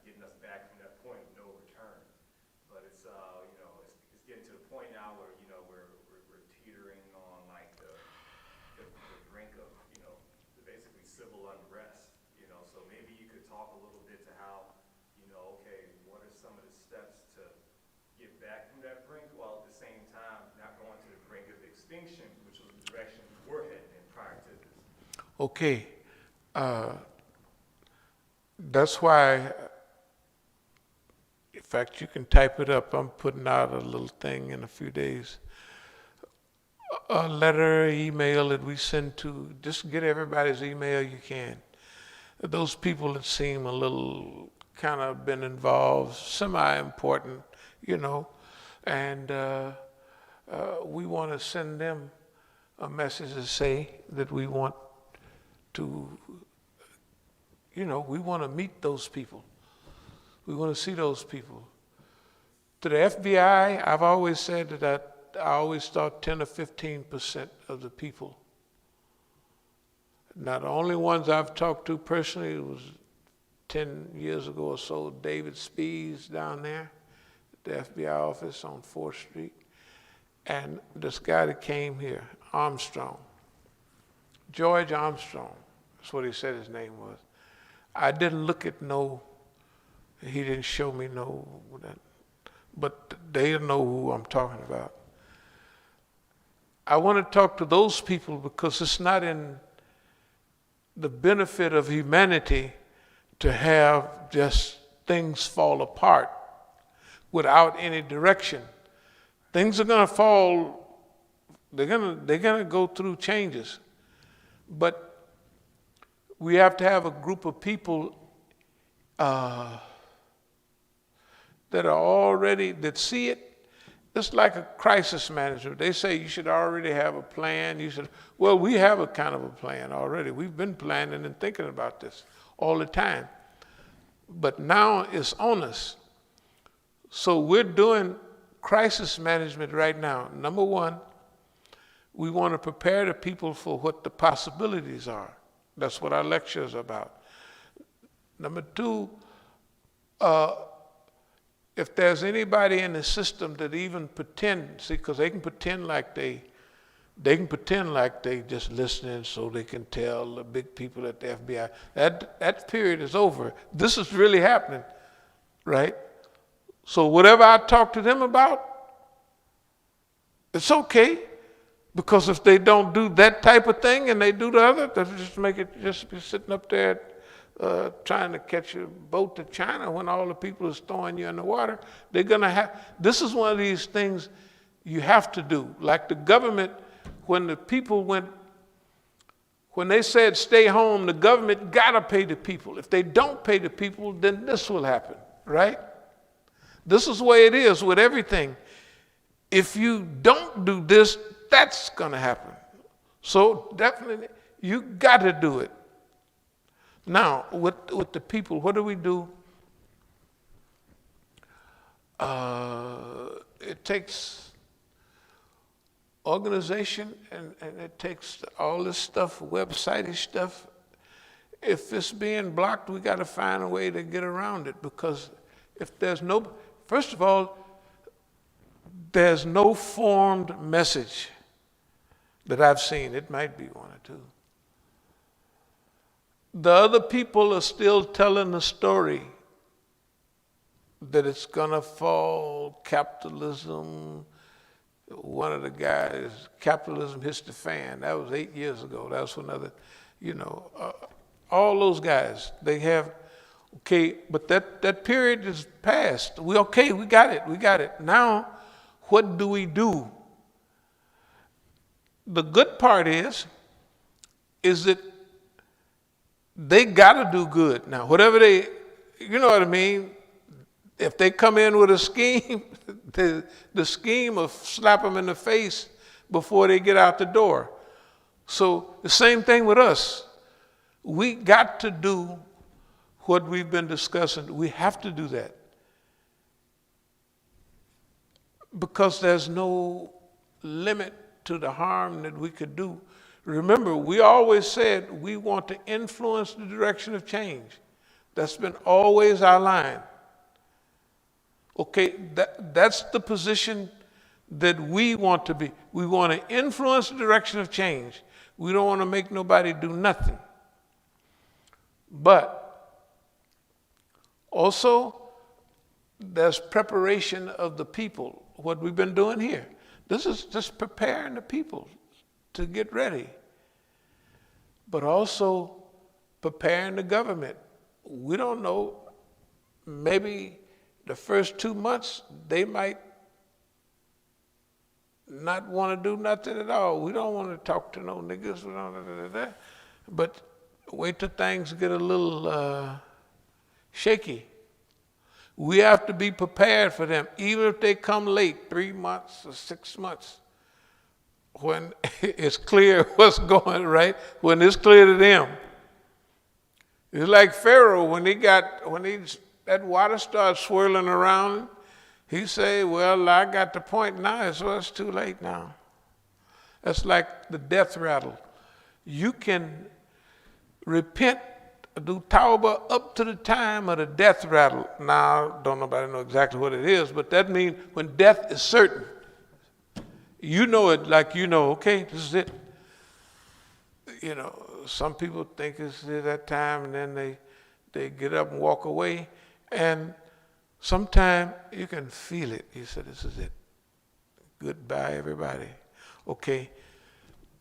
getting us back from that point of no return. But it's, it's getting to the point now where, we're teetering on like the brink of, the basically civil unrest. So maybe you could talk a little bit to how, okay, what are some of the steps to get back from that brink while at the same time not going to the brink of extinction, which was the direction we were heading in prior to this. Okay. That's why fact, you can type it up. I'm putting out a little thing in a few days. A letter, email that we send to, just get everybody's email you can. Those people that seem a little kind of been involved, semi-important, you know, and we want to send them a message to say that we want to, you know, we want to meet those people. We want to see those people. To the FBI, I've always said that I always thought 10 or 15% of the people. Now, the only ones I've talked to personally was 10 years ago or so, David Spees down there at the FBI office on 4th Street. And this guy that came here, Armstrong, George Armstrong, that's what he said his name was. I didn't look at he didn't show me but they'll know who I'm talking about. I want to talk to those people because it's not in the benefit of humanity to have just things fall apart without any direction. Things are going to fall, they're going to go through changes. But we have to have a group of people that are already, that see it. It's like a crisis management. They say you should already have a plan. Well, we have a kind of a plan already. We've been planning and thinking about this all the time. But now it's on us. So we're doing crisis management right now. Number one, we want to prepare the people for what the possibilities are. That's what our lecture is about. Number two, if there's anybody in the system that even pretend, see, because they can pretend like they just listening so they can tell the big people at the FBI. That period is over. This is really happening, right? So whatever I talk to them about, it's okay, because if they don't do that type of thing and they do the other, they'll just be sitting up there trying to catch a boat to China when all the people is throwing you in the water. They're going to have, this is one of these things you have to do. Like the government, when the people when they said stay home, the government got to pay the people. If they don't pay the people, then this will happen, right? This is the way it is with everything. If you don't do this, that's going to happen. So definitely, you got to do it. Now, with the people, what do we do? It takes organization and it takes all this stuff, website-y stuff. If it's being blocked, we got to find a way to get around it, because if there's first of all, there's no formed message that I've seen. It might be one or two. The other people are still telling the story that it's going to fall, capitalism. One of the guys, capitalism hits the fan. That was 8 years ago. That was another, all those guys, they have, okay, but that period is past. We got it. Now, what do we do? The good part is that they got to do good. Now, whatever you know what I mean? If they come in with a scheme, the scheme will slap them in the face before they get out the door. So the same thing with us. We got to do what we've been discussing. We have to do that. Because there's no limit to the harm that we could do. Remember, we always said we want to influence the direction of change. That's been always our line. Okay, that's the position that we want to be. We want to influence the direction of change. We don't want to make nobody do nothing. But also, there's preparation of the people, what we've been doing here. This is just preparing the people to get ready. But also preparing the government. We don't know, maybe the first 2 months, they might not want to do nothing at all. We don't want to talk to no niggas. We don't, but wait till things get a little shaky. We have to be prepared for them, even if they come late, 3 months or 6 months, when it's clear what's going right, when it's clear to them. It's like Pharaoh when that water started swirling around. He say, "Well, I got the point now, so it's too late now." That's like the death rattle. You can repent, do tawbah up to the time of the death rattle. Now, don't nobody know exactly what it is, but that means when death is certain. You know it like you know, okay, this is it. You know, some people think it's that time, and then they get up and walk away, and sometimes you can feel it. You say, "This is it. Goodbye, everybody." Okay,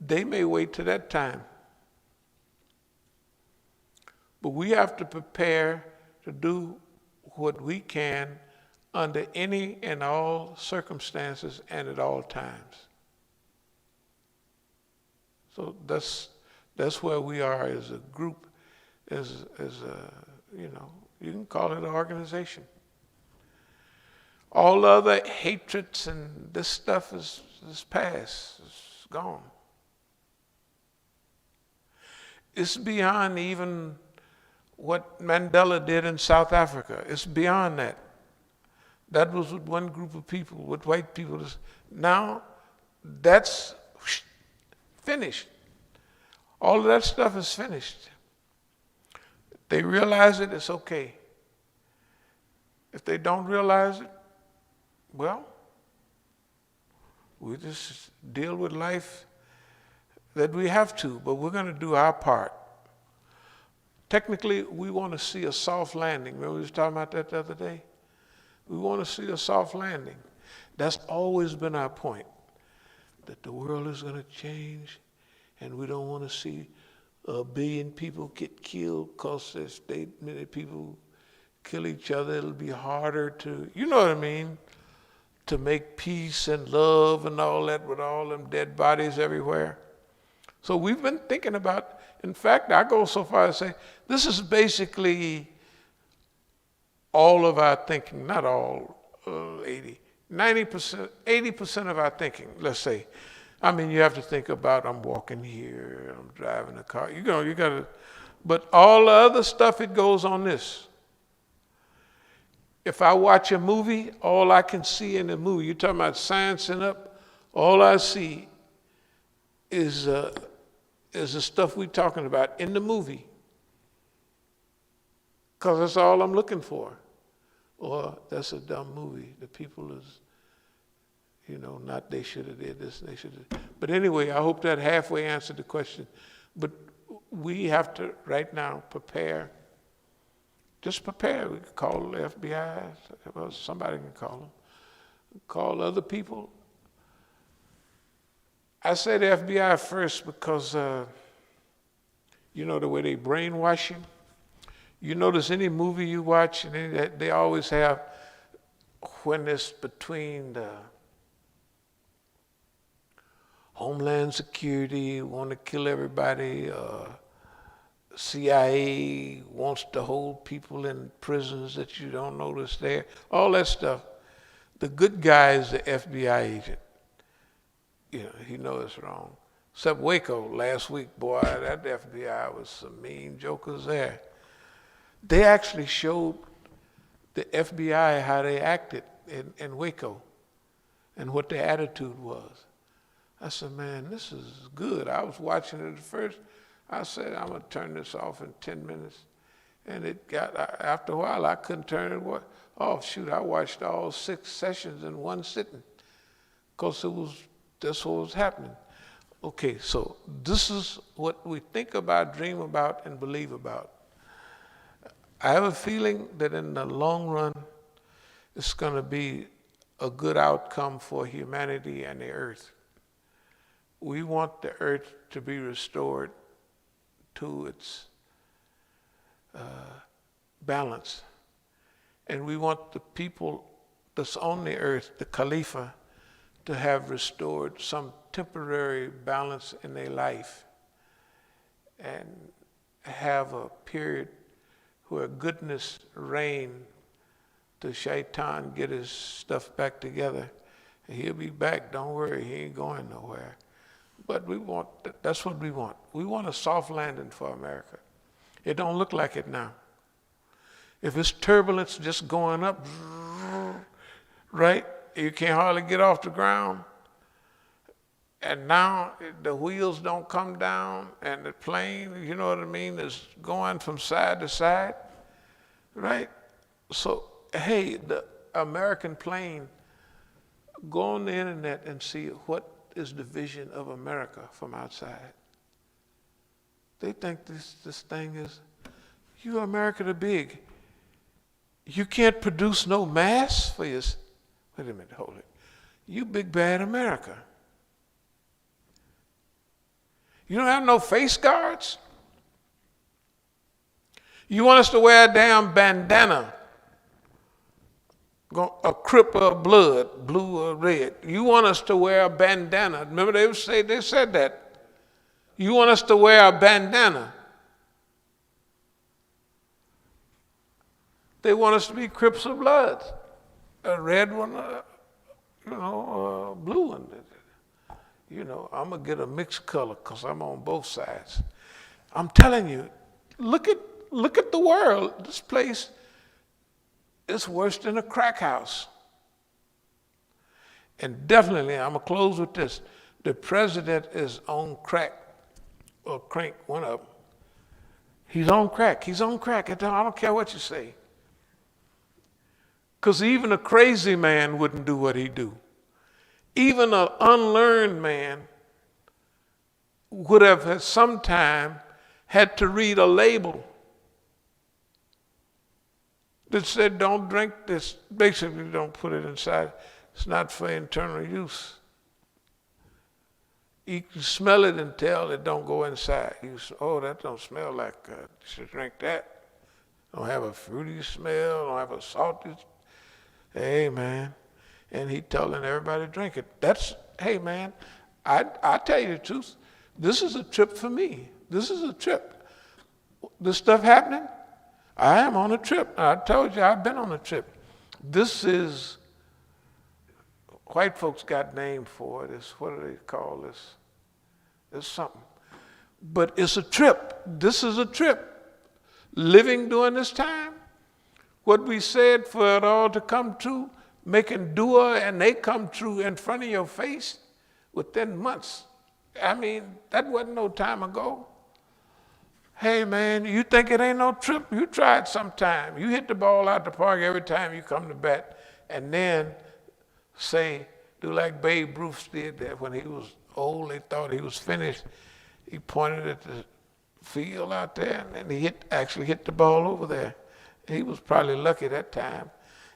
they may wait till that time, but we have to prepare to do what we can under any and all circumstances and at all times. So that's where we are as a group, as a, you know, you can call it an organization. All other hatreds and this stuff is past, it's gone. It's beyond even what Mandela did in South Africa. It's beyond that. That was with one group of people, with white people. Now, that's finished. All of that stuff is finished. They realize it, it's okay. If they don't realize it, well, we just deal with life that we have to, but we're going to do our part. Technically, we want to see a soft landing. Remember we was talking about that the other day? We want to see a soft landing. That's always been our point, that the world is going to change, and we don't want to see 1 billion people get killed, because if many people kill each other, it'll be harder to, you know what I mean, to make peace and love and all that with all them dead bodies everywhere. So we've been thinking about, in fact, I go so far as to say, this is basically all of our thinking, not all, 90%, 80% of our thinking, let's say. I mean, you have to think about, I'm walking here, I'm driving a car, you got to, but all the other stuff, it goes on this. If I watch a movie, all I can see in the movie, you're talking about science and up, all I see is the stuff we're talking about in the movie. Because that's all I'm looking for. Or that's a dumb movie. The people is, you know, not they should have did this, they should have. But anyway, I hope that halfway answered the question. But we have to, right now, prepare. Just prepare. We can call the FBI. Well, somebody can call them. Call other people. I say the FBI first because, you know, the way they brainwash you. You notice any movie you watch, and they always have, when it's between the Homeland Security, want to kill everybody, CIA wants to hold people in prisons that you don't notice there, all that stuff. The good guy is the FBI agent. You know, he knows it's wrong. Except Waco last week, boy, that FBI was some mean jokers there. They actually showed the FBI how they acted in Waco and what their attitude was. I said, man, this is good. I was watching it at first. I said, I'm going to turn this off in 10 minutes. And it got, after a while, I couldn't turn it off. Shoot, I watched all 6 sessions in one sitting because that's what was happening. Okay, so this is what we think about, dream about, and believe about. I have a feeling that in the long run, it's going to be a good outcome for humanity and the earth. We want the earth to be restored to its balance. And we want the people that's on the earth, the Khalifa, to have restored some temporary balance in their life and have a period where goodness reign till Shaitan get his stuff back together. And he'll be back, don't worry, he ain't going nowhere. But that's what we want. We want a soft landing for America. It don't look like it now. If it's turbulence just going up, right? You can't hardly get off the ground. And now the wheels don't come down and the plane, you know what I mean, is going from side to side, right? So, hey, the American plane, go on the internet and see what is the vision of America from outside. They think this thing is, you America the big. You can't produce no mass for your, wait a minute, hold it. You big bad America. You don't have no face guards? You want us to wear a damn bandana, a crip of blood, blue or red. You want us to wear a bandana. Remember they said that. You want us to wear a bandana. They want us to be crips of blood. A red one, a blue one. You know, I'm going to get a mixed color because I'm on both sides. I'm telling you, look at the world. This place is worse than a crack house. And definitely, I'm going to close with this. The president is on crack, or crank, one of them. He's on crack. He's on crack. I don't care what you say. Because even a crazy man wouldn't do what he do. Even an unlearned man would have at some time had to read a label that said, don't drink this. Basically, don't put it inside. It's not for internal use. You can smell it and tell it don't go inside. You say, oh, that don't smell like you should drink that. Don't have a fruity smell, don't have a salty. Hey, man. And he telling everybody to drink it. That's, hey, man, I tell you the truth. This is a trip for me. This is a trip. This stuff happening, I am on a trip. I told you I've been on a trip. This is, white folks got named for it. It's, what do they call this? It's something. But it's a trip. This is a trip. Living during this time, what we said for it all to come true, making dua and they come true in front of your face within months. I mean, that wasn't no time ago. Hey, man, you think it ain't no trip? You try it sometime. You hit the ball out the park every time you come to bat, and then say, do like Babe Ruth did that when he was old, they thought he was finished. He pointed at the field out there, and he actually hit the ball over there. He was probably lucky that time.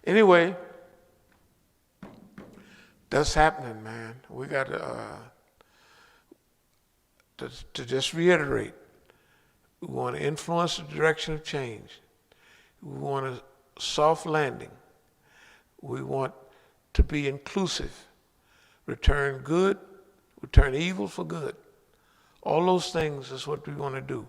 Anyway, that's happening, man. We got to just reiterate. We want to influence the direction of change. We want a soft landing. We want to be inclusive. Return good, return evil for good. All those things is what we want to do.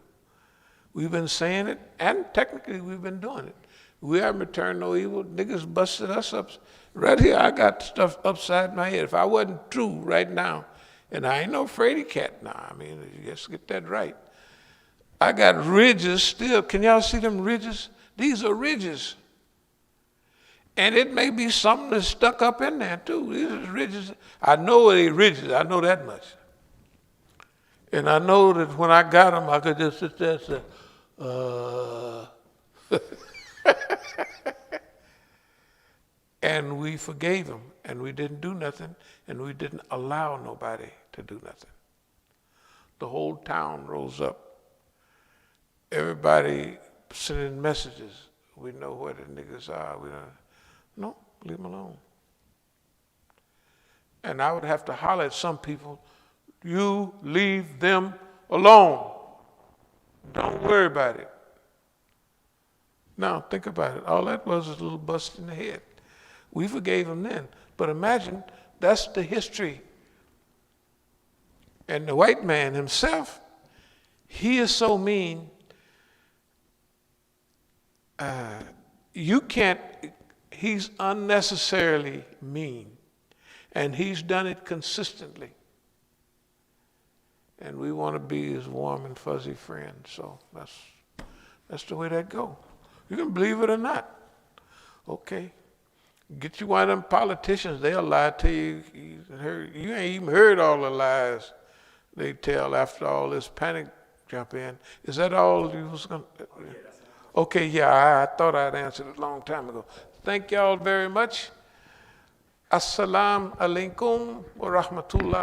We've been saying it, and technically we've been doing it. We haven't returned no evil. Niggas busted us up. Right here, I got stuff upside my head. If I wasn't true right now, and I ain't no fraidy cat now, I mean, you just get that right. I got ridges still. Can y'all see them ridges? These are ridges. And it may be something that's stuck up in there too. These are ridges. I know they ridges. I know that much. And I know that when I got them, I could just sit there and say, And we forgave him, and we didn't do nothing, and we didn't allow nobody to do nothing. The whole town rose up. Everybody sending messages. We know where the niggas are. We don't. No, leave them alone. And I would have to holler at some people, you leave them alone. Don't worry about it. Now, think about it. All that was a little bust in the head. We forgave him then. But imagine that's the history. And the white man himself, he is so mean, you can't, he's unnecessarily mean. And he's done it consistently. And we want to be his warm and fuzzy friend. So that's the way that go. You can believe it or not. Okay. Get you one of them politicians, they'll lie to you. You ain't even heard all the lies they tell after all this panic jump in. Is that all you was going to? Okay, yeah, I thought I'd answered it a long time ago. Thank y'all very much. As-Salam alaikum wa rahmatullah.